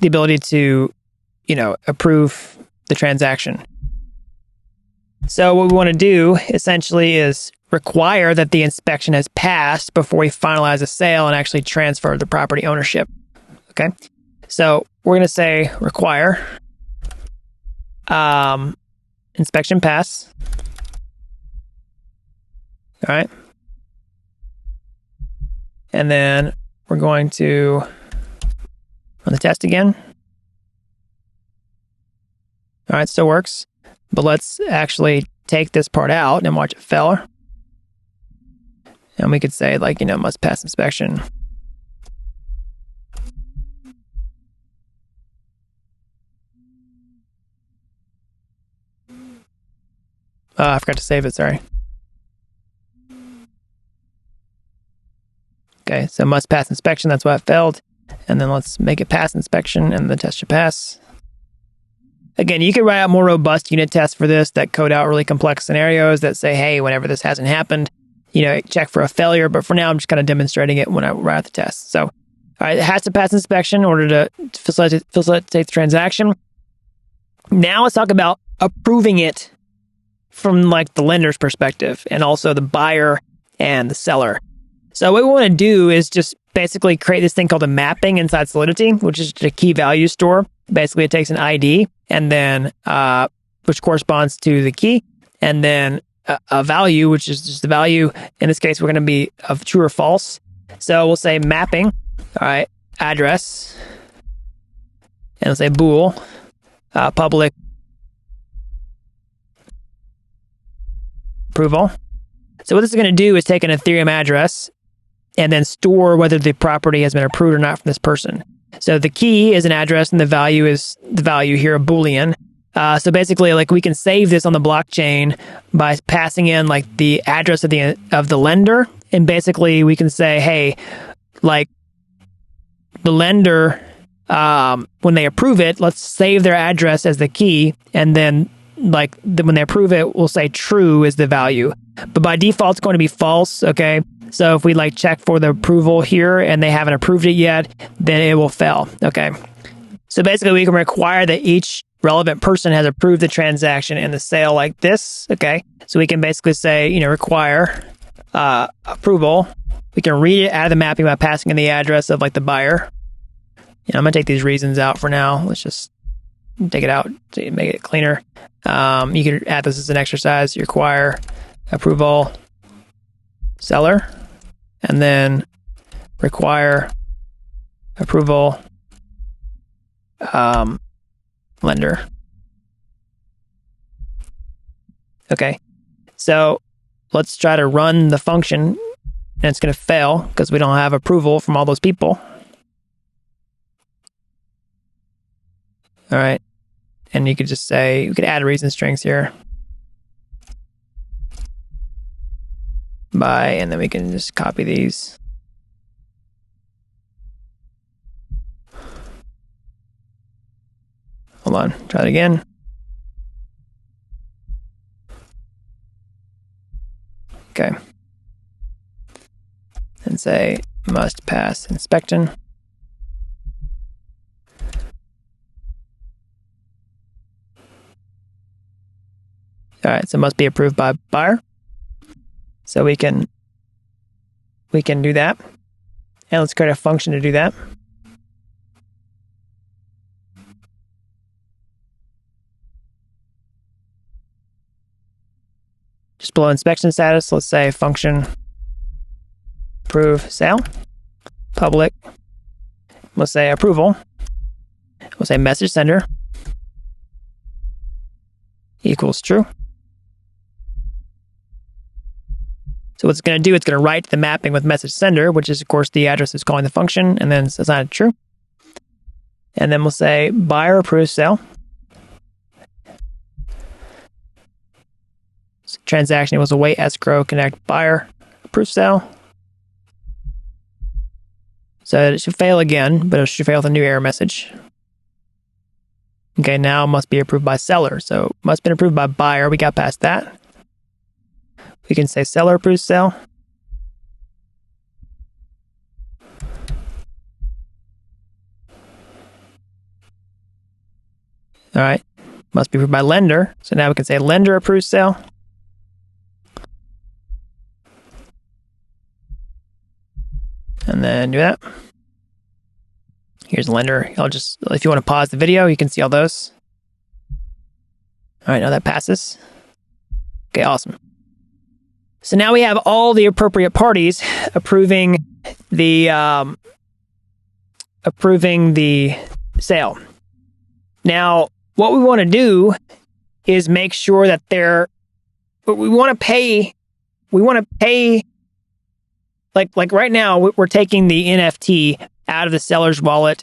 the ability to, approve the transaction. So what we want to do essentially is require that the inspection has passed before we finalize the sale and actually transfer the property ownership. Okay, so we're going to say require inspection pass. All right. And then we're going to run the test again. All right, still works. But let's actually take this part out and watch it fail. And we could say must pass inspection. I forgot to save it, sorry. Okay, so must pass inspection, that's why it failed. And then let's make it pass inspection and the test should pass. Again, you could write out more robust unit tests for this that code out really complex scenarios that say, hey, whenever this hasn't happened, check for a failure. But for now, I'm just kind of demonstrating it when I write out the test. So, all right, it has to pass inspection in order to facilitate the transaction. Now let's talk about approving it from the lender's perspective and also the buyer and the seller. So what we want to do is just basically create this thing called a mapping inside Solidity, which is a key value store. Basically, it takes an ID and then which corresponds to the key, and then a value, which is just the value. In this case, we're going to be of true or false. So we'll say mapping, all right, address, and we'll say bool, public approval. So what this is going to do is take an Ethereum address and then store whether the property has been approved or not from this person. So the key is an address and the value is the value here, a Boolean. So basically, we can save this on the blockchain by passing in the address of the lender, and basically we can say, hey, the lender, when they approve it, let's save their address as the key, and then when they approve it, we'll say true is the value. But by default, it's going to be false, okay? So if we check for the approval here and they haven't approved it yet, then it will fail, okay? So basically, we can require that each relevant person has approved the transaction and the sale like this, okay? So we can basically say, require approval. We can read it out of the mapping by passing in the address of the buyer. I'm going to take these reasons out for now. Let's just take it out to make it cleaner. You can add this as an exercise. You require approval seller, and then require approval lender. Okay, so let's try to run the function, and it's going to fail because we don't have approval from all those people. All right, and you could just say, we could add reason strings here. By, and then we can just copy these. Hold on, try it again. Okay. And say must pass inspection. All right, so it must be approved by buyer. So we can do that. And let's create a function to do that. Just below inspection status, let's say function approve sale, public, let's say approval, we'll say message sender equals true. So what it's going to do, it's going to write the mapping with message sender, which is, of course, the address is calling the function, and then assign it true. And then we'll say buyer approves sale. So transaction equals await escrow connect buyer approves sale. So it should fail again, but it should fail with a new error message. Okay, now must be approved by seller. So must have been approved by buyer. We got past that. We can say seller approves sale. All right, must be approved by lender. So now we can say lender approves sale. And then do that. Here's lender. I'll just, if you want to pause the video, you can see all those. All right, now that passes. Okay, awesome. So now we have all the appropriate parties approving the sale. Now, what we want to do is make sure that we want to pay, like right now, we're taking the NFT out of the seller's wallet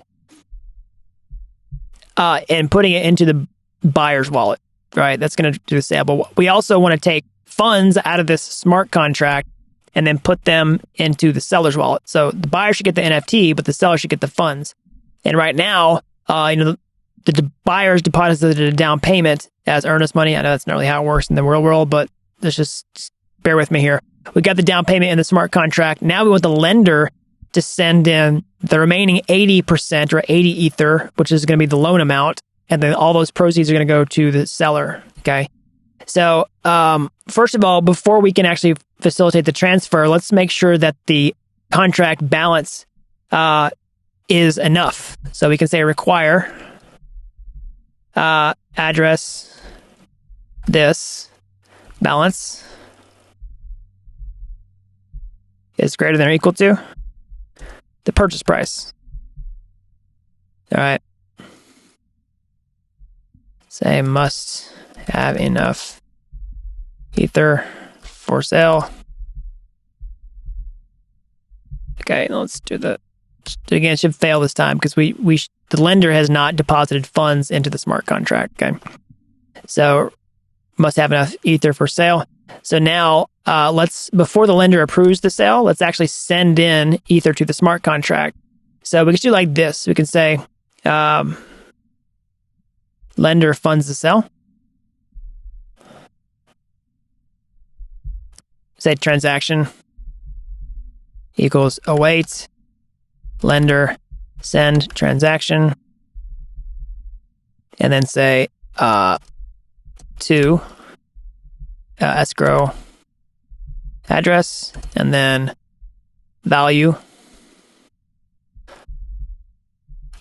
and putting it into the buyer's wallet, right? That's going to do the sale. But we also want to take funds out of this smart contract and then put them into the seller's wallet. So the buyer should get the NFT, but the seller should get the funds. And right now, the buyer's deposited a down payment as earnest money. I know that's not really how it works in the real world, but let's just bear with me here. We got the down payment in the smart contract. Now we want the lender to send in the remaining 80% or 80 Ether, which is going to be the loan amount. And then all those proceeds are going to go to the seller. Okay. So, first of all, before we can actually facilitate the transfer, let's make sure that the contract balance is enough. So we can say require address this balance is greater than or equal to the purchase price. All right. Say must have enough Ether for sale. Okay, let's do the again. It should fail this time because the lender has not deposited funds into the smart contract. Okay, so must have enough Ether for sale. So now before the lender approves the sale, let's actually send in Ether to the smart contract. So we can do like this. We can say lender funds the sale. Say transaction equals await lender send transaction, and then say to escrow address, and then value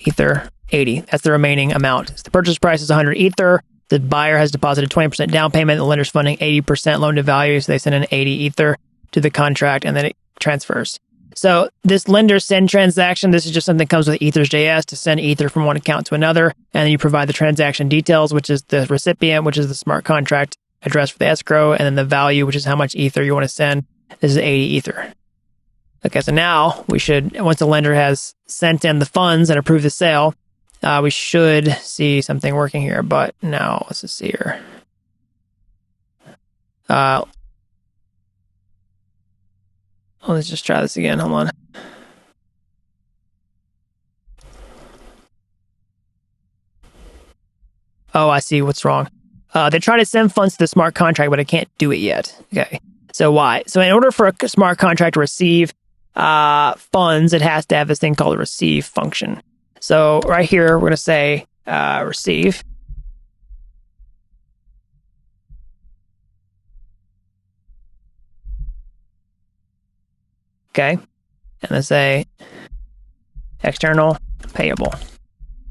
Ether 80. That's the remaining amount. So the purchase price is 100 Ether. The buyer has deposited 20% down payment. The lender's funding 80% loan to value. So they send in 80 Ether to the contract, and then it transfers. So this lender send transaction, this is just something that comes with Ethers.js to send Ether from one account to another. And then you provide the transaction details, which is the recipient, which is the smart contract address for the escrow, and then the value, which is how much Ether you want to send. This is 80 Ether. Okay, so now we should, once the lender has sent in the funds and approved the sale, we should see something working here, but now let's just see here. Let's just try this again. Hold on. Oh, I see what's wrong. They're trying to send funds to the smart contract, but I can't do it yet. Okay. So why? So in order for a smart contract to receive funds, it has to have this thing called a receive function. So right here, we're going to say receive. Okay. And then say external payable.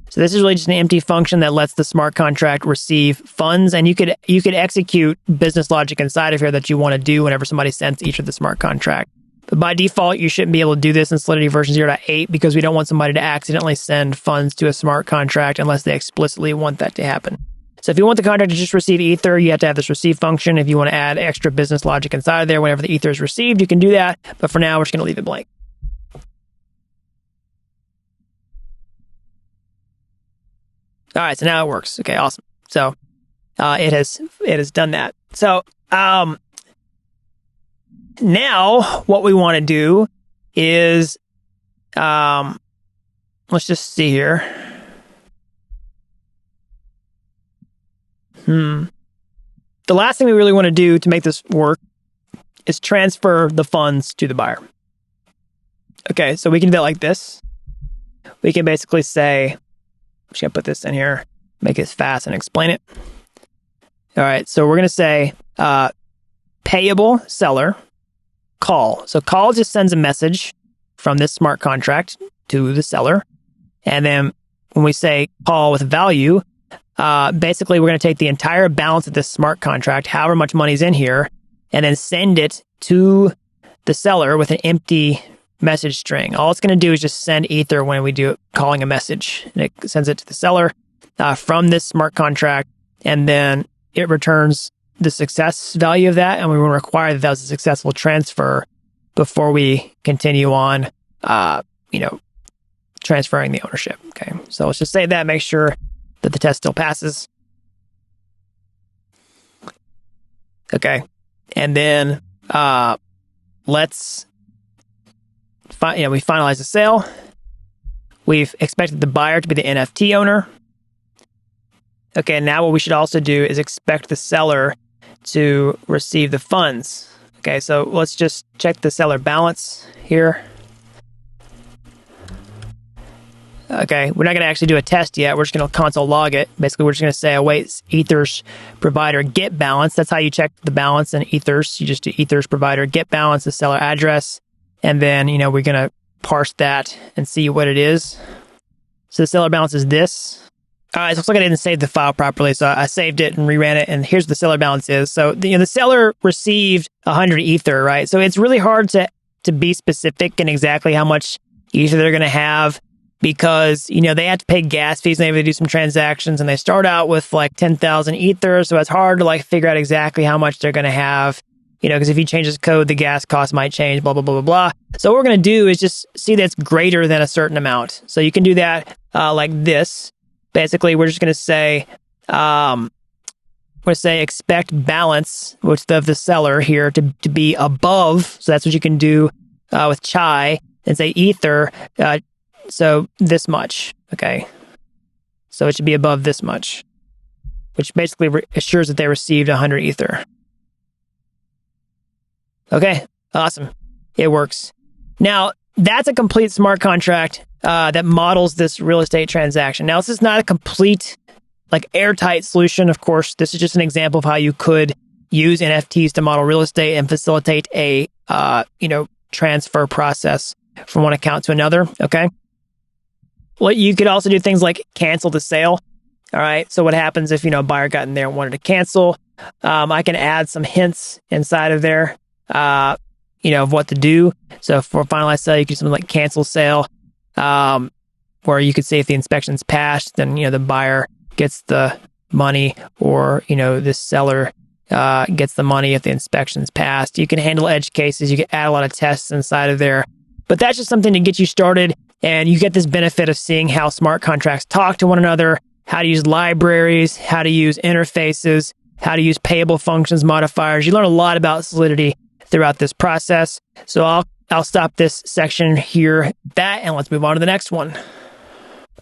So this is really just an empty function that lets the smart contract receive funds, and you could execute business logic inside of here that you want to do whenever somebody sends each of the smart contract. But by default, you shouldn't be able to do this in Solidity version 0.8 because we don't want somebody to accidentally send funds to a smart contract unless they explicitly want that to happen. So if you want the contract to just receive Ether, you have to have this receive function. If you want to add extra business logic inside of there whenever the Ether is received, you can do that. But for now, we're just going to leave it blank. All right, so now it works. Okay, awesome. So it has done that. So now what we want to do is let's just see here. The last thing we really want to do to make this work is transfer the funds to the buyer. Okay, so we can do that like this. We can basically say, I'm just going to put this in here, make it fast and explain it. All right, so we're going to say payable seller call. So call just sends a message from this smart contract to the seller. And then when we say call with value, basically we're going to take the entire balance of this smart contract, however much money's in here, and then send it to the seller with an empty message string. All it's going to do is just send Ether when we do it, calling a message. And it sends it to the seller from this smart contract, and then it returns the success value of that, and we will require that that was a successful transfer before we continue on, transferring the ownership. Okay, so let's just say that, make sure that the test still passes. Okay, and then we finalize the sale. We've expected the buyer to be the NFT owner. Okay, now what we should also do is expect the seller to receive the funds. Okay, so let's just check the seller balance here. Okay, we're not going to actually do a test yet. We're just going to console log it. Basically, we're just going to say await Ether's provider get balance. That's how you check the balance in Ethers. You just do Ether's provider get balance, the seller address, and then, we're going to parse that and see what it is. So the seller balance is this. All right, so it looks like I didn't save the file properly, so I saved it and reran it, and here's what the seller balance is. So the seller received 100 Ether, right? So it's really hard to be specific in exactly how much Ether they're going to have, because, they have to pay gas fees and they have to do some transactions, and they start out with like 10,000 Ether. So it's hard to figure out exactly how much they're going to have, because if you change this code, the gas cost might change, blah, blah, blah, blah, blah. So what we're going to do is just see that it's greater than a certain amount. So you can do that like this. Basically, we're just going to say, expect balance, which of the seller here to be above. So that's what you can do with Chai, and say Ether. So this much, okay? So it should be above this much, which basically assures that they received 100 Ether. Okay, awesome. It works. Now, that's a complete smart contract that models this real estate transaction. Now, this is not a complete, airtight solution. Of course, this is just an example of how you could use NFTs to model real estate and facilitate a, transfer process from one account to another, okay? Well, you could also do things like cancel the sale. All right. So what happens if, a buyer got in there and wanted to cancel? I can add some hints inside of there, of what to do. So for finalized sale, you can do something like cancel sale, where you could say if the inspection's passed, then, the buyer gets the money, or, the seller gets the money if the inspection's passed. You can handle edge cases. You can add a lot of tests inside of there. But that's just something to get you started. And you get this benefit of seeing how smart contracts talk to one another, how to use libraries, how to use interfaces, how to use payable functions, modifiers. You learn a lot about Solidity throughout this process. So I'll stop this section here, and let's move on to the next one.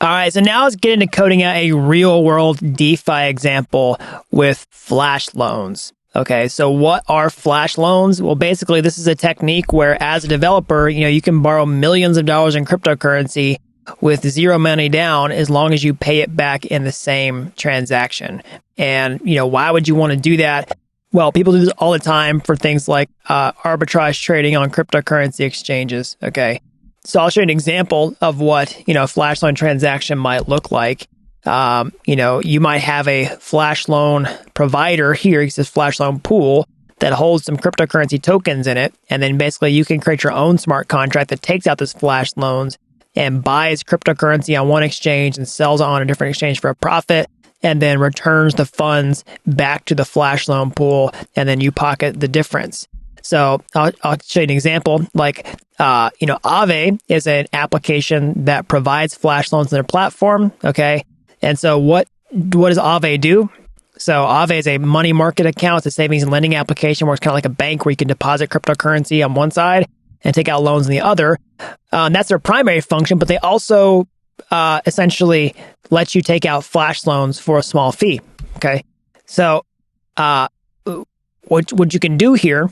All right, so now let's get into coding out a real-world DeFi example with flash loans. Okay, so what are flash loans? Well, basically, this is a technique where, as a developer, you can borrow millions of dollars in cryptocurrency with zero money down as long as you pay it back in the same transaction. And, why would you want to do that? Well, people do this all the time for things like arbitrage trading on cryptocurrency exchanges. Okay, so I'll show you an example of what, a flash loan transaction might look like. You might have a flash loan provider here, it says flash loan pool, that holds some cryptocurrency tokens in it. And then basically you can create your own smart contract that takes out those flash loans and buys cryptocurrency on one exchange and sells it on a different exchange for a profit, and then returns the funds back to the flash loan pool, and then you pocket the difference. So I'll show you an example. Aave is an application that provides flash loans in their platform. Okay. And so what does Aave do? So Aave is a money market account. It's a savings and lending application where it's kind of like a bank where you can deposit cryptocurrency on one side and take out loans on the other. That's their primary function, but they also essentially let you take out flash loans for a small fee. Okay. So what you can do here,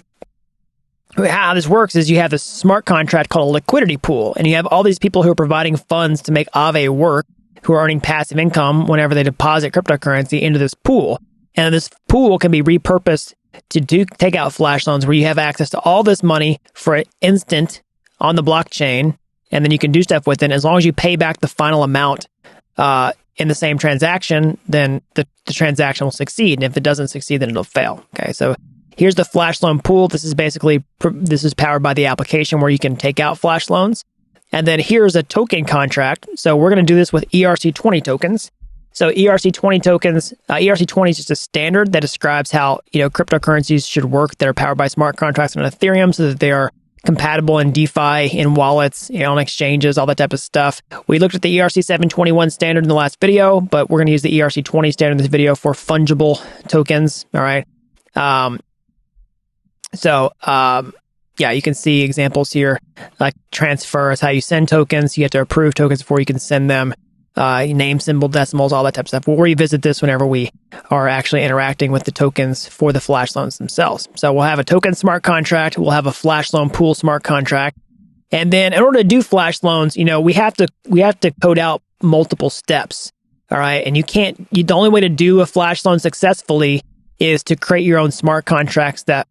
how this works is you have this smart contract called a liquidity pool, and you have all these people who are providing funds to make Aave work, who are earning passive income whenever they deposit cryptocurrency into this pool. And this pool can be repurposed to take out flash loans where you have access to all this money for an instant on the blockchain, and then you can do stuff with it. As long as you pay back the final amount in the same transaction, then the transaction will succeed. And if it doesn't succeed, then it'll fail. Okay, so here's the flash loan pool. This is powered by the application where you can take out flash loans. And then here's a token contract. So we're going to do this with ERC20 tokens. So ERC20 tokens, ERC20 is just a standard that describes how cryptocurrencies should work that are powered by smart contracts on Ethereum, so that they are compatible in DeFi, in wallets, on exchanges, all that type of stuff. We looked at the ERC721 standard in the last video, but we're going to use the ERC20 standard in this video for fungible tokens. All right. Yeah, you can see examples here, like transfer is how you send tokens. You have to approve tokens before you can send them. Name, symbol, decimals, all that type of stuff. We'll revisit this whenever we are actually interacting with the tokens for the flash loans themselves. So we'll have a token smart contract. We'll have a flash loan pool smart contract. And then in order to do flash loans, we have to code out multiple steps. All right. And the only way to do a flash loan successfully is to create your own smart contracts that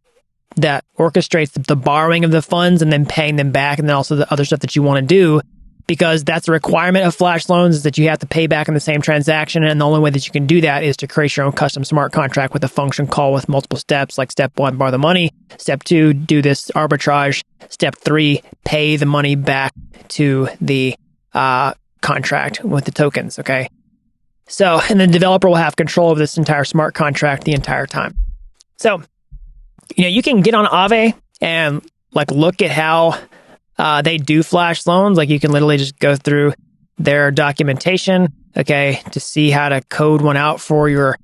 orchestrates the borrowing of the funds and then paying them back, and then also the other stuff that you want to do, because that's a requirement of flash loans, is that you have to pay back in the same transaction. And the only way that you can do that is to create your own custom smart contract with a function call with multiple steps, like step 1, borrow the money. Step 2, do this arbitrage. Step 3, pay the money back to the contract with the tokens. Okay. So, and the developer will have control of this entire smart contract the entire time. So, you can get on Aave and look at how they do flash loans. Like, you can literally just go through their documentation, okay, to see how to code one out for your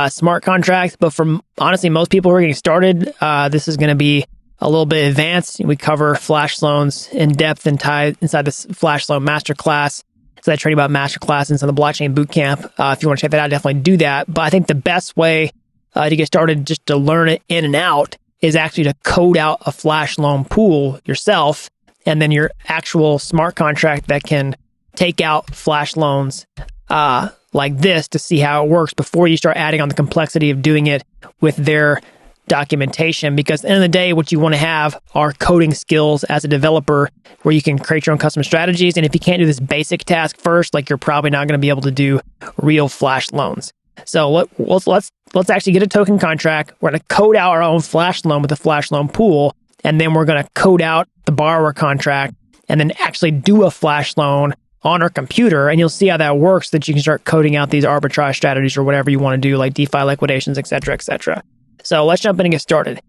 smart contracts. But for honestly, most people who are getting started, this is going to be a little bit advanced. We cover flash loans in depth inside this flash loan masterclass. So I train about masterclass inside the blockchain bootcamp. If you want to check that out, definitely do that. But I think the best way to get started, just to learn it in and out, is actually to code out a flash loan pool yourself, and then your actual smart contract that can take out flash loans like this, to see how it works before you start adding on the complexity of doing it with their documentation. Because at the end of the day, what you want to have are coding skills as a developer where you can create your own custom strategies. And if you can't do this basic task first, you're probably not going to be able to do real flash loans. So let's actually get a token contract. We're going to code out our own flash loan with a flash loan pool, and then we're going to code out the borrower contract, and then actually do a flash loan on our computer. And you'll see how that works, that you can start coding out these arbitrage strategies or whatever you want to do, like DeFi liquidations, etc., etc. So let's jump in and get started.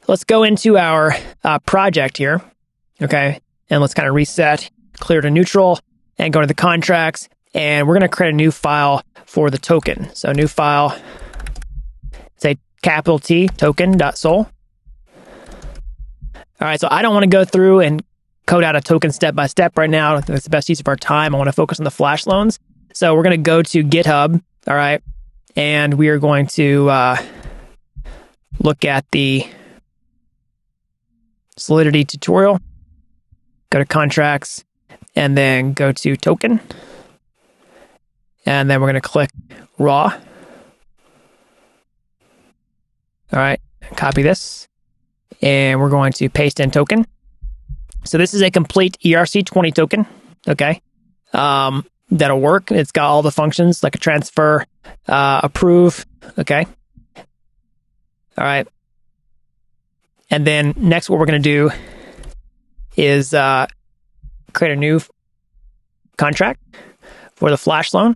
Let's go into our project here, okay? And let's kind of reset, clear to neutral, and go to the contracts. And we're going to create a new file for the token. So new file, say capital T token.sol. All right, so I don't want to go through and code out a token step by step right now. I think that's the best use of our time. I want to focus on the flash loans. So we're going to go to GitHub, all right? And we are going to look at the Solidity tutorial, go to contracts, and then go to token. And then we're going to click raw. All right, copy this. And we're going to paste in token. So this is a complete ERC20 token, okay? That'll work. It's got all the functions like a transfer, approve, okay? All right. And then next what we're going to do is create a new contract for the flash loan.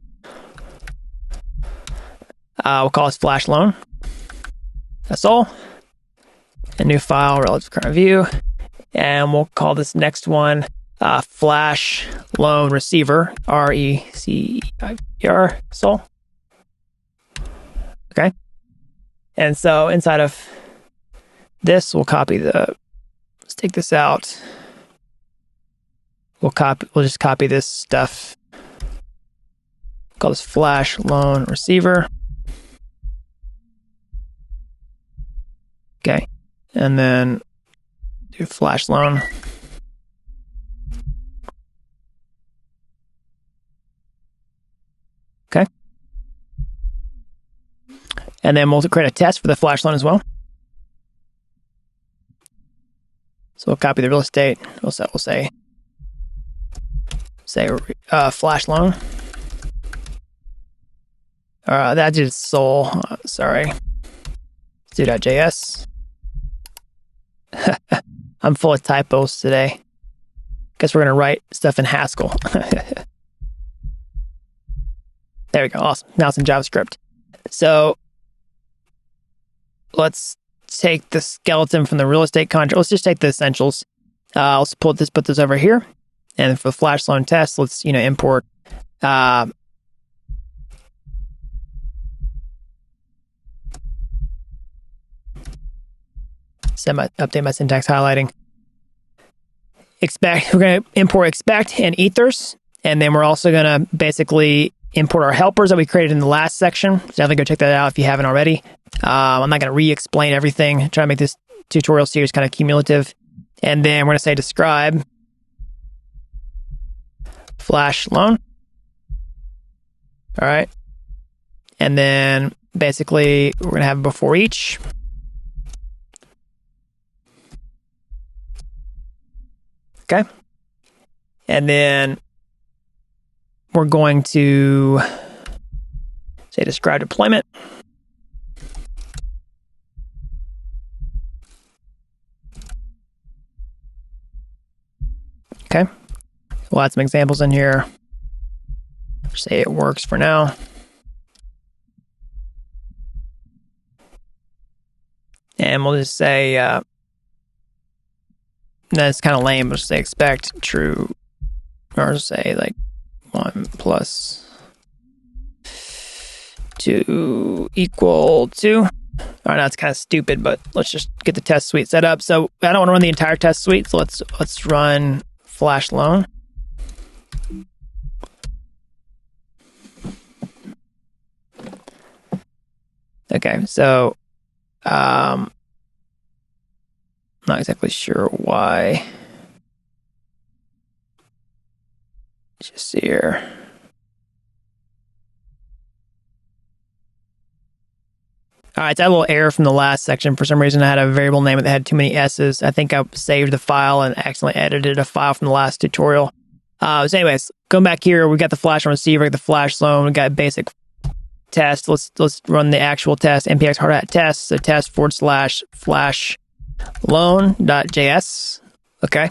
We'll call this flash loan. That's all. A new file, relative current view. And we'll call this next one flash loan receiver, RECEIVER. your sol. Okay. And so inside of this, we'll copy let's take this out. We'll just copy this stuff. Call this flash loan receiver. Okay. And then do flash loan. Okay. And then we'll create a test for the flash loan as well. So we'll copy the real estate. We'll say flash loan. That just sol. Sorry. Do.js. I'm full of typos today. Guess we're gonna write stuff in Haskell. There we go. Awesome. Now it's in JavaScript. So let's take the skeleton from the real estate contract. Let's just take the essentials. Let's put this over here. And for the flash loan test, let's import update my syntax highlighting. We're going to import expect and ethers. And then we're also going to basically import our helpers that we created in the last section. So definitely go check that out if you haven't already. I'm not going to re-explain everything. Try to make this tutorial series kind of cumulative. And then we're going to say describe flash loan. All right. And then basically we're going to have before each. Okay. And then we're going to say describe deployment. Okay. We'll add some examples in here. Say it works for now. And we'll just say, that's kind of lame, but just say expect true, or say like 1 plus 2 equal 2. All right, now it's kind of stupid, but let's just get the test suite set up. So I don't want to run the entire test suite, so let's run flash loan. Okay, so not exactly sure why. Just see here. All right, it's that little error from the last section. For some reason, I had a variable name that had too many S's. I think I saved the file and accidentally edited a file from the last tutorial. So anyways, going back here, we got the flash loan receiver, the flash loan, we got basic test. Let's run the actual test, npx hard hat test, so test / flash loan.js. Okay.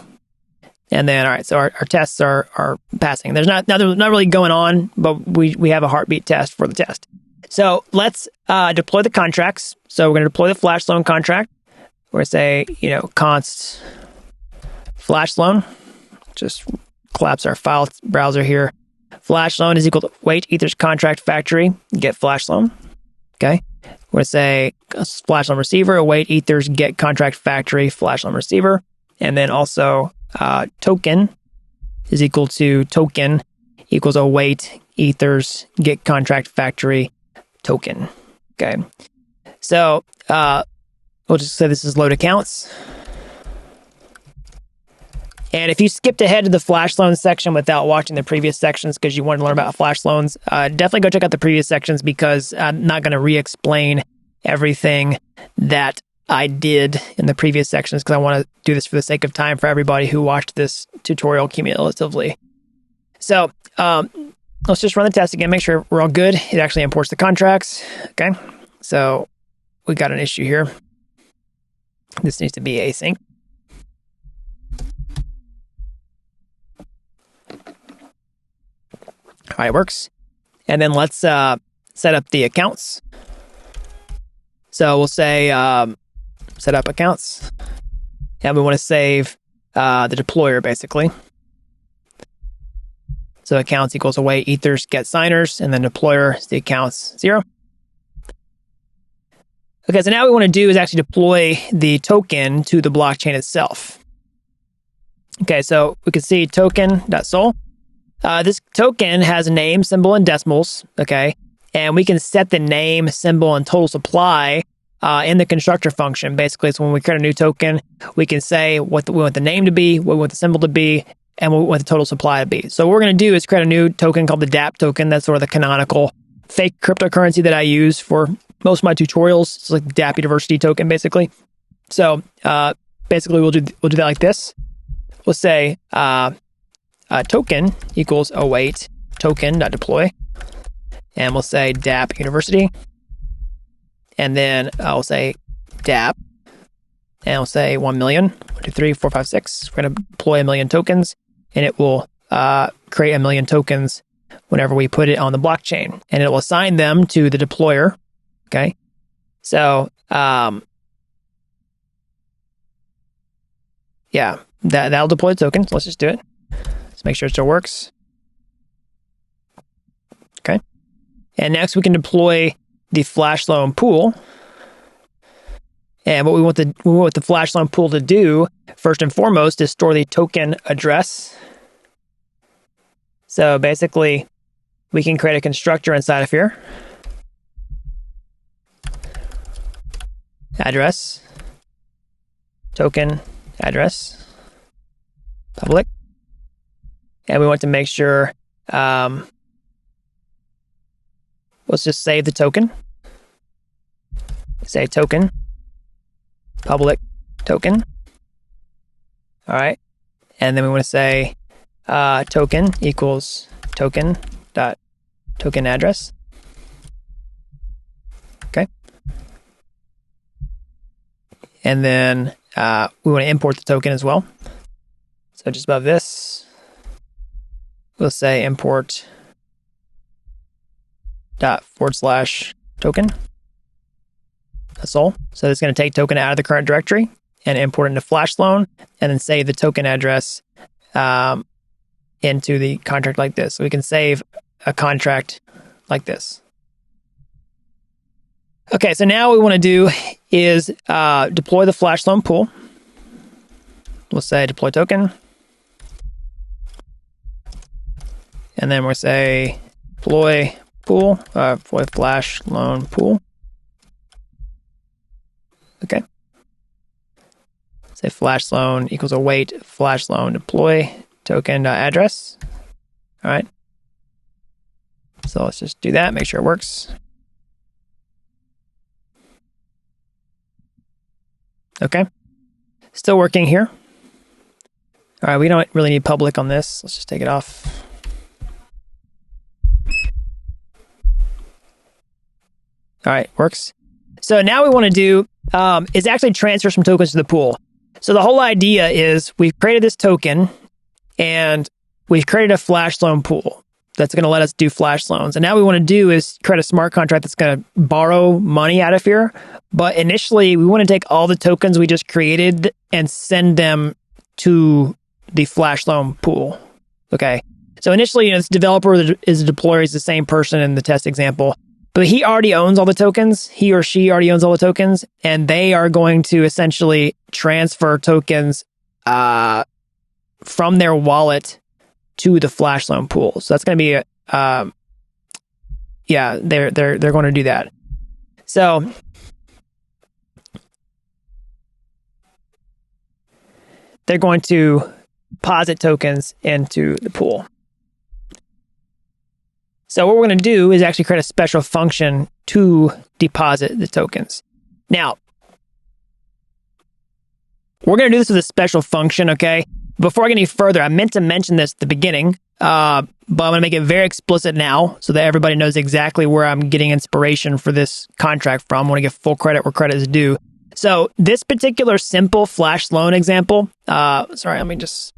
And then, all right, so our tests are passing. There's not really going on, but we have a heartbeat test for the test. So let's deploy the contracts. So we're going to deploy the flash loan contract. We're going to say, const flash loan. Just collapse our file browser here. Flash loan is equal to wait ethers contract factory, get flash loan. Okay. We're going to say flash loan receiver, await ethers, get contract factory, flash loan receiver. And then also token is equal to token equals await ethers, get contract factory, token. Okay. So we'll just say this is load accounts. And if you skipped ahead to the flash loan section without watching the previous sections because you wanted to learn about flash loans, definitely go check out the previous sections because I'm not going to re-explain everything that I did in the previous sections because I want to do this for the sake of time for everybody who watched this tutorial cumulatively. So let's just run the test again, make sure we're all good. It actually imports the contracts. Okay, so we got an issue here. This needs to be async. All right, works. And then let's set up the accounts. So we'll say set up accounts. And we want to save the deployer, basically. So accounts equals await ethers get signers, and then deployer is the accounts 0. Okay, so now what we want to do is actually deploy the token to the blockchain itself. Okay, so we can see token.sol. This token has a name, symbol, and decimals, okay? And we can set the name, symbol, and total supply in the constructor function. Basically, it's when we create a new token, we can say what we want the name to be, what we want the symbol to be, and what we want the total supply to be. So what we're going to do is create a new token called the Dapp token. That's sort of the canonical fake cryptocurrency that I use for most of my tutorials. It's like the Dapp University token, basically. So basically, we'll do that like this. We'll say token equals await token.deploy. And we'll say Dapp University. And then I'll say Dapp. And I'll say 1 million. 1, 2, 3, 4, 5, 6. We're going to deploy 1 million tokens. And it will create 1 million tokens whenever we put it on the blockchain. And it will assign them to the deployer. Okay. So, yeah, that'll deploy the token. So let's just do it. Let's make sure it still works. Okay. And next we can deploy the flash loan pool. And what we want the flash loan pool to do, first and foremost, is store the token address. So basically, we can create a constructor inside of here. Address, token address, public. And we want to make sure, let's just save the token. Say token, public token. All right. And then we want to say token equals token dot token address. Okay. And then we want to import the token as well. So just above this, we'll say import dot / token. That's all. So it's going to take token out of the current directory and import into flash loan, and then save the token address into the contract like this. So we can save a contract like this. Okay, so now what we want to do is deploy the flash loan pool. We'll say deploy token. And then we'll say deploy pool, deploy flash loan pool. Okay. Say flash loan equals await flash loan deploy token address. All right. So let's just do that, make sure it works. Okay. Still working here. All right, we don't really need public on this. Let's just take it off. All right, works. So now what we want to do is actually transfer some tokens to the pool. So the whole idea is we've created this token and we've created a flash loan pool that's going to let us do flash loans. And now what we want to do is create a smart contract that's going to borrow money out of here. But initially, we want to take all the tokens we just created and send them to the flash loan pool. Okay. So initially, this developer is a deployer, is the same person in the test example. But he already owns all the tokens. He or she already owns all the tokens. And they are going to essentially transfer tokens from their wallet to the flash loan pool. So that's going to be they're going to do that. So they're going to deposit tokens into the pool. So what we're going to do is actually create a special function to deposit the tokens. Now, we're going to do this with a special function, okay? Before I get any further, I meant to mention this at the beginning, but I'm going to make it very explicit now so that everybody knows exactly where I'm getting inspiration for this contract from. I want to give full credit where credit is due. So this particular simple flash loan example, this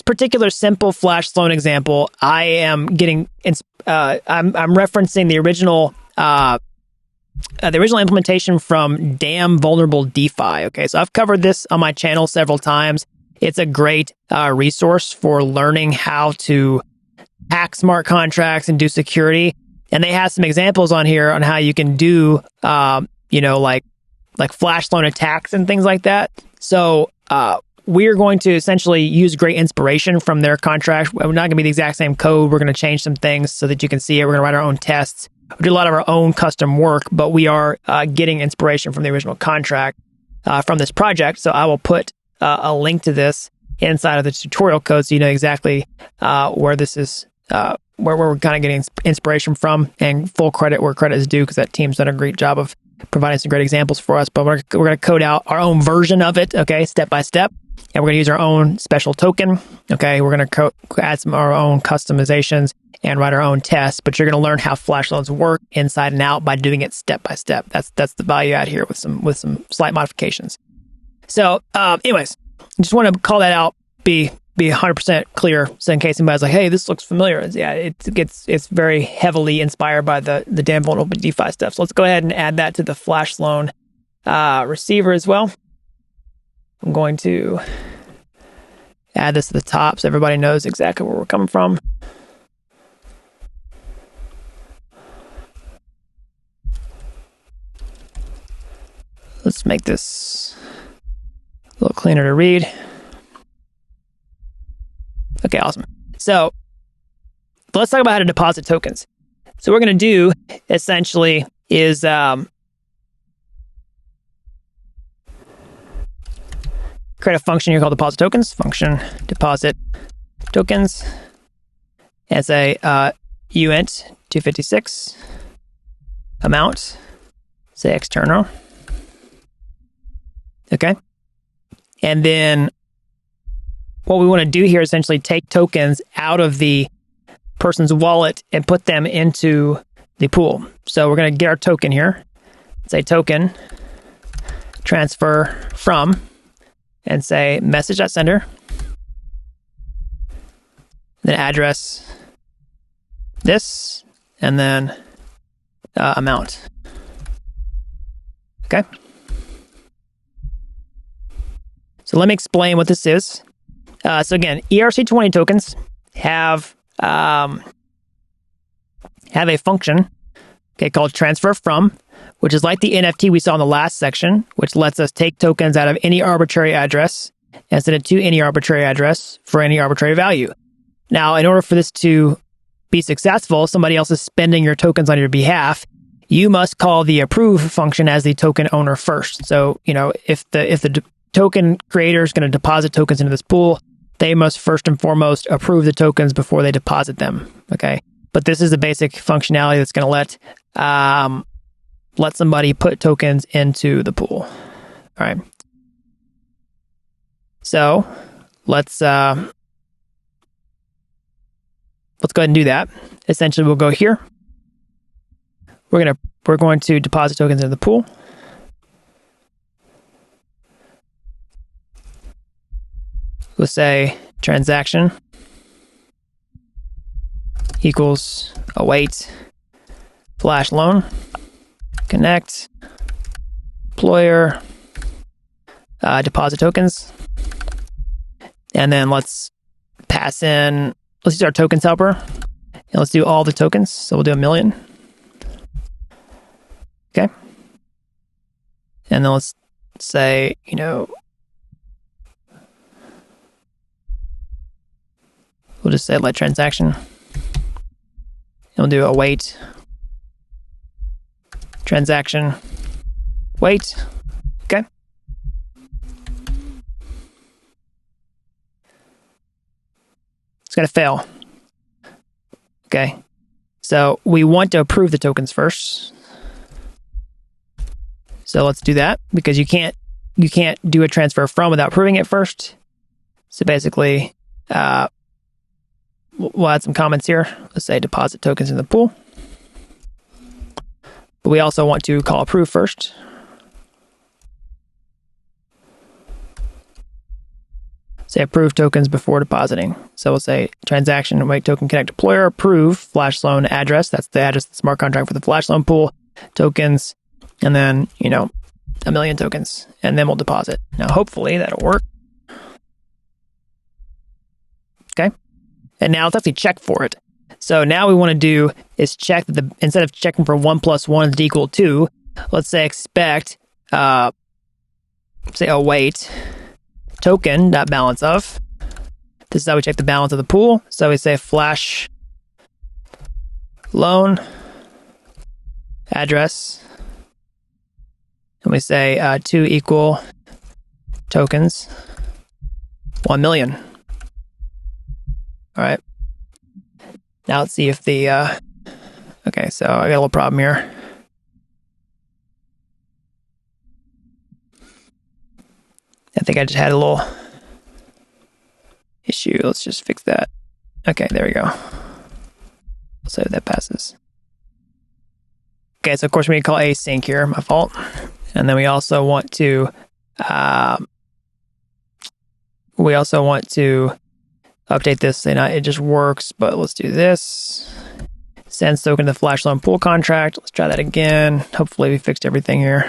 particular simple flash loan example, I am getting, I'm referencing the original implementation from Damn Vulnerable DeFi. Okay, so I've covered this on my channel several times. It's a great resource for learning how to hack smart contracts and do security. And they have some examples on here on how you can do, like flash loan attacks and things like that. So we're going to essentially use great inspiration from their contract. We're not going to be the exact same code. We're going to change some things so that you can see it. We're going to write our own tests. We do a lot of our own custom work, but we are getting inspiration from the original contract from this project. So I will put a link to this inside of the tutorial code so you know exactly where this is, where we're kind of getting inspiration from, and full credit where credit is due, because that team's done a great job of providing some great examples for us. But we're going to code out our own version of it, okay, step by step. And we're going to use our own special token, okay? We're going to add some of our own customizations and write our own tests, but you're going to learn how flash loans work inside and out by doing it step by step. That's the value add here with some slight modifications. So, anyways, just want to call that out, be 100% clear, so in case anybody's like, hey, this looks familiar. Yeah, it's very heavily inspired by the damn vulnerable DeFi stuff. So let's go ahead and add that to the flash loan receiver as well. I'm going to add this to the top so everybody knows exactly where we're coming from. Let's make this a little cleaner to read. Okay, awesome. So let's talk about how to deposit tokens. So what we're going to do essentially is create a function here called deposit tokens. Function deposit tokens. And say uint 256 amount. Say external. Okay. And then what we want to do here is essentially take tokens out of the person's wallet and put them into the pool. So we're going to get our token here. Say token transfer from, and say message.sender, then address this, and then amount. Okay. So let me explain what this is. So again, ERC20 tokens have a function, okay, called transfer from, which is like the NFT we saw in the last section, which lets us take tokens out of any arbitrary address and send it to any arbitrary address for any arbitrary value. Now, in order for this to be successful, somebody else is spending your tokens on your behalf. You must call the approve function as the token owner first. So, if the token creator is going to deposit tokens into this pool, they must first and foremost approve the tokens before they deposit them. Okay, but this is the basic functionality that's going to let somebody put tokens into the pool. All right. So let's go ahead and do that. Essentially, we'll go here. We're going to deposit tokens into the pool. We'll say transaction equals await flash loan, connect, employer, deposit tokens. And then let's pass in, let's use our tokens helper, and let's do all the tokens. So we'll do 1,000,000. Okay. And then let's say, we'll just say let transaction. And we'll do await transaction wait. Okay. It's going to fail. Okay. So we want to approve the tokens first. So let's do that, because you can't do a transfer from without approving it first. So basically, we'll add some comments here. Let's say deposit tokens in the pool. But we also want to call approve first. Say approve tokens before depositing. So we'll say transaction, await token connect deployer, approve flash loan address. That's the address of the smart contract for the flash loan pool, tokens, and then, 1,000,000 tokens. And then we'll deposit. Now, hopefully that'll work. Okay. And now let's actually check for it. So now we want to do is check that instead of checking for 1 + 1 is equal to, let's say expect, say await token dot balance of. This is how we check the balance of the pool. So we say flash loan address, and we say 2 equal tokens 1 million. All right. Now let's see if the, okay, so I got a little problem here. I think I just had a little issue. Let's just fix that. Okay, there we go. So that passes. Okay, so of course we need to call async here, my fault. And then we also want to, update this, and it just works, but let's do this. Send token to the flash loan pool contract. Let's try that again. Hopefully we fixed everything here.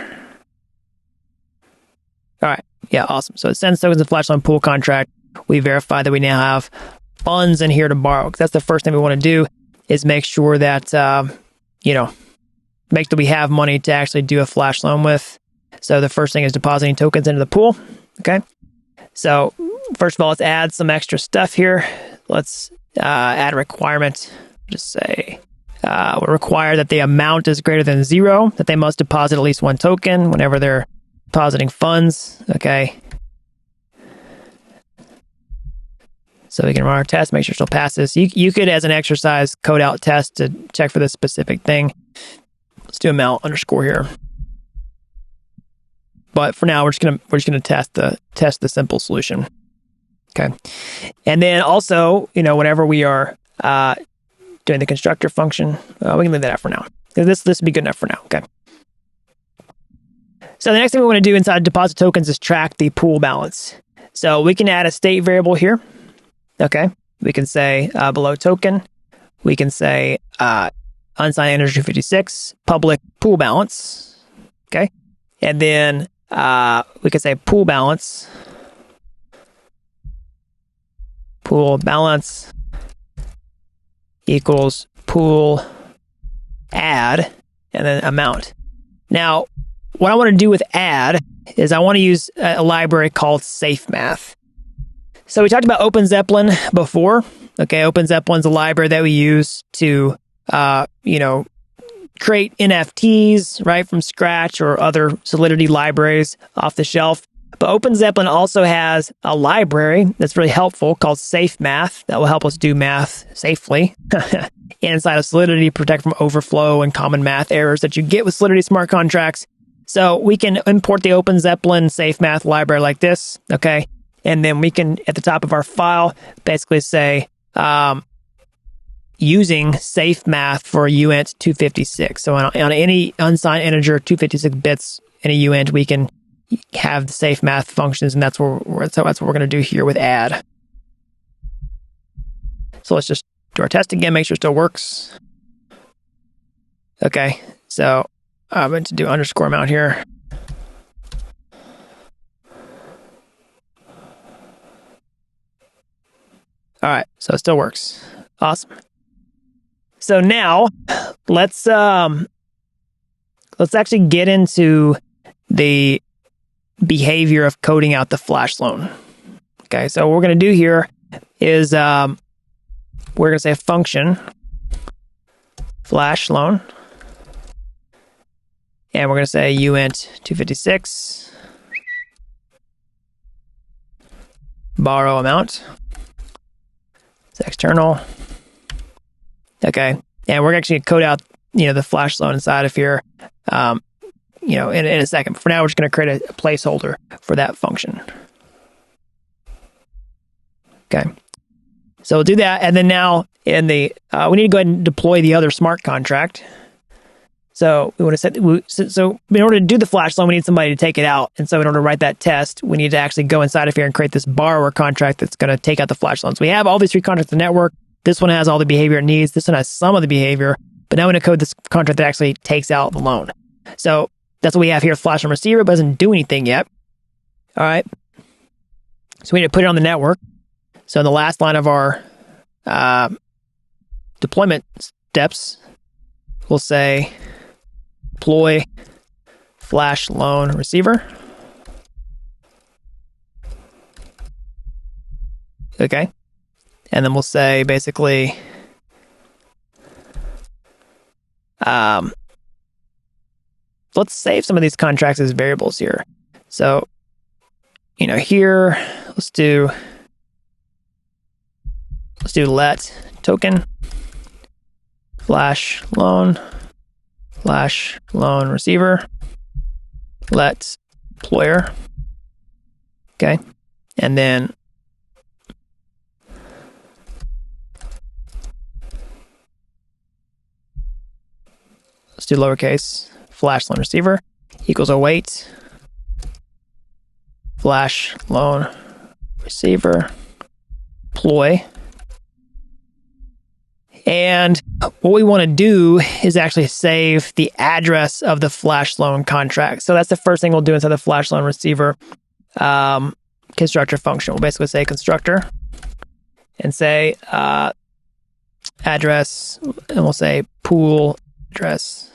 All right. Yeah, awesome. So it sends tokens to the flash loan pool contract. We verify that we now have funds in here to borrow. Because that's the first thing we want to do is make sure that, make sure we have money to actually do a flash loan with. So the first thing is depositing tokens into the pool. Okay. So first of all, let's add some extra stuff here. Let's add a requirement. Just say we require that the amount is greater than 0, that they must deposit at least 1 token whenever they're depositing funds. Okay. So we can run our test, make sure it still passes. You could, as an exercise, code out test to check for this specific thing. Let's do amount underscore here. But for now, we're just gonna test the simple solution. Okay, and then also, whenever we are doing the constructor function, we can leave that out for now. This would be good enough for now. Okay. So the next thing we want to do inside deposit tokens is track the pool balance. So we can add a state variable here. Okay, we can say below token. We can say unsigned integer 256 public pool balance. Okay, and then we could say pool balance equals pool add and then amount. Now, what I want to do with add is I want to use a library called SafeMath. So we talked about OpenZeppelin before. Okay, OpenZeppelin's a library that we use to create NFTs, right, from scratch, or other Solidity libraries off the shelf. But OpenZeppelin also has a library that's really helpful called SafeMath that will help us do math safely inside of Solidity, protect from overflow and common math errors that you get with Solidity smart contracts. So we can import the OpenZeppelin SafeMath library like this, okay? And then we can, at the top of our file, basically say, using SafeMath for uint 256. So on any unsigned integer 256 bits in a uint, we can have the SafeMath functions, and that's what we're going to do here with add. So let's just do our test again, make sure it still works. Okay, so I'm going to do underscore amount here. All right, so it still works. Awesome. So now let's actually get into the behavior of coding out the flash loan. Okay, so what we're going to do here is we're going to say function flash loan, and we're going to say uint 256 borrow amount. It's external. Okay, and we're actually going to code out, the flash loan inside of here, in a second. For now, we're just going to create a placeholder for that function. Okay, so we'll do that, and then now we need to go ahead and deploy the other smart contract. So we want to so in order to do the flash loan, we need somebody to take it out, and so in order to write that test, we need to actually go inside of here and create this borrower contract that's going to take out the flash loan. So we have all these 3 contracts in the network. This one has all the behavior it needs. This one has some of the behavior, but now we're going to code this contract that actually takes out the loan. So that's what we have here, flash loan receiver, but doesn't do anything yet. All right. So we need to put it on the network. So in the last line of our deployment steps, we'll say deploy flash loan receiver. Okay. And then we'll say basically, let's save some of these contracts as variables here. So, here, let's do let token flash loan receiver, let deployer. Okay. And then let's do lowercase flash loan receiver equals await flash loan receiver deploy. And what we want to do is actually save the address of the flash loan contract. So that's the first thing we'll do inside the flash loan receiver constructor function. We'll basically say constructor and say address, and we'll say pool address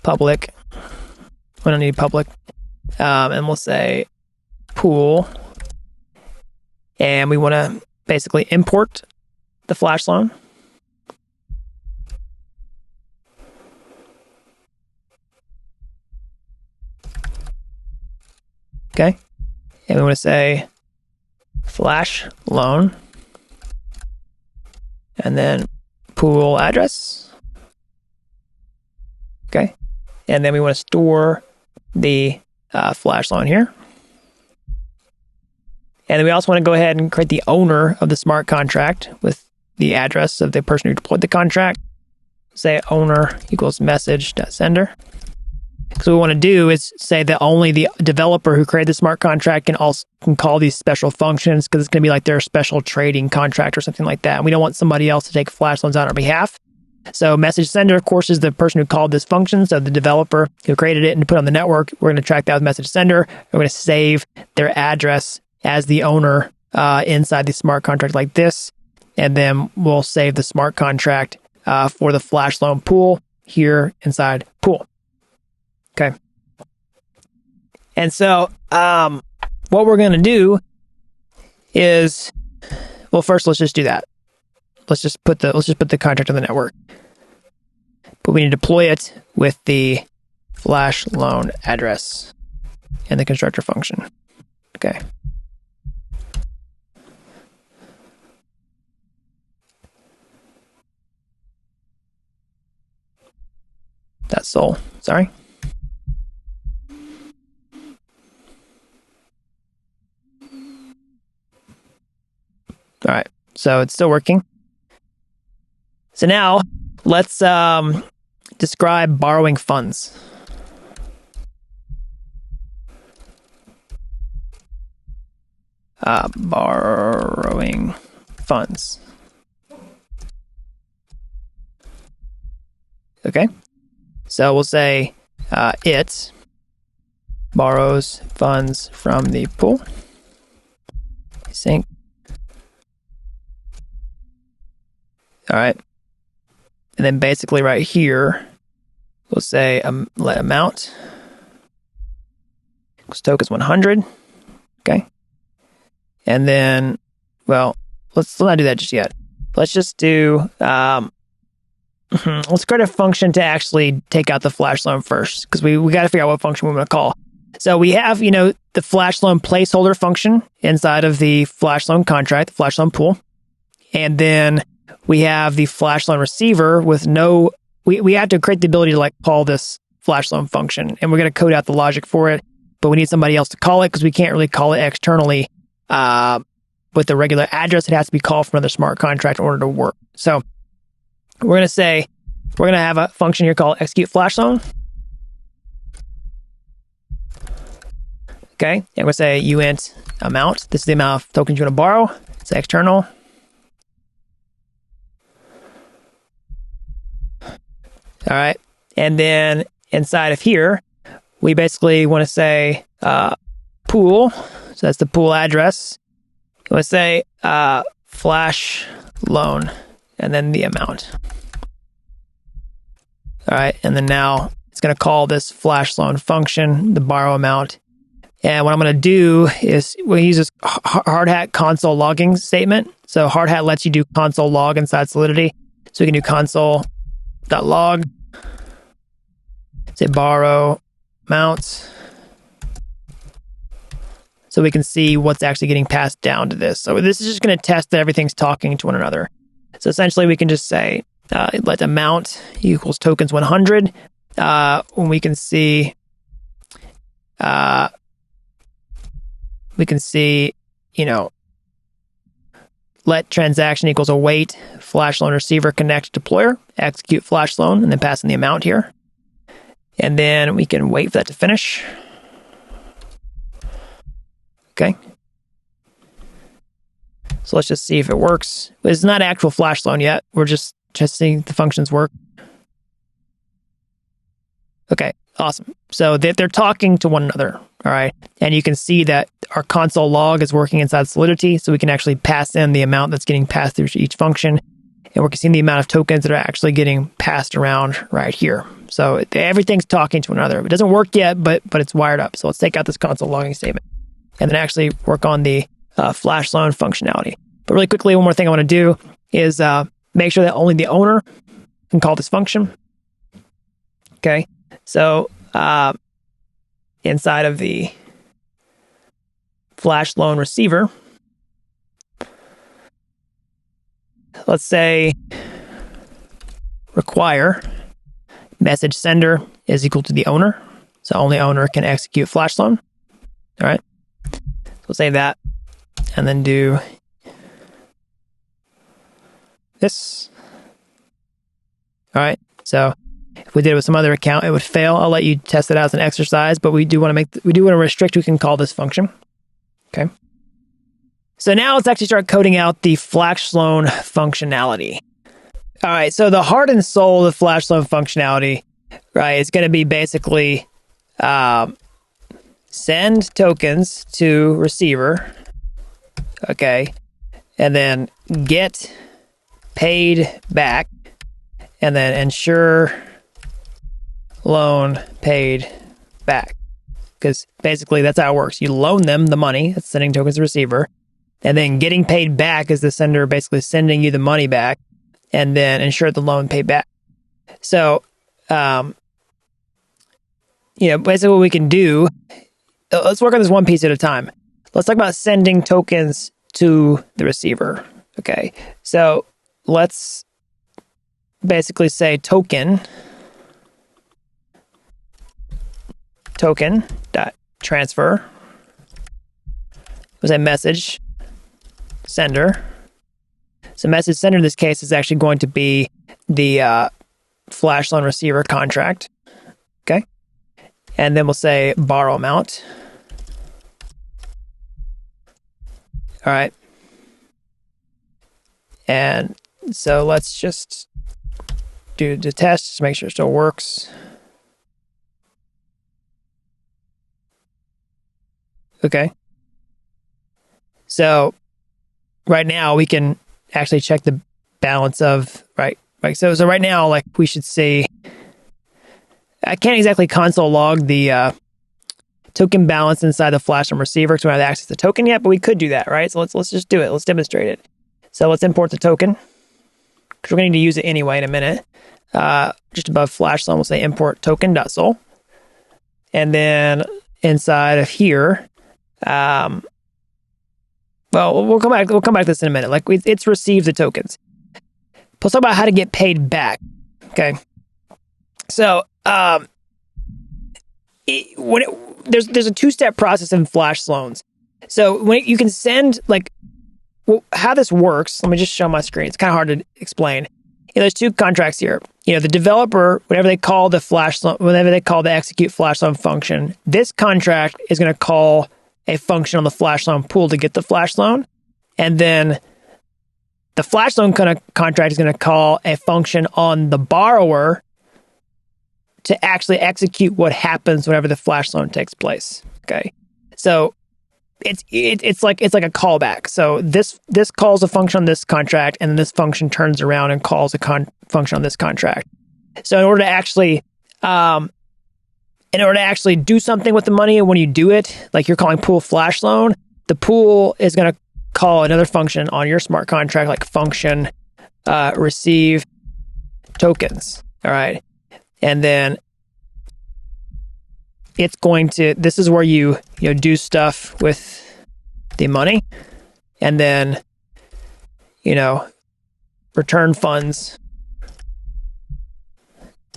public. We don't need public. And we'll say pool. And we want to basically import the flash loan. Okay. And we want to say flash loan and then pool address. Okay. And then we want to store the flash loan here. And then we also want to go ahead and create the owner of the smart contract with the address of the person who deployed the contract. Say owner equals message.sender. So what we want to do is say that only the developer who created the smart contract can call these special functions, because it's going to be like their special trading contract or something like that. And we don't want somebody else to take flash loans on our behalf. So message sender, of course, is the person who called this function. So the developer who created it and put it on the network, we're going to track that with message sender. We're going to save their address as the owner inside the smart contract like this. And then we'll save the smart contract for the flash loan pool here inside pool. Okay. And so what we're going to do is, well, first let's just do that. Let's just put the contract on the network. But we need to deploy it with the flash loan address and the constructor function. Okay. That's Sol. Sorry. All right, so it's still working. So now let's describe borrowing funds. Borrowing funds. Okay, so we'll say it borrows funds from the pool. Sync. All right. And then basically right here, we'll say let amount equals tokens 100. Okay. And then, well, let's not do that just yet. Let's just do, let's create a function to actually take out the flash loan first, because we got to figure out what function we want to call. So we have, the flash loan placeholder function inside of the flash loan contract, the flash loan pool. And then we have the flash loan receiver with we have to create the ability to call this flash loan function, and we're going to code out the logic for it, but we need somebody else to call it because we can't really call it externally with the regular address. It has to be called from another smart contract in order to work. So we're going to have a function here called execute flash loan. Okay. And we're going to say uint amount. This is the amount of tokens you want to borrow. It's external. All right. And then inside of here, we basically want to say pool. So that's the pool address. let's say flash loan and then the amount. All right, and then now it's going to call this flash loan function, the borrow amount. And what I'm going to do is we'll use this hard hat console logging statement. So hard hat lets you do console log inside Solidity. So we can do console.log, say borrow amounts. So we can see what's actually getting passed down to this. So this is just going to test that everything's talking to one another. So essentially we can just say let amount equals tokens 100. When we can see let transaction equals await flash loan receiver connect deployer, execute flash loan, and then pass in the amount here. And then we can wait for that to finish. Okay. So let's just see if it works. It's not actual flash loan yet. We're just seeing the functions work. Okay, awesome. So they're talking to one another, all right? And you can see that our console log is working inside Solidity, so we can actually pass in the amount that's getting passed through each function. And we're seeing the amount of tokens that are actually getting passed around right here. So everything's talking to one another. It doesn't work yet, but it's wired up. So let's take out this console logging statement and then actually work on the flash loan functionality. But really quickly, one more thing I want to do is make sure that only the owner can call this function. Okay, so inside of the flash loan receiver, let's say require message sender is equal to the owner. So only owner can execute flash loan. All right, so we'll save that and then do this. All right, so if we did it with some other account, it would fail. I'll let you test it out as an exercise, but we do want to restrict who can call this function. Okay. So now let's actually start coding out the flash loan functionality. All right, so the heart and soul of the flash loan functionality, right, is going to be basically send tokens to receiver, okay, and then get paid back, and then ensure loan paid back. Because basically that's how it works. You loan them the money, that's sending tokens to the receiver, and then getting paid back is the sender basically sending you the money back, and then ensure the loan paid back. So, basically what we can do, let's work on this one piece at a time. Let's talk about sending tokens to the receiver. Okay, so let's basically say token dot transfer was a message sender. So message sender in this case is actually going to be the flash loan receiver contract. Okay, and then we'll say borrow amount. All right, and so let's just do the test to make sure it still works. Okay. So right now we can actually check the balance of, right? So right now, like we should see, I can't exactly console log the token balance inside the flash loan receiver because we don't have access to the token yet, but we could do that, right? So let's just do it. Let's demonstrate it. So let's import the token because we're going to need to use it anyway in a minute. Just above flash loan, we'll say import token.sol. And then inside of here, well, we'll come back to this in a minute. Like it's received the tokens. Let's talk about how to get paid back. Okay. So, there's a two-step process in flash loans. So when you can send how this works, let me just show my screen. It's kind of hard to explain. There's two contracts here. The developer, whenever they call the execute flash loan function, this contract is going to call a function on the flash loan pool to get the flash loan. And then the flash loan contract is going to call a function on the borrower to actually execute what happens whenever the flash loan takes place. Okay. So it's like a callback. So this calls a function on this contract, and this function turns around and calls a function on this contract. So in order to actually do something with the money, when you do it, like you're calling pool flash loan, the pool is going to call another function on your smart contract, like function receive tokens. All right. And then it's going to, this is where you do stuff with the money, and then, return funds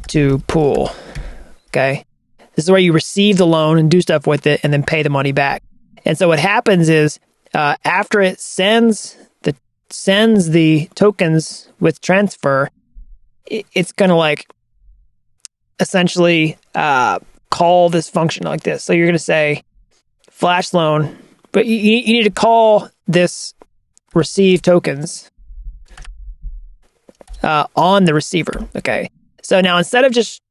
to pool. Okay. This is where you receive the loan and do stuff with it and then pay the money back. And so what happens is, after it sends the tokens with transfer, it's going to essentially call this function like this. So you're going to say flash loan, but you need to call this receive tokens on the receiver. Okay. So now instead of just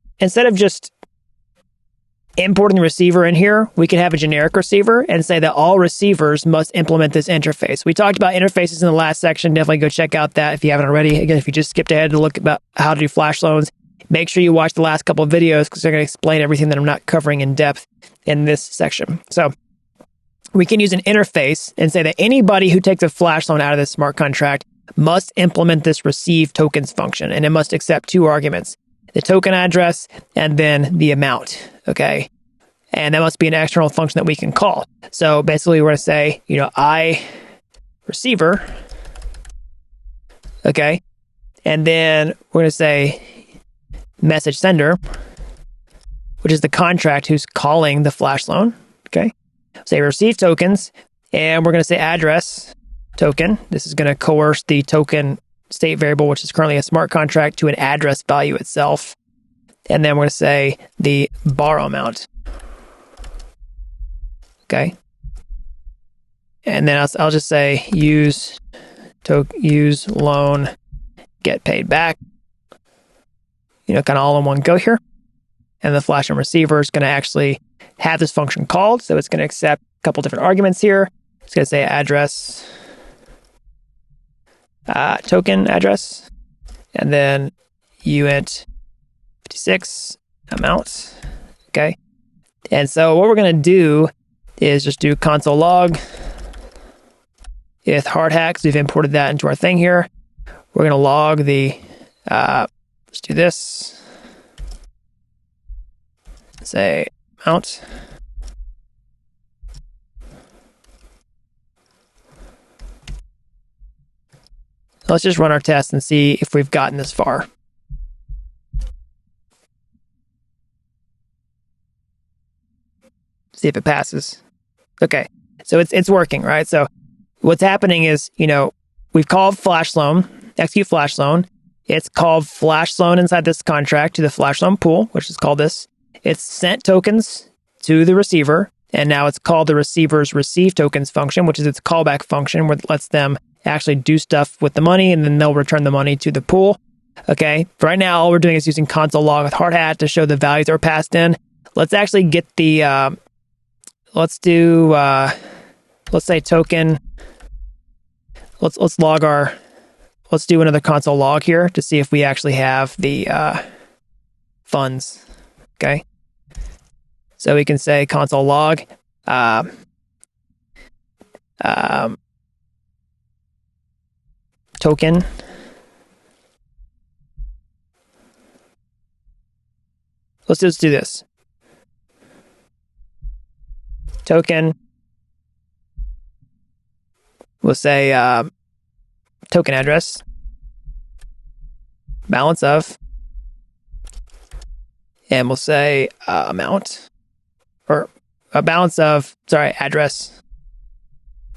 importing the receiver in here, we could have a generic receiver and say that all receivers must implement this interface. We talked about interfaces in the last section. Definitely go check out that if you haven't already. Again, if you just skipped ahead to look about how to do flash loans, make sure you watch the last couple of videos because they're going to explain everything that I'm not covering in depth in this section. So we can use an interface and say that anybody who takes a flash loan out of this smart contract must implement this receive tokens function, and it must accept two arguments: the token address and then the amount. Okay. And that must be an external function that we can call. So basically we're going to say, I receiver. Okay. And then we're going to say message sender, which is the contract who's calling the flash loan. Okay. Say receive tokens, and we're going to say address token. This is going to coerce the token state variable, which is currently a smart contract, to an address value itself. And then we're going to say the borrow amount. Okay. And then I'll just say use loan, get paid back. Kind of all in one go here. And the flash and receiver is going to actually have this function called. So it's going to accept a couple different arguments here. It's going to say address, token address, and then uint 56 amount. Okay. And so what we're going to do is just do console log with hard hat, because we've imported that into our thing here. We're going to log the, let's do this. Say amount. Let's just run our test and see if we've gotten this far. See if it passes. Okay, so it's working, right? So what's happening is, we've called flash loan, execute flash loan. It's called flash loan inside this contract to the flash loan pool, which is called this. It's sent tokens to the receiver, and now it's called the receiver's receive tokens function, which is its callback function, where it lets them actually do stuff with the money, and then they'll return the money to the pool. Okay, right now all we're doing is using console log with hard hat to show the values that are passed in. Let's actually get the let's do let's say token. Let's log our, let's do another console log here to see if we actually have the funds. Okay, so we can say console log token let's just do this. Token, we'll say token address, balance of, and we'll say amount, or a balance of, address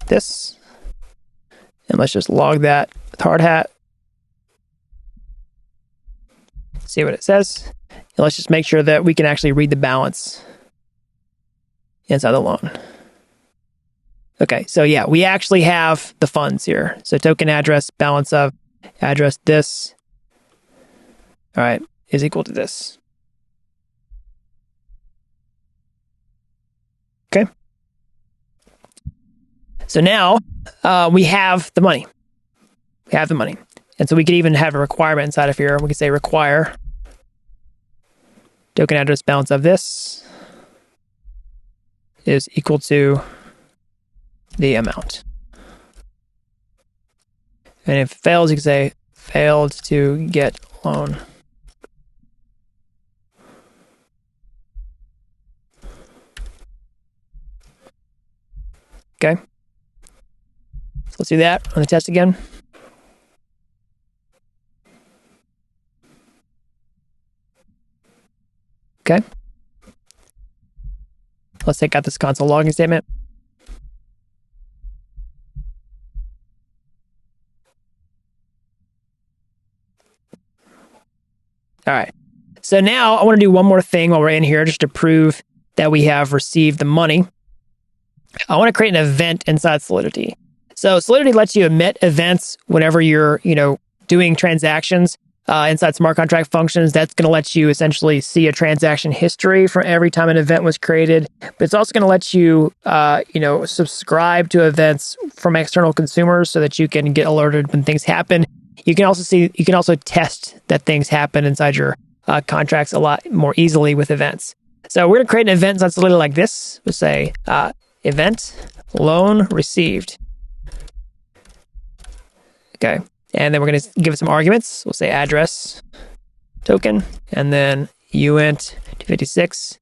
this. And let's just log that with hard hat. See what it says. And let's just make sure that we can actually read the balance inside the loan. Okay, so yeah, we actually have the funds here. So token address, balance of, address this, all right, is equal to this. Okay. So now we have the money. We have the money. And so we could even have a requirement inside of here. We could say require token address balance of this is equal to the amount. And if it fails, you can say failed to get loan. Okay. So let's do that on the test again. Okay. Let's take out this console logging statement. All right. So now I want to do one more thing while we're in here just to prove that we have received the money. I want to create an event inside Solidity. So Solidity lets you emit events whenever you're, doing transactions inside smart contract functions. That's going to let you essentially see a transaction history from every time an event was created. But it's also going to let you, subscribe to events from external consumers so that you can get alerted when things happen. You can also test that things happen inside your contracts a lot more easily with events. So we're going to create an event inside Solidity like this. We'll say event loan received. Okay. And then we're going to give it some arguments. We'll say address token and then uint 256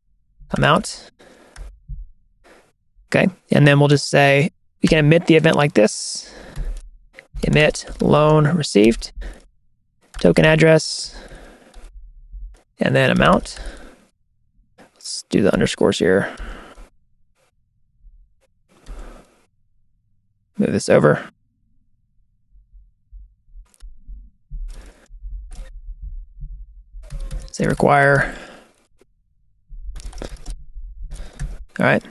amount. Okay. And then we'll just say we can emit the event like this. Emit loan received, token address, and then amount. Let's do the underscores here. Move this over. Say require. All right.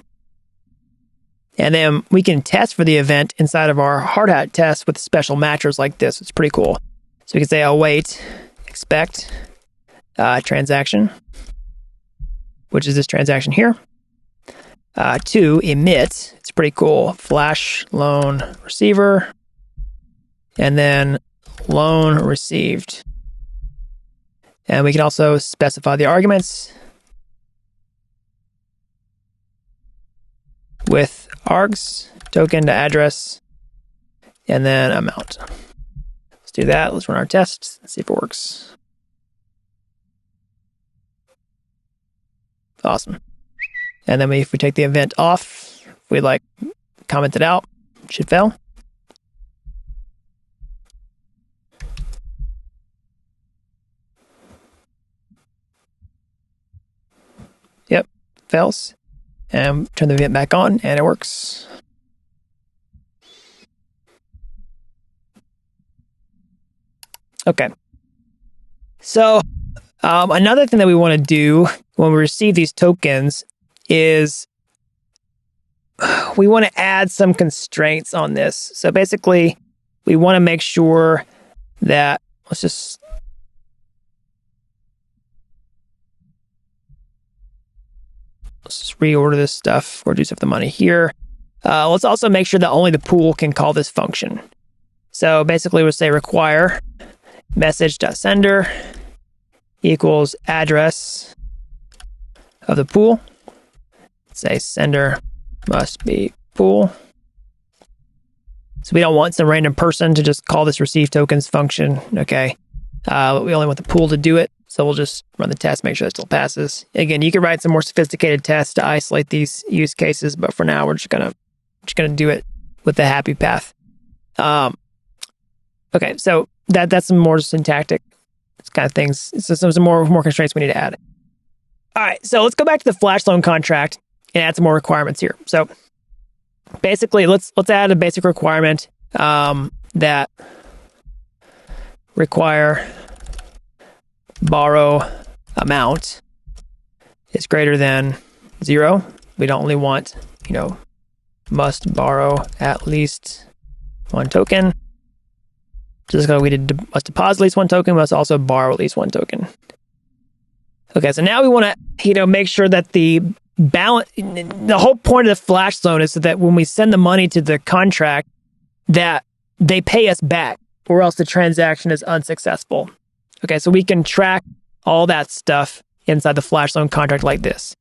And then we can test for the event inside of our hard hat test with special matchers like this. It's pretty cool. So we can say await, expect transaction, which is this transaction here. To emit, it's pretty cool. Flash loan receiver, and then loan received. And we can also specify the arguments with args, token to address, and then amount. Let's do that. Let's run our test. Let's see if it works. Awesome. And then if we take the event off, if we comment it out, it should fail. Yep, fails. And turn the event back on, and it works. Okay. So another thing that we want to do when we receive these tokens is we want to add some constraints on this. So basically, we want to make sure that, let's just reorder this stuff or do stuff with the money here. Let's also make sure that only the pool can call this function. So basically we'll say require message.sender equals address of the pool. Say sender must be pool. So we don't want some random person to just call this receive tokens function. Okay. We only want the pool to do it. So we'll just run the test, make sure it still passes. Again, you could write some more sophisticated tests to isolate these use cases, but for now, we're just gonna do it with the happy path. Okay, so that's some more syntactic kind of things. So some more constraints we need to add. All right, so let's go back to the flash loan contract and add some more requirements here. So basically, let's add a basic requirement that require borrow amount is greater than 0. We don't only want, must borrow at least 1 token. Just like we must deposit at least 1 token, must also borrow at least 1 token. Okay, so now we want to, make sure that the the whole point of the flash loan is that when we send the money to the contract, that they pay us back, or else the transaction is unsuccessful. Okay, so we can track all that stuff inside the flash loan contract like this.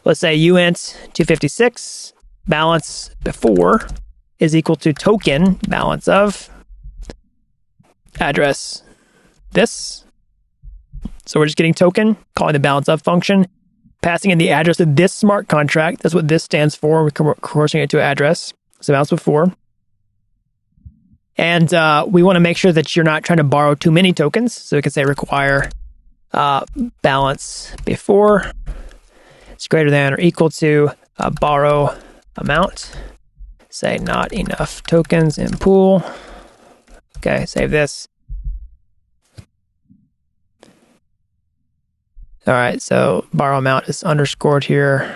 Let's say UINT 256 balance before is equal to token balance of address this. So we're just getting token, calling the balance of function, passing in the address of this smart contract. That's what this stands for. We're converting it to address. So balance before. And we want to make sure that you're not trying to borrow too many tokens. So we can say require balance before is greater than or equal to borrow amount. Say not enough tokens in pool. Okay, save this. All right, so borrow amount is underscored here.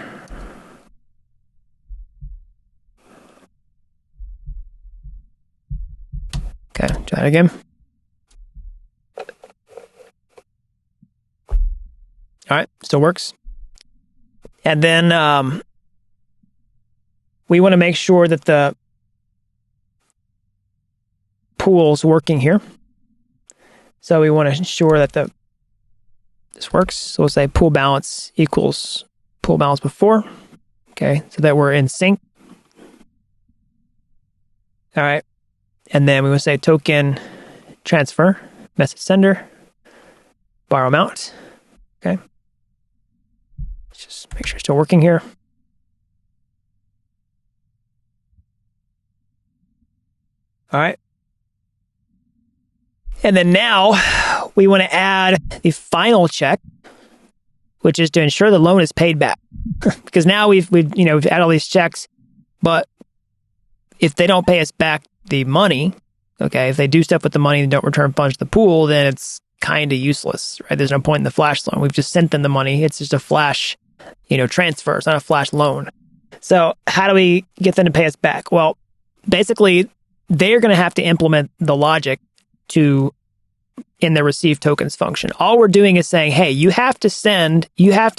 Okay, try it again. All right, still works. And then we want to make sure that the pool's working here. So we want to ensure that this works. So we'll say pool balance equals pool balance before. Okay, so that we're in sync. All right. And then we will say token transfer, message sender, borrow amount. Okay. Let's just make sure it's still working here. All right. And then now we want to add the final check, which is to ensure the loan is paid back. Because now we've added all these checks, but if they don't pay us back the money, okay, if they do stuff with the money and don't return funds to the pool, then it's kind of useless, right? There's no point in the flash loan. We've just sent them the money. It's just a flash, transfer. It's not a flash loan. So how do we get them to pay us back? Well, basically, they're going to have to implement the logic in the receive tokens function. All we're doing is saying, hey, you have to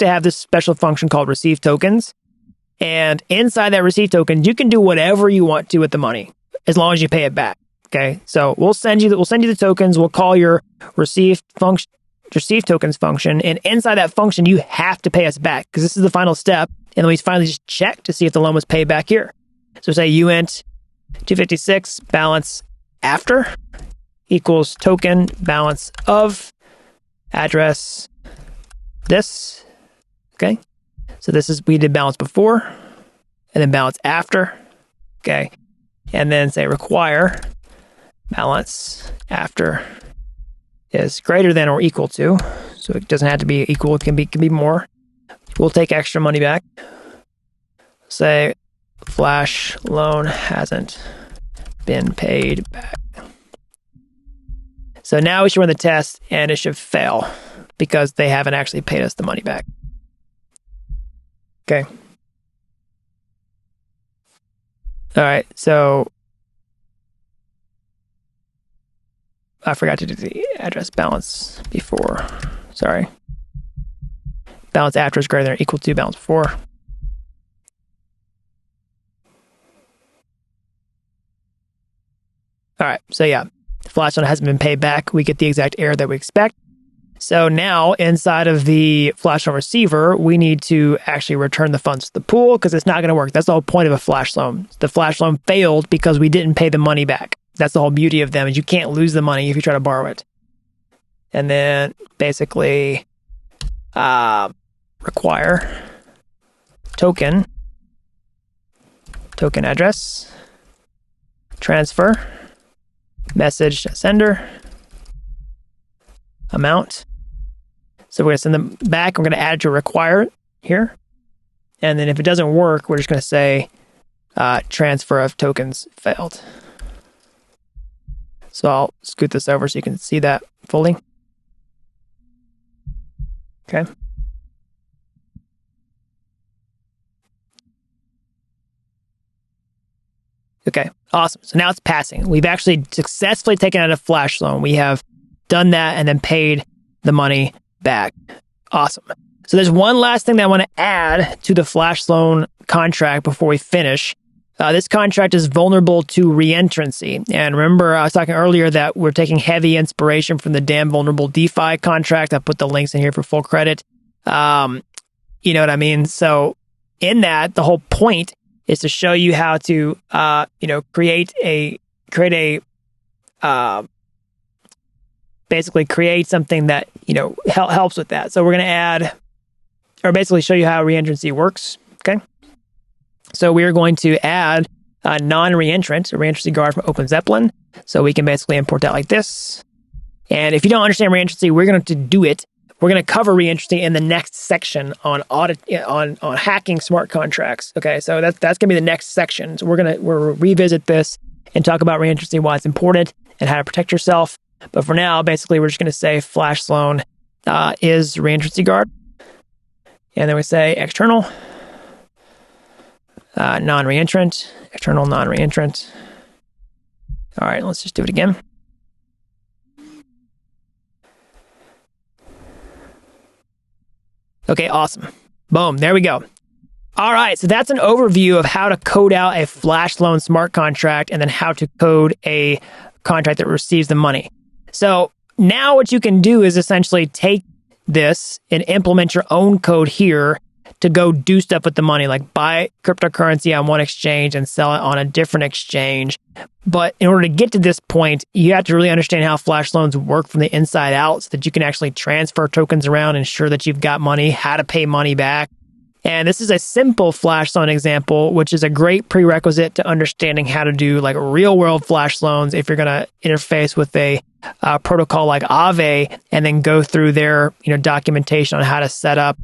have this special function called receive tokens. And inside that receive token, you can do whatever you want to with the money, as long as you pay it back. Okay. So we'll send you the tokens. We'll call your receive tokens function. And inside that function, you have to pay us back, because this is the final step. And then we finally just check to see if the loan was paid back here. So say UINT 256 balance after equals token balance of address this. Okay. So we did balance before and then balance after. Okay. And then say require balance after is greater than or equal to. So it doesn't have to be equal. It can be more. We'll take extra money back. Say flash loan hasn't been paid back. So now we should run the test and it should fail because they haven't actually paid us the money back. Okay. All right. So I forgot to do the address balance before. Sorry. Balance after is greater than or equal to balance before. All right. So yeah, the flash loan hasn't been paid back. We get the exact error that we expect. So now inside of the flash loan receiver, we need to actually return the funds to the pool, because it's not going to work. That's the whole point of a flash loan. The flash loan failed because we didn't pay the money back. That's the whole beauty of them, is you can't lose the money if you try to borrow it. And then basically require token address, transfer, message sender, amount. So we're going to send them back. We're going to add to require here. And then if it doesn't work, we're just going to say transfer of tokens failed. So I'll scoot this over so you can see that fully. Okay. Okay, awesome. So now it's passing. We've actually successfully taken out a flash loan. We have done that and then paid the money back. Awesome. So there's one last thing that I want to add to the flash loan contract before we finish. This contract is vulnerable to reentrancy. And remember, I was talking earlier that we're taking heavy inspiration from the damn vulnerable DeFi contract. I put the links in here for full credit. You know what I mean? So in that, the whole point is to show you how to, basically create something that, helps with that. So we're going to add, or basically show you how reentrancy works. Okay. So we are going to add a non-reentrant, a reentrancy guard from Open Zeppelin. So we can basically import that like this. And if you don't understand reentrancy, we're going to do it. We're going to cover reentrancy in the next section on on hacking smart contracts. Okay, so that's going to be the next section. So we'll revisit this and talk about reentrancy, why it's important, and how to protect yourself. But for now, basically, we're just going to say flash loan is reentrancy guard, and then we say external. Non-reentrant, external non-reentrant. All right, let's just do it again. Okay, awesome. Boom, there we go. All right, so that's an overview of how to code out a flash loan smart contract and then how to code a contract that receives the money. So now what you can do is essentially take this and implement your own code here to go do stuff with the money, like buy cryptocurrency on one exchange and sell it on a different exchange. But in order to get to this point, you have to really understand how flash loans work from the inside out so that you can actually transfer tokens around, ensure that you've got money, how to pay money back. And this is a simple flash loan example, which is a great prerequisite to understanding how to do like real world flash loans if you're going to interface with a protocol like Aave and then go through their documentation on how to set up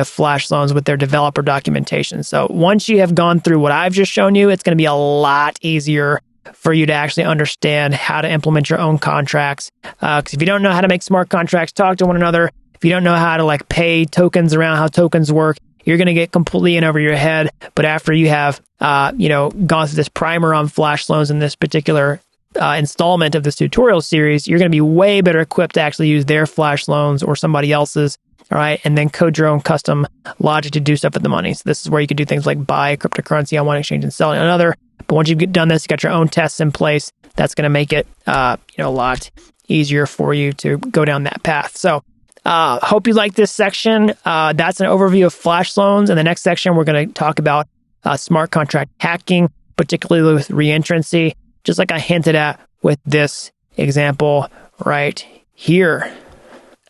flash loans with their developer documentation. So once you have gone through what I've just shown you, it's going to be a lot easier for you to actually understand how to implement your own contracts. Because if you don't know how to make smart contracts talk to one another, if you don't know how to like pay tokens around how tokens work, you're going to get completely in over your head. But after you have, gone through this primer on flash loans in this particular installment of this tutorial series, you're going to be way better equipped to actually use their flash loans or somebody else's. All right. And then code your own custom logic to do stuff with the money. So this is where you could do things like buy cryptocurrency on one exchange and sell it on another. But once you've done this, you got your own tests in place. That's going to make it, a lot easier for you to go down that path. So hope you like this section. That's an overview of flash loans. In the next section, we're going to talk about smart contract hacking, particularly with reentrancy, just like I hinted at with this example right here.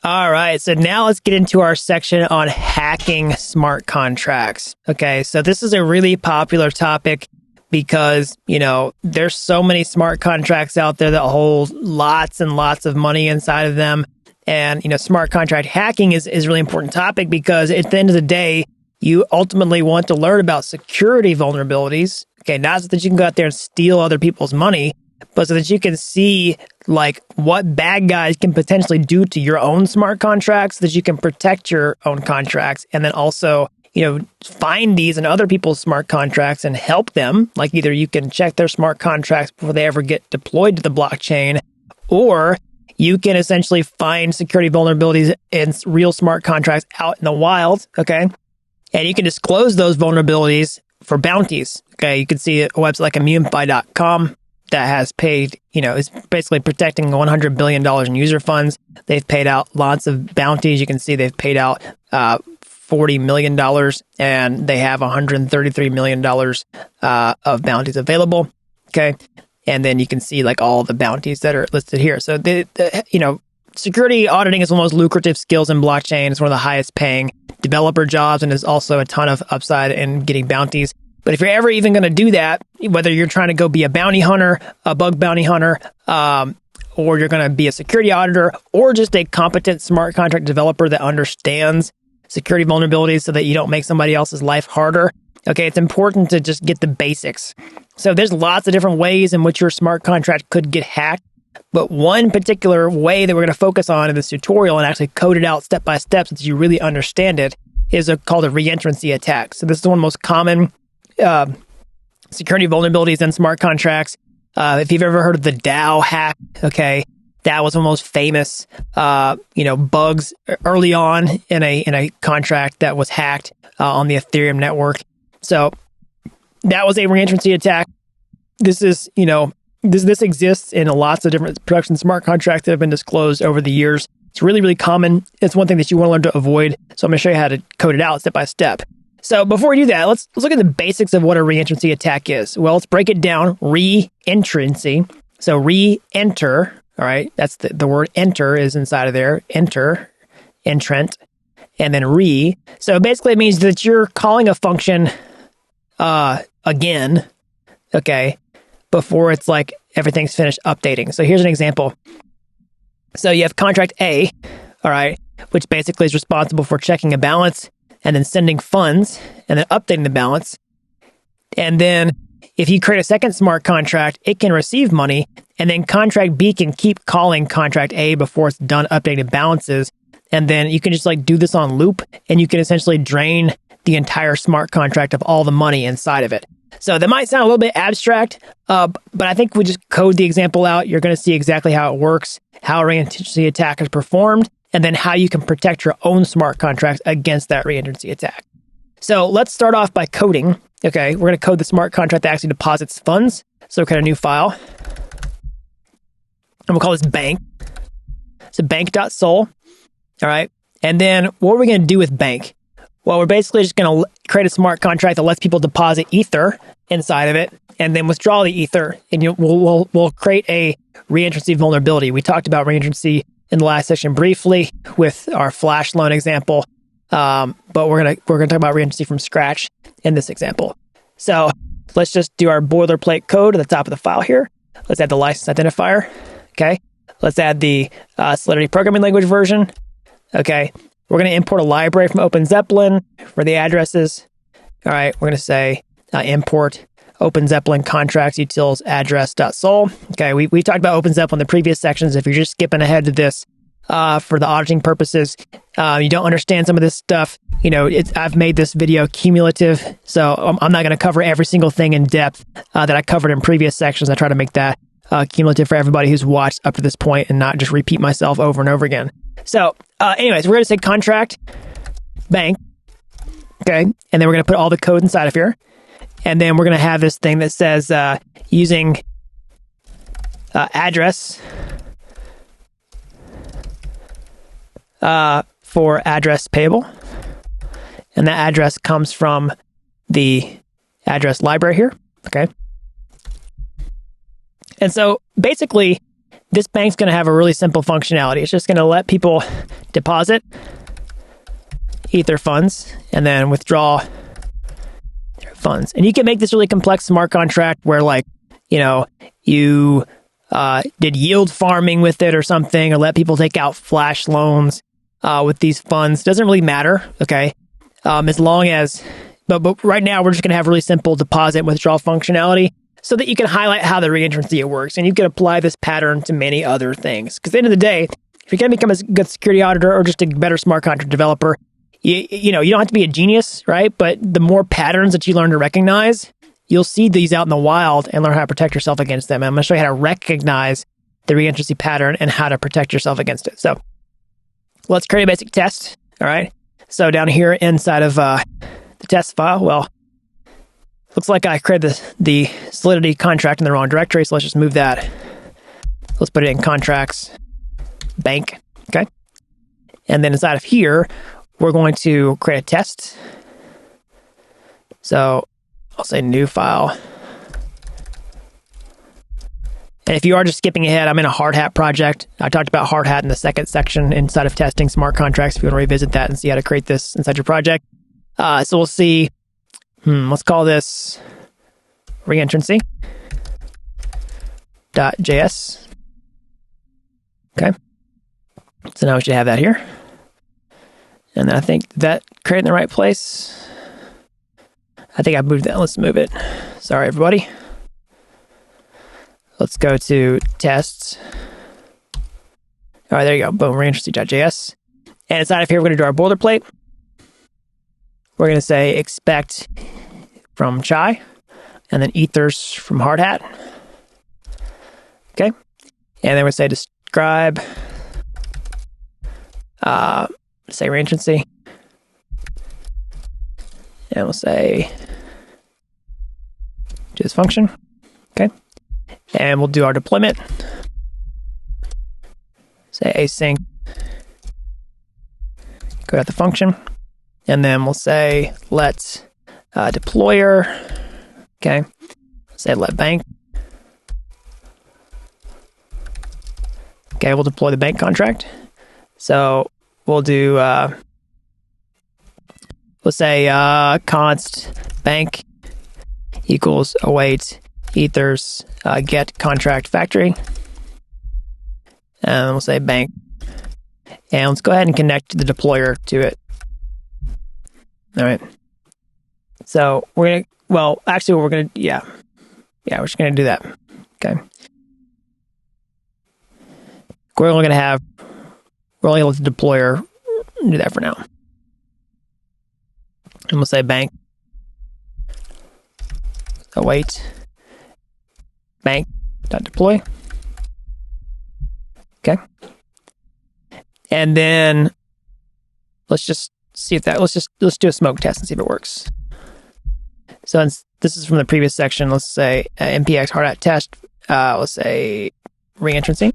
All right, so now let's get into our section on hacking smart contracts. Okay, so this is a really popular topic because, there's so many smart contracts out there that hold lots and lots of money inside of them. And, smart contract hacking is a really important topic because at the end of the day, you ultimately want to learn about security vulnerabilities. Okay, not so that you can go out there and steal other people's money, but so that you can see like what bad guys can potentially do to your own smart contracts, so that you can protect your own contracts, and then also, find these in other people's smart contracts and help them. Like either you can check their smart contracts before they ever get deployed to the blockchain, or you can essentially find security vulnerabilities in real smart contracts out in the wild, okay? And you can disclose those vulnerabilities for bounties, okay? You can see a website like immunefi.com that has paid, is basically protecting $100 billion in user funds. They've paid out lots of bounties. You can see they've paid out $40 million, and they have $133 million of bounties available, okay? And then you can see like all the bounties that are listed here. So, security auditing is one of the most lucrative skills in blockchain. It's one of the highest paying developer jobs, and there's also a ton of upside in getting bounties. But if you're ever even going to do that, whether you're trying to go be a bounty hunter, a bug bounty hunter, or you're going to be a security auditor, or just a competent smart contract developer that understands security vulnerabilities so that you don't make somebody else's life harder, okay, it's important to just get the basics. So there's lots of different ways in which your smart contract could get hacked. But one particular way that we're going to focus on in this tutorial and actually code it out step by step so that you really understand it is called a reentrancy attack. So this is one of the most common security vulnerabilities in smart contracts. If you've ever heard of the DAO hack, okay, That was one of the most famous, bugs early on in a contract that was hacked on the Ethereum network. So that was a reentrancy attack. This is, this exists in lots of different production smart contracts that have been disclosed over the years. It's really, really common. It's one thing that you want to learn to avoid. So I'm going to show you how to code it out step by step. So before we do that, let's look at the basics of what a reentrancy attack is. Well, let's break it down. Reentrancy. So re-enter. All right, that's the word enter is inside of there. Enter, entrant, and then re. So basically it means that you're calling a function again, okay, before it's like everything's finished updating. So here's an example. So you have contract A, all right, which basically is responsible for checking a balance and then sending funds and then updating the balance. And then if you create a second smart contract, it can receive money, and then contract B can keep calling contract A before it's done updating balances. And then you can just like do this on loop, and you can essentially drain the entire smart contract of all the money inside of it. So that might sound a little bit abstract, but I think we just code the example out. You're going to see exactly how it works, how a reentrancy attack is performed, and then how you can protect your own smart contracts against that reentrancy attack. So let's start off by coding. Okay, we're going to code the smart contract that actually deposits funds. So create a new file. And we'll call this bank. So bank.sol. All right. And then what are we going to do with bank? Well, we're basically just going to create a smart contract that lets people deposit Ether inside of it and then withdraw the Ether. And we'll create a reentrancy vulnerability. We talked about reentrancy in the last section briefly with our flash loan example. But we're gonna talk about reentrancy from scratch in this example. So let's just do our boilerplate code at the top of the file here. Let's add the license identifier. Okay. Let's add the Solidity programming language version. Okay. We're going to import a library from OpenZeppelin for the addresses. All right. We're going to say import OpenZeppelin contracts utils address.sol. Okay. We talked about OpenZeppelin in the previous sections. If you're just skipping ahead to this, for the auditing purposes, you don't understand some of this stuff. I've made this video cumulative, so I'm not going to cover every single thing in depth that I covered in previous sections. I try to make that cumulative for everybody who's watched up to this point and not just repeat myself over and over again. So anyways, we're going to say contract bank, okay, and then we're going to put all the code inside of here, and then we're going to have this thing that says using address for address payable. And that address comes from the address library here. Okay. And so basically, this bank's going to have a really simple functionality. It's just going to let people deposit Ether funds and then withdraw their funds. And you can make this really complex smart contract where you did yield farming with it or something, or let people take out flash loans with these funds. Doesn't really matter, okay? As long as, but right now we're just going to have really simple deposit and withdrawal functionality so that you can highlight how the reentrancy works, and you can apply this pattern to many other things. Because at the end of the day, if you're going to become a good security auditor or just a better smart contract developer, you don't have to be a genius, right? But the more patterns that you learn to recognize, you'll see these out in the wild and learn how to protect yourself against them. And I'm going to show you how to recognize the reentrancy pattern and how to protect yourself against it. So let's create a basic test. All right. So down here inside of the test file, well, looks like I created the Solidity contract in the wrong directory. So let's just move that. Let's put it in contracts, bank. Okay. And then inside of here, we're going to create a test. So I'll say new file. And if you are just skipping ahead, I'm in a hard hat project. I talked about hard hat in the second section inside of testing smart contracts. If you want to revisit that and see how to create this inside your project. So we'll see, let's call this reentrancy.js. Okay. So now we should have that here. And then I think that created in the right place. I think I moved that. Let's move it. Sorry, everybody. Let's go to tests. All right, there you go. Boom, reentrancy.js. And inside of here, we're going to do our boilerplate. We're going to say expect from chai, and then ethers from hard hat. Okay. And then we're going to say just describe, say reentrancy, and we'll say do this function. Okay, and we'll do our deployment. Say async, go at the function, and then we'll say let deployer. Okay, say let bank. Okay, we'll deploy the bank contract. So we'll do, we'll say const bank equals await ethers get contract factory. And we'll say bank. And let's go ahead and connect the deployer to it. All right. So we're going to, well, actually, we're going to, yeah, we're just going to do that. Okay. We're only going to let the deployer do that for now. And we'll say bank await bank.deploy. Okay. And then let's just see if that, let's do a smoke test and see if it works. So this is from the previous section. Let's say npx hard test. Let's say reentrancy.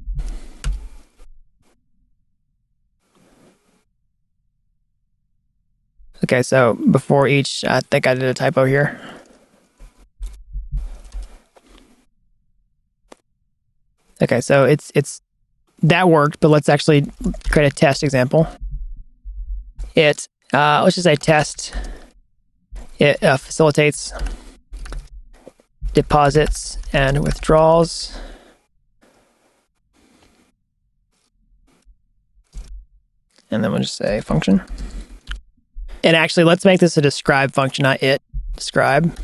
Okay, so before each, I think I did a typo here. Okay, so it's that worked, but let's actually create a test example. Let's just say test. It facilitates deposits and withdrawals. And then we'll just say function. And actually, let's make this a describe function, not it. Describe.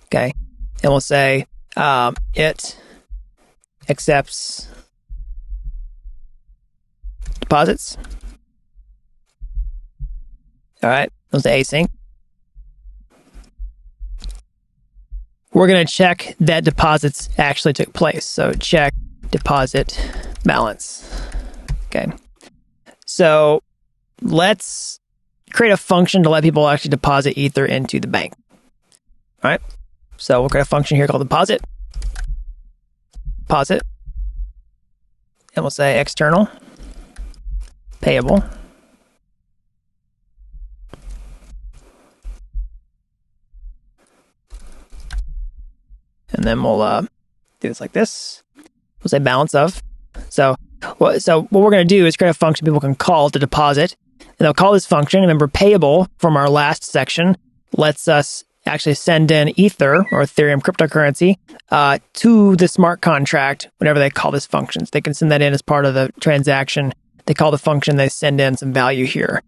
Okay. And we'll say it accepts deposits. All right. We'll say async. We're going to check that deposits actually took place. So check deposit balance. Okay. So let's create a function to let people actually deposit Ether into the bank. All right. So we'll create a function here called deposit. Deposit. And we'll say external payable. And then we'll do this like this. We'll say balance of. So what we're going to do is create a function people can call to deposit. And they'll call this function. Remember, payable from our last section lets us actually send in Ether or Ethereum cryptocurrency to the smart contract whenever they call this function. So they can send that in as part of the transaction. They call the function, they send in some value here.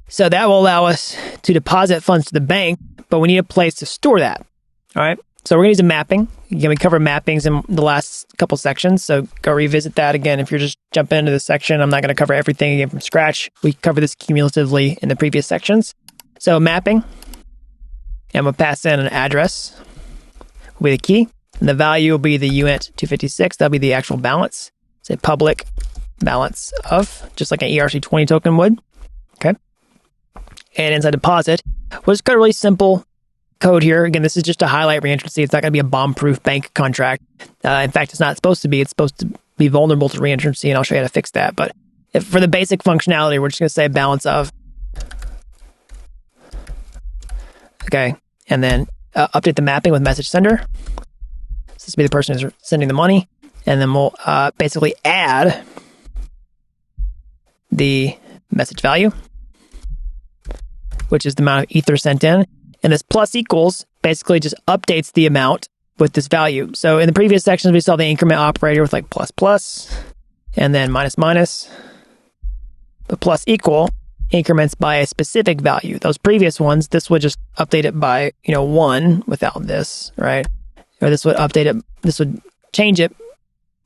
So that will allow us to deposit funds to the bank, but we need a place to store that. All right. So we're going to use a mapping. Again, we covered mappings in the last couple sections, so go revisit that again. If you're just jumping into this section, I'm not going to cover everything again from scratch. We covered this cumulatively in the previous sections. So mapping, and we'll pass in an address with a key, and the value will be the uint 256. That'll be the actual balance. Say public balance of, just like an ERC20 token would. Okay. And inside deposit, we'll just got a really simple code here. Again, this is just to highlight reentrancy. It's not going to be a bomb-proof bank contract. In fact, it's not supposed to be. It's supposed to be vulnerable to reentrancy, and I'll show you how to fix that. But for the basic functionality, we're just going to say balance of. Okay, and then update the mapping with message sender. This will be the person who's sending the money. And then we'll basically add the message value, which is the amount of Ether sent in. And this plus equals basically just updates the amount with this value. So in the previous sections, we saw the increment operator with like plus plus and then minus minus. But plus equal increments by a specific value. Those previous ones, this would just update it by, 1 without this, right? Or this would update it, this would change it,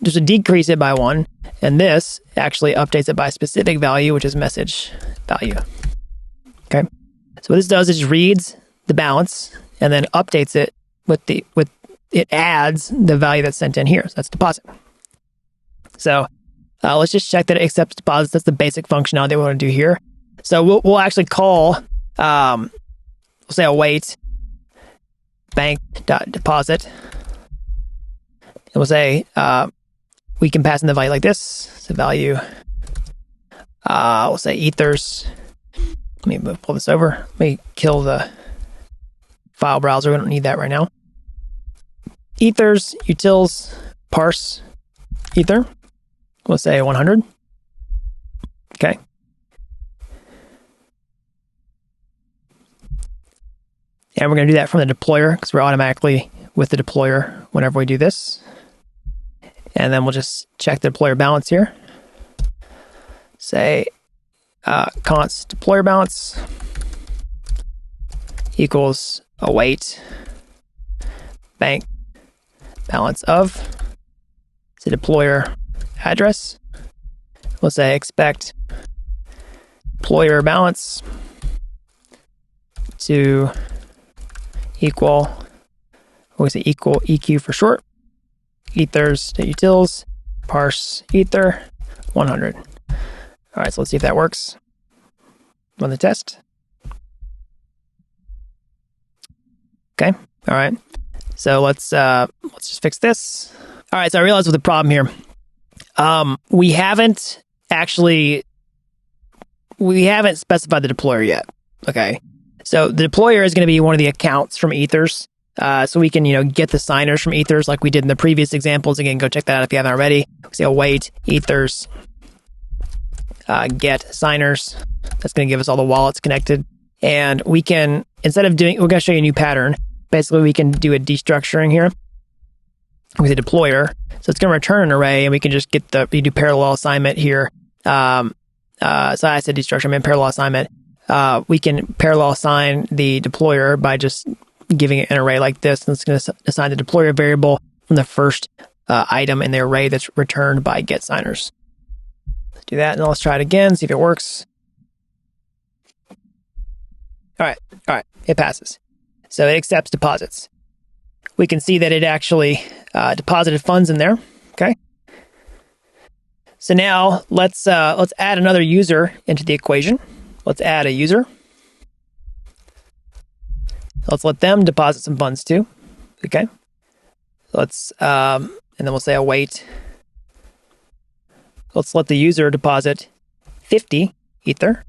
this would decrease it by 1. And this actually updates it by a specific value, which is message value. Okay. So what this does is reads the balance and then updates it it adds the value that's sent in here. So that's deposit. So Let's just check that it accepts deposits. That's the basic functionality we want to do here. So we'll actually call, we'll say await bank.deposit. And we'll say, we can pass in the value like this. So value, we'll say ethers. Let me pull this over. Let me kill the file browser. We don't need that right now. Ethers, utils, parse ether. We'll say 100. Okay. And we're going to do that from the deployer because we're automatically with the deployer whenever we do this. And then we'll just check the deployer balance here. Say const deployer balance equals await bank balance of the deployer address. We'll say expect deployer balance to equal, we say equal EQ for short, ethers to utils, parse ether 100. All right, so let's see if that works. Run the test. Okay, all right. So let's just fix this. All right, so I realized with the problem here. We haven't specified the deployer yet. Okay. So the deployer is going to be one of the accounts from ethers. So we can, get the signers from ethers like we did in the previous examples. Again, go check that out if you haven't already. Say await ethers, get signers. That's going to give us all the wallets connected. And we can, we're going to show you a new pattern. Basically, we can do a destructuring here with a deployer. So it's going to return an array, and we can just we do parallel assignment here. So I said destructure, I meant parallel assignment. We can parallel assign the deployer by just giving it an array like this, and it's going to assign the deployer variable from the first item in the array that's returned by get signers. Let's do that, and let's try it again, see if it works. All right, it passes. So it accepts deposits. We can see that it actually deposited funds in there. Okay. So now let's add another user into the equation. Let's add a user. Let's let them deposit some funds too. Okay. Let's and then we'll say await. Let's let the user deposit 50 ether.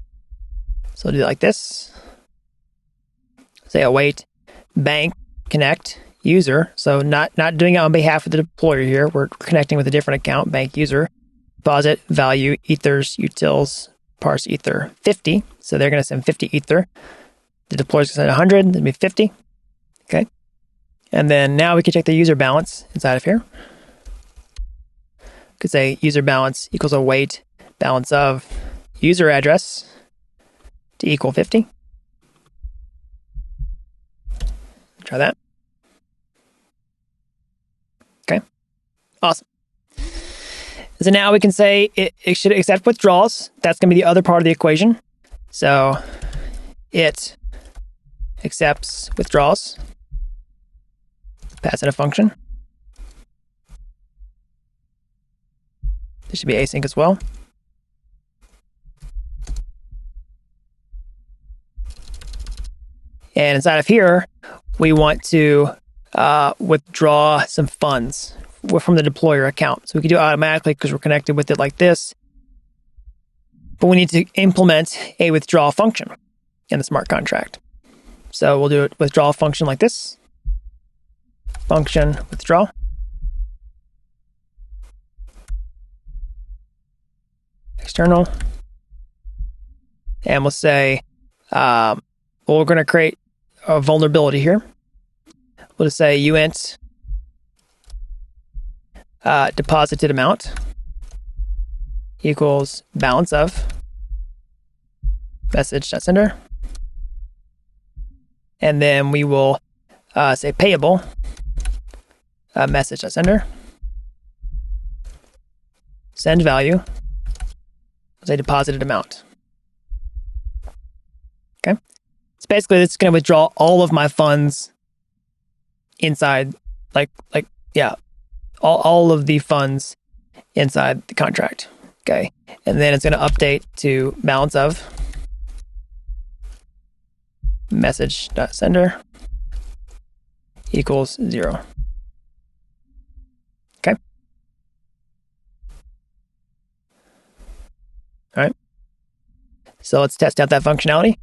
So we'll do it like this. Say await bank connect user. So not doing it on behalf of the deployer here. We're connecting with a different account, bank user. Deposit value ethers utils parse ether 50. So they're going to send 50 ether. The deployer is going to send 100. That'd be 50. Okay. And then now we can check the user balance inside of here. We could say user balance equals await balance of user address to equal 50. Try that. Okay. Awesome. So now we can say it should accept withdrawals. That's going to be the other part of the equation. So it accepts withdrawals. Pass in a function. This should be async as well. And inside of here, we want to withdraw some funds from the deployer account. So we can do it automatically because we're connected with it like this. But we need to implement a withdrawal function in the smart contract. So we'll do a withdrawal function like this. Function withdraw. External. And we'll say, well, we're going to create a vulnerability here. We'll just say uint deposited amount equals balance of message.sender. And then we will say payable message.sender. Send value. Say deposited amount. Okay. So basically, it's going to withdraw all of my funds inside, all of the funds inside the contract. Okay. And then it's going to update to balance of message.sender equals 0. Okay. All right. So let's test out that functionality.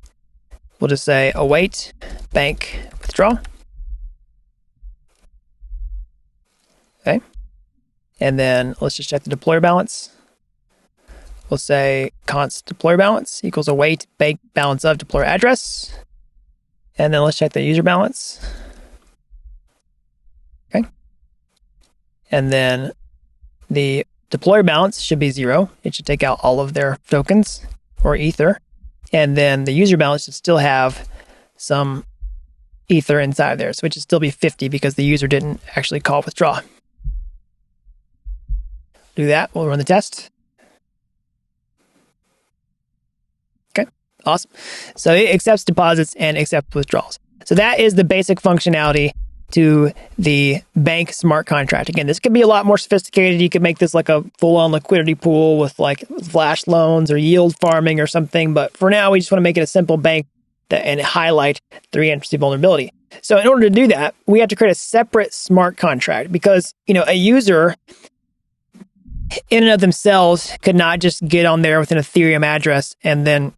We'll just say await bank withdraw. Okay. And then let's just check the deployer balance. We'll say const deployer balance equals await bank balance of deployer address. And then let's check the user balance. Okay. And then the deployer balance should be 0. It should take out all of their tokens or ether. And then the user balance should still have some ether inside there. So it should still be 50 because the user didn't actually call withdraw. Do that. We'll run the test. Okay, awesome. So it accepts deposits and accepts withdrawals. So that is the basic functionality to the bank smart contract. Again, this could be a lot more sophisticated. You could make this like a full-on liquidity pool with like flash loans or yield farming or something. But for now, we just want to make it a simple bank and highlight the reentrancy vulnerability. So in order to do that, we have to create a separate smart contract because, a user in and of themselves could not just get on there with an Ethereum address and then,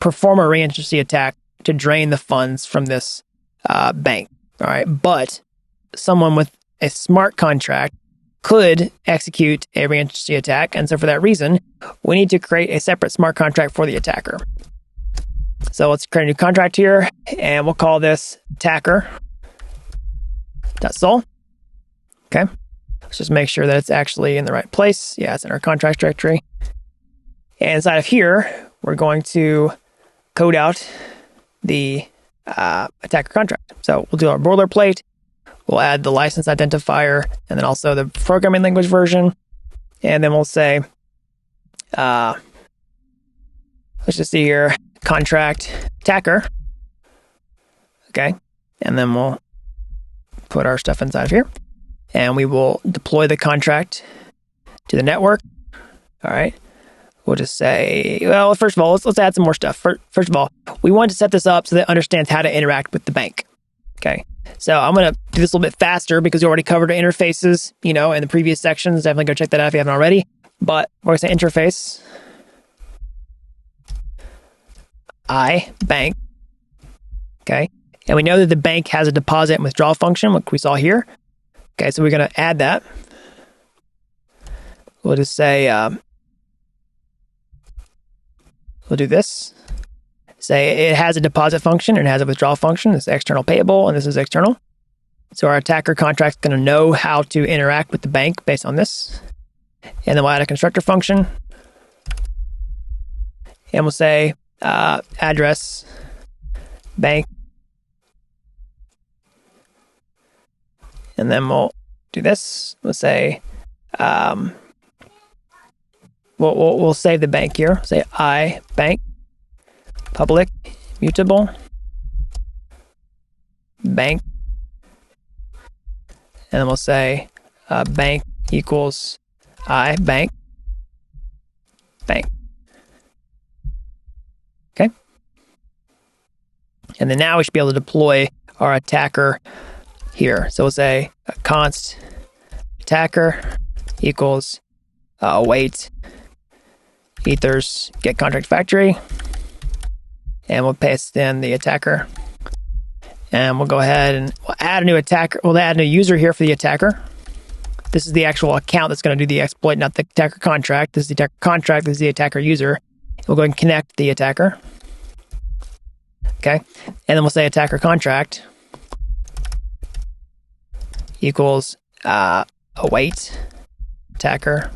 perform a reentrancy attack to drain the funds from this bank. All right. But someone with a smart contract could execute a reentrancy attack. And so for that reason, we need to create a separate smart contract for the attacker. So let's create a new contract here and we'll call this attacker.sol. Okay. Let's just make sure that it's actually in the right place. Yeah, it's in our contracts directory. And inside of here, we're going to code out the attacker contract. So we'll do our boilerplate. We'll add the license identifier and then also the programming language version. And then we'll say, let's just see here, contract attacker. Okay. And then we'll put our stuff inside of here. And we will deploy the contract to the network. All right. We'll just say, well, first of all, let's add some more stuff. First of all, we want to set this up so that it understands how to interact with the bank. Okay. So I'm going to do this a little bit faster because we already covered the interfaces, in the previous sections. Definitely go check that out if you haven't already. But we're going to say interface bank. Okay. And we know that the bank has a deposit and withdrawal function, like we saw here. Okay, so we're going to add that. We'll just say, we'll do this. Say it has a deposit function and it has a withdrawal function. This is external payable and this is external. So our attacker contract is going to know how to interact with the bank based on this. And then we'll add a constructor function. And we'll say address bank. And then we'll do this. We'll say, we'll save the bank here. Say I bank public mutable bank. And then we'll say bank equals I bank. Okay. And then now we should be able to deploy our attacker here. So we'll say const attacker equals await ethers get contract factory. And we'll paste in the attacker. And we'll go ahead and we'll add a new attacker. We'll add a new user here for the attacker. This is the actual account that's going to do the exploit, not the attacker contract. This is the attacker contract. This is the attacker user. We'll go ahead and connect the attacker. Okay. And then we'll say attacker contract equals await attacker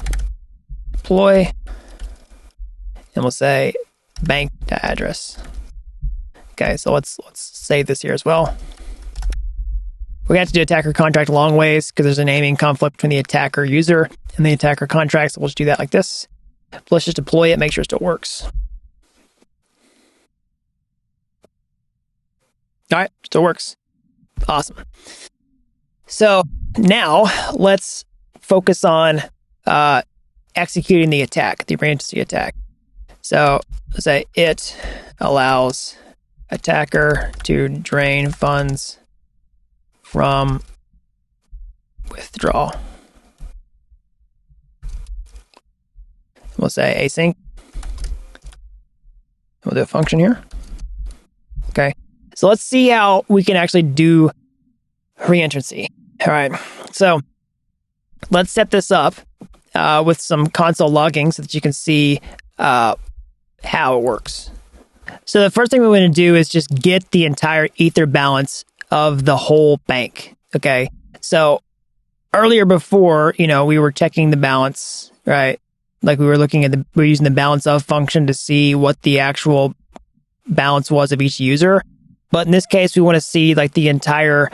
deploy. And we'll say bank address. Okay, so let's save this here as well. We're going to have to do attacker contract long ways because there's a naming conflict between the attacker user and the attacker contract. So we'll just do that like this. Let's just deploy it, make sure it still works. All right, still works. Awesome. So now let's focus on executing the attack, the reentrancy attack. So let's say it allows attacker to drain funds from withdrawal. We'll say async. We'll do a function here. Okay. So let's see how we can actually do reentrancy. All right. So let's set this up with some console logging so that you can see how it works. So the first thing we want to do is just get the entire Ether balance of the whole bank. Okay. So earlier before, we were checking the balance, right? Like we were looking at we're using the balance of function to see what the actual balance was of each user. But in this case, we want to see like the entire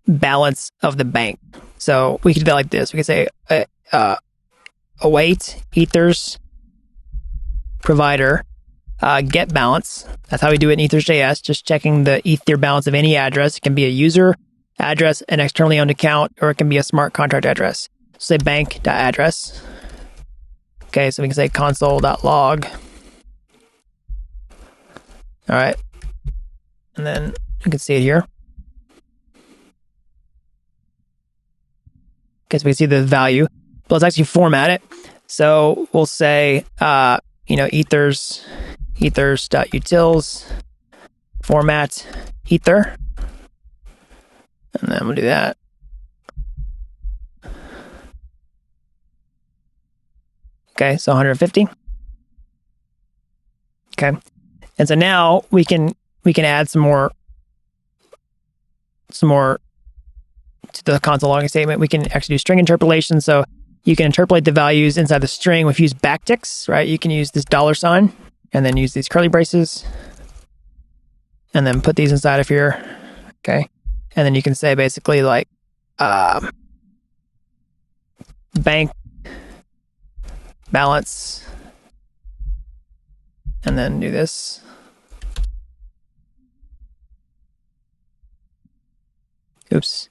balance of the bank. So we could do that like this. We could say await ethers provider get balance. That's how we do it in ethers.js, just checking the ether balance of any address. It can be a user address, an externally owned account, or it can be a smart contract address. So say bank.address. Okay, so we can say console.log. All right. And then you can see it here. Okay, so we can see the value. But let's actually format it. So we'll say, ethers.utils format ether. And then we'll do that. Okay, so 150. Okay. And so now we can add some more to the console logging statement. We can actually do string interpolation. So you can interpolate the values inside the string. If you use backticks, right? You can use this $sign and then use these curly braces and then put these inside of here. Okay. And then you can say basically like bank balance and then do this. Oops.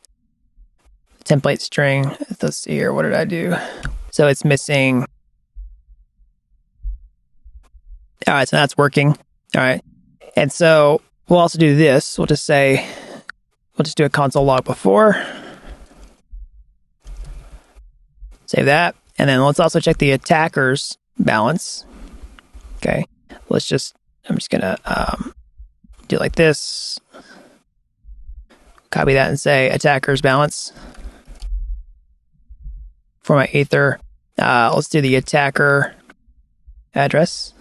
Template string. Let's see here. What did I do? So it's missing. All right. So that's working. All right. And so we'll also do this. We'll just say, we'll just do a console log before. Save that. And then let's also check the attacker's balance. Okay. I'm just going to do it like this. Copy that and say attacker's balance. For my ether, let's do the attacker address.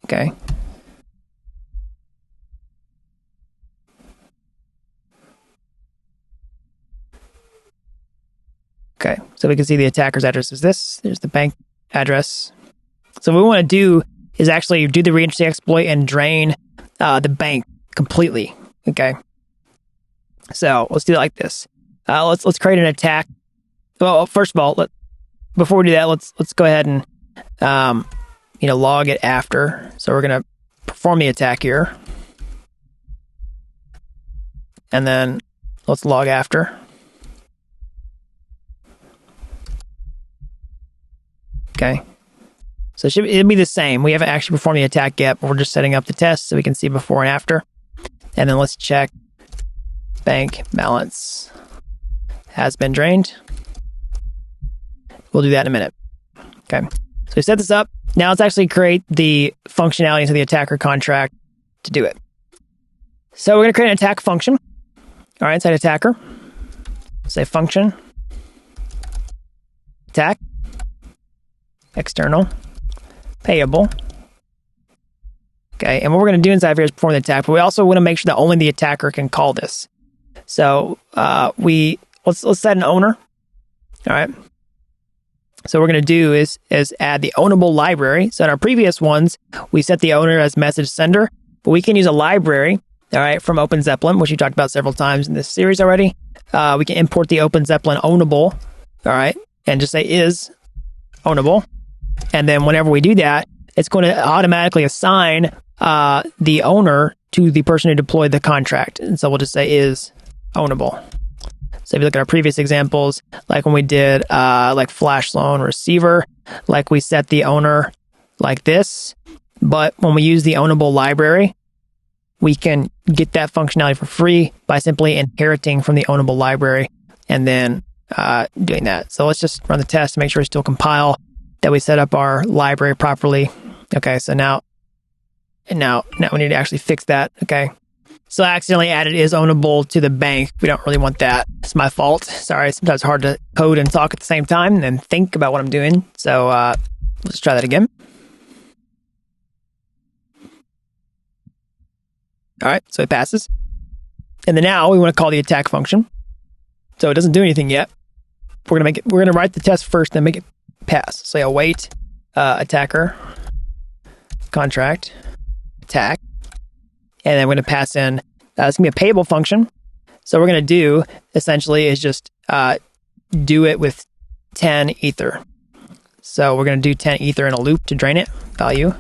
Okay. Okay, so we can see the attacker's address is this. There's the bank address. So what we want to do is actually do the reentrancy exploit and drain the bank completely. Okay. So let's do it like this. Let's create an attack. Well, first of all, before we do that, let's go ahead and log it after. So we're gonna perform the attack here, and then let's log after. Okay. So it'll be the same. We haven't actually performed the attack yet, but we're just setting up the test so we can see before and after. And then let's check bank balance has been drained. We'll do that in a minute. Okay. So we set this up. Now let's actually create the functionality into the attacker contract to do it. So we're going to create an attack function. All right, inside attacker, say function, attack, external, payable. Okay, and what we're going to do inside here is perform the attack, but we also want to make sure that only the attacker can call this. So let's set an owner. All right. So what we're going to do is add the ownable library. So in our previous ones, we set the owner as message sender, but we can use a library, all right, from OpenZeppelin, which we talked about several times in this series already. We can import the OpenZeppelin ownable, all right, and just say is ownable. And then whenever we do that, it's going to automatically assign the owner to the person who deployed the contract. And so we'll just say is ownable. So if you look at our previous examples, like when we did like flash loan receiver, like we set the owner like this. But when we use the ownable library, we can get that functionality for free by simply inheriting from the ownable library and then doing that. So let's just run the test to make sure we still compile, that we set up our library properly. Okay, so now we need to actually fix that. Okay. So I accidentally added is ownable to the bank. We don't really want that. It's my fault. Sorry. Sometimes it's hard to code and talk at the same time and think about what I'm doing. So let's try that again. All right. So it passes. And then now we want to call the attack function. So it doesn't do anything yet. We're going to write the test first, then make it pass. So await attacker contract attack. And then we're going to pass in, it's going to be a payable function. So what we're going to do essentially is just do it with 10 ether. So we're going to do 10 ether in a loop to drain it, value.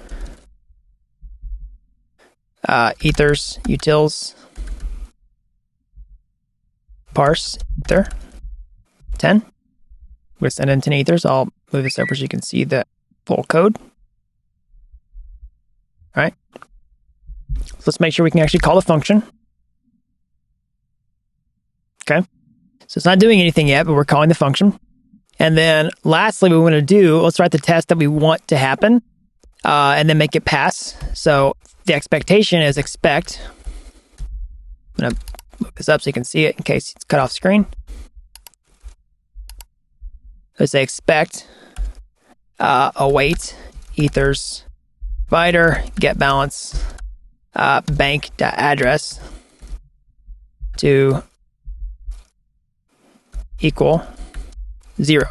Ethers, utils, parse, ether, 10. We're going to send in 10 ethers. I'll move this over so you can see the full code. All right. So let's make sure we can actually call the function. Okay. So it's not doing anything yet, but we're calling the function. And then lastly, what we want to do, let's write the test that we want to happen and then make it pass. So the expectation is expect. I'm going to move this up so you can see it in case it's cut off screen. Let's say expect await ethers provider get balance bank.address to equal 0.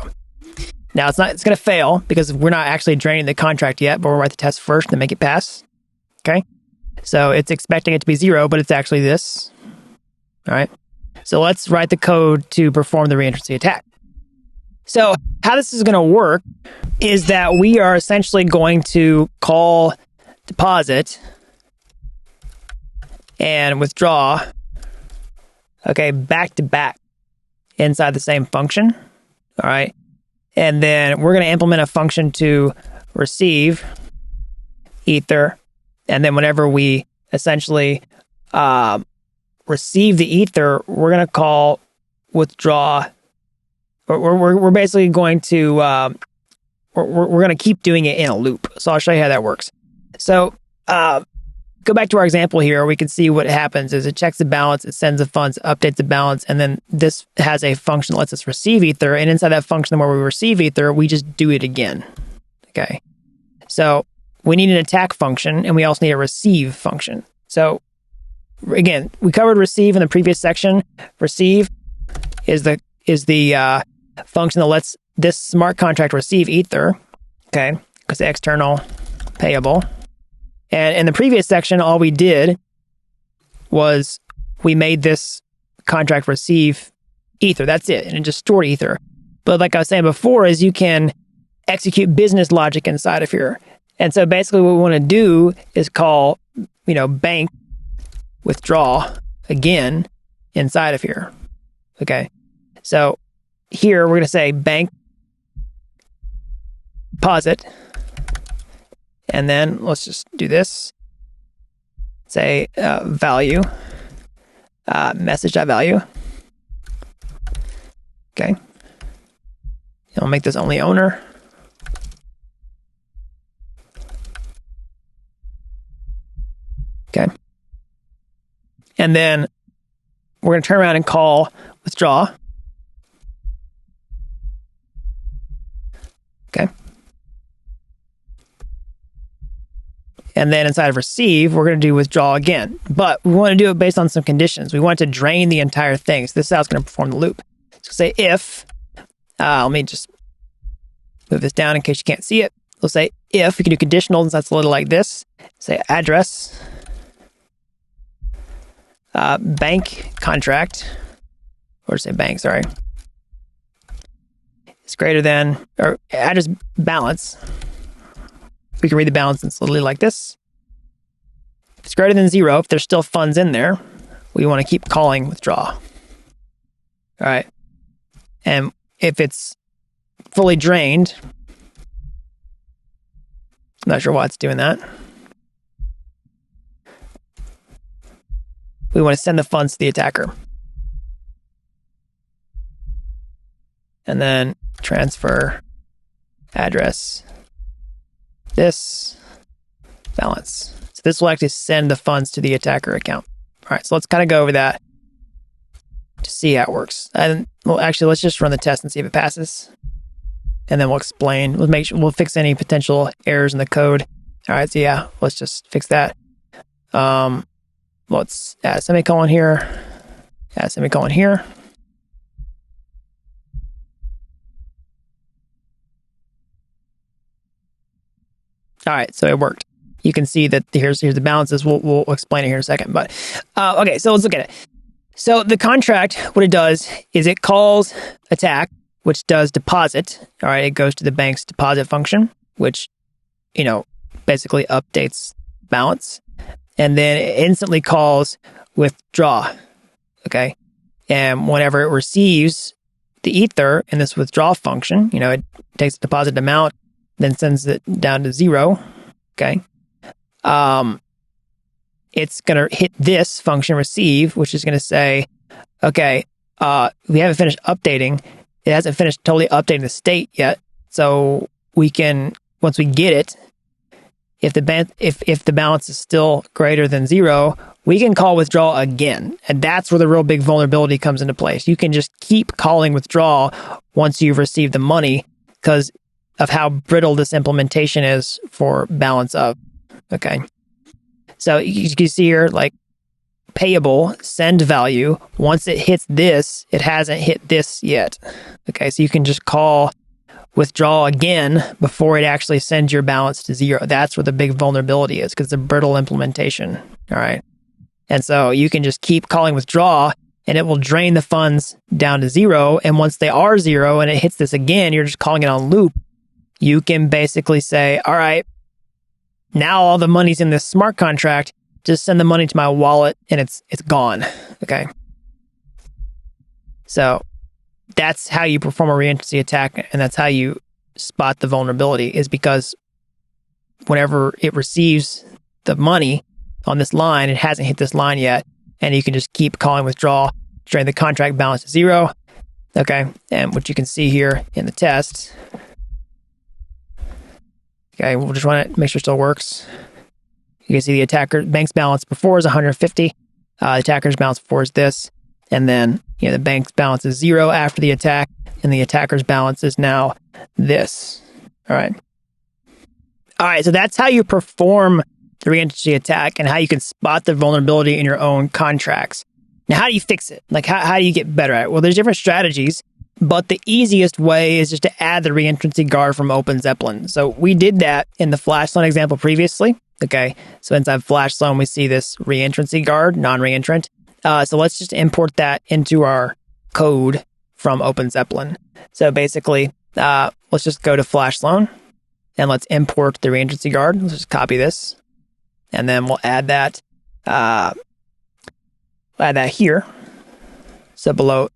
Now it's going to fail because we're not actually draining the contract yet, but we'll write the test first and make it pass. Okay. So it's expecting it to be 0, but it's actually this. All right. So let's write the code to perform the reentrancy attack. So how this is going to work is that we are essentially going to call deposit and withdraw, okay, back to back inside the same function. All right. And then we're going to implement a function to receive ether. And then whenever we essentially receive the ether, we're going to call withdraw. We're basically going to we're going to keep doing it in a loop. So I'll show you how that works. So go back to our example here. We can see what happens is it checks the balance, it sends the funds, updates the balance, and then this has a function that lets us receive ether. And inside that function where we receive ether, we just do it again. Okay. So we need an attack function, and we also need a receive function. So again, we covered receive in the previous section. Receive is the function that lets this smart contract receive ether, okay, because the external payable. And in the previous section, all we did was we made this contract receive ether. That's it. And it just stored ether. But like I was saying before, is you can execute business logic inside of here. And so basically what we want to do is call, bank withdraw again inside of here. Okay. So here we're going to say bank deposit. And then let's just do this. Say value, message.value. Okay. I'll make this only owner. Okay. And then we're going to turn around and call withdraw. Okay. And then inside of receive, we're going to do withdraw again. But we want to do it based on some conditions. We want to drain the entire thing. So this is how it's going to perform the loop. So say if, let me just move this down in case you can't see it. We'll say if, we can do conditional, and that's a little like this. Say address, bank contract, or say bank, sorry. It's greater than, or address balance. We can read the balance and slowly like this. If it's greater than 0, if there's still funds in there, we want to keep calling withdraw. All right. And if it's fully drained, I'm not sure why it's doing that. We want to send the funds to the attacker. And then transfer address this balance. So this will actually send the funds to the attacker account. All right, so let's kind of go over that to see how it works. And well, actually, let's just run the test and see if it passes. And then we'll explain. We'll fix any potential errors in the code. All right, so yeah, let's just fix that. Let's add a semicolon here. Add a semicolon here. All right, so it worked. You can see that here's the balances. We'll explain it here in a second. But okay, so let's look at it. So the contract, what it does is it calls attack, which does deposit. All right, it goes to the bank's deposit function, which basically updates balance, and then it instantly calls withdraw. Okay, and whenever it receives the ether in this withdraw function, it takes the deposit amount, then sends it down to 0. Okay. It's going to hit this function receive, which is going to say, okay, we haven't finished updating. It hasn't finished totally updating the state yet. So we can, once we get it, if the balance is still greater than 0, we can call withdraw again. And that's where the real big vulnerability comes into place. You can just keep calling withdraw once you've received the money because of how brittle this implementation is for balance up. Okay. So you can see here, like payable, send value. Once it hits this, it hasn't hit this yet. Okay. So you can just call withdraw again before it actually sends your balance to 0. That's where the big vulnerability is because it's a brittle implementation. All right. And so you can just keep calling withdraw and it will drain the funds down to 0. And once they are 0 and it hits this again, you're just calling it on loop. You can basically say, all right, now all the money's in this smart contract, just send the money to my wallet and it's gone. Okay. So that's how you perform a reentrancy attack, and that's how you spot the vulnerability, is because whenever it receives the money on this line, it hasn't hit this line yet, and you can just keep calling withdraw, drain the contract balance to 0. Okay. And what you can see here in the test. Okay, we'll just run it, make sure it still works. You can see the bank's balance before is 150. The attacker's balance before is this. And then, the bank's balance is 0 after the attack, and the attacker's balance is now this. All right. All right, so that's how you perform the reentrancy attack and how you can spot the vulnerability in your own contracts. Now, how do you fix it? Like, how do you get better at it? Well, there's different strategies. But the easiest way is just to add the reentrancy guard from OpenZeppelin. So we did that in the flash loan example previously. Okay, so inside flash loan, we see this reentrancy guard, non-reentrant. So let's just import that into our code from OpenZeppelin. So basically, let's just go to flash loan and let's import the reentrancy guard. Let's just copy this, and then we'll add that. Add that here. So below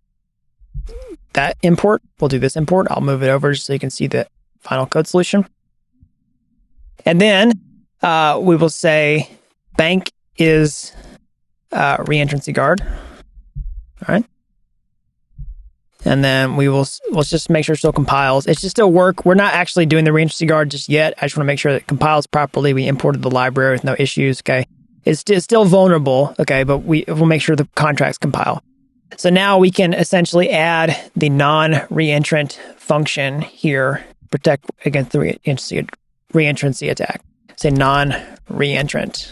that import, we'll do this import. I'll move it over just so you can see the final code solution. And then we will say bank is reentrancy guard. All right. And then let's just make sure it still compiles. It should still work. We're not actually doing the reentrancy guard just yet. I just want to make sure that it compiles properly. We imported the library with no issues. Okay. It's still vulnerable. Okay. But we'll make sure the contracts compile. So now we can essentially add the non-reentrant function here, protect against the reentrancy attack. Say non-reentrant.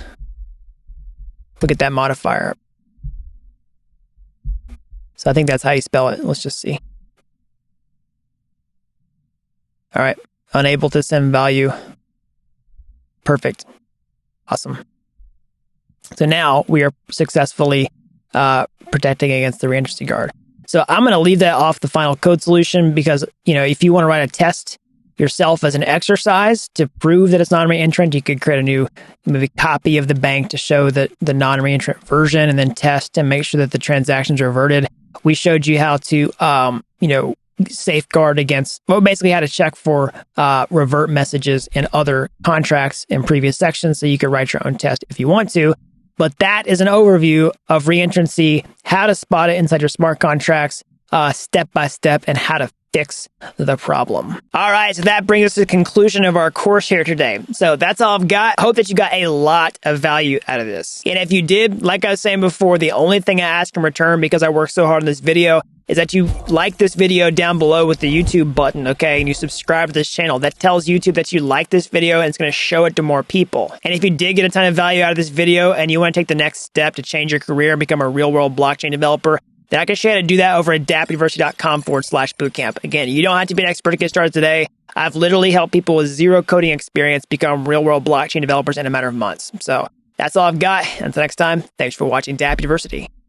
Look at that modifier. So I think that's how you spell it. Let's just see. All right. Unable to send value. Perfect. Awesome. So now we are successfully protecting against the reentrancy guard. So I'm going to leave that off the final code solution because, if you want to write a test yourself as an exercise to prove that it's non-reentrant, you could create a new maybe copy of the bank to show the non-reentrant version and then test and make sure that the transactions are averted. We showed you how to, safeguard against, well, basically how to check for revert messages in other contracts in previous sections, so you could write your own test if you want to. But that is an overview of reentrancy, how to spot it inside your smart contracts, step by step, and how to fix the problem. All right, so that brings us to the conclusion of our course here today. So that's all I've got. Hope that you got a lot of value out of this. And if you did, like I was saying before, the only thing I ask in return, because I worked so hard on this video, is that you like this video down below with the YouTube button, okay? And you subscribe to this channel. That tells YouTube that you like this video, and it's going to show it to more people. And if you did get a ton of value out of this video and you want to take the next step to change your career and become a real-world blockchain developer, then I can show you how to do that over at dappuniversity.com/bootcamp. Again, you don't have to be an expert to get started today. I've literally helped people with zero coding experience become real-world blockchain developers in a matter of months. So that's all I've got. Until next time, thanks for watching Dapp University.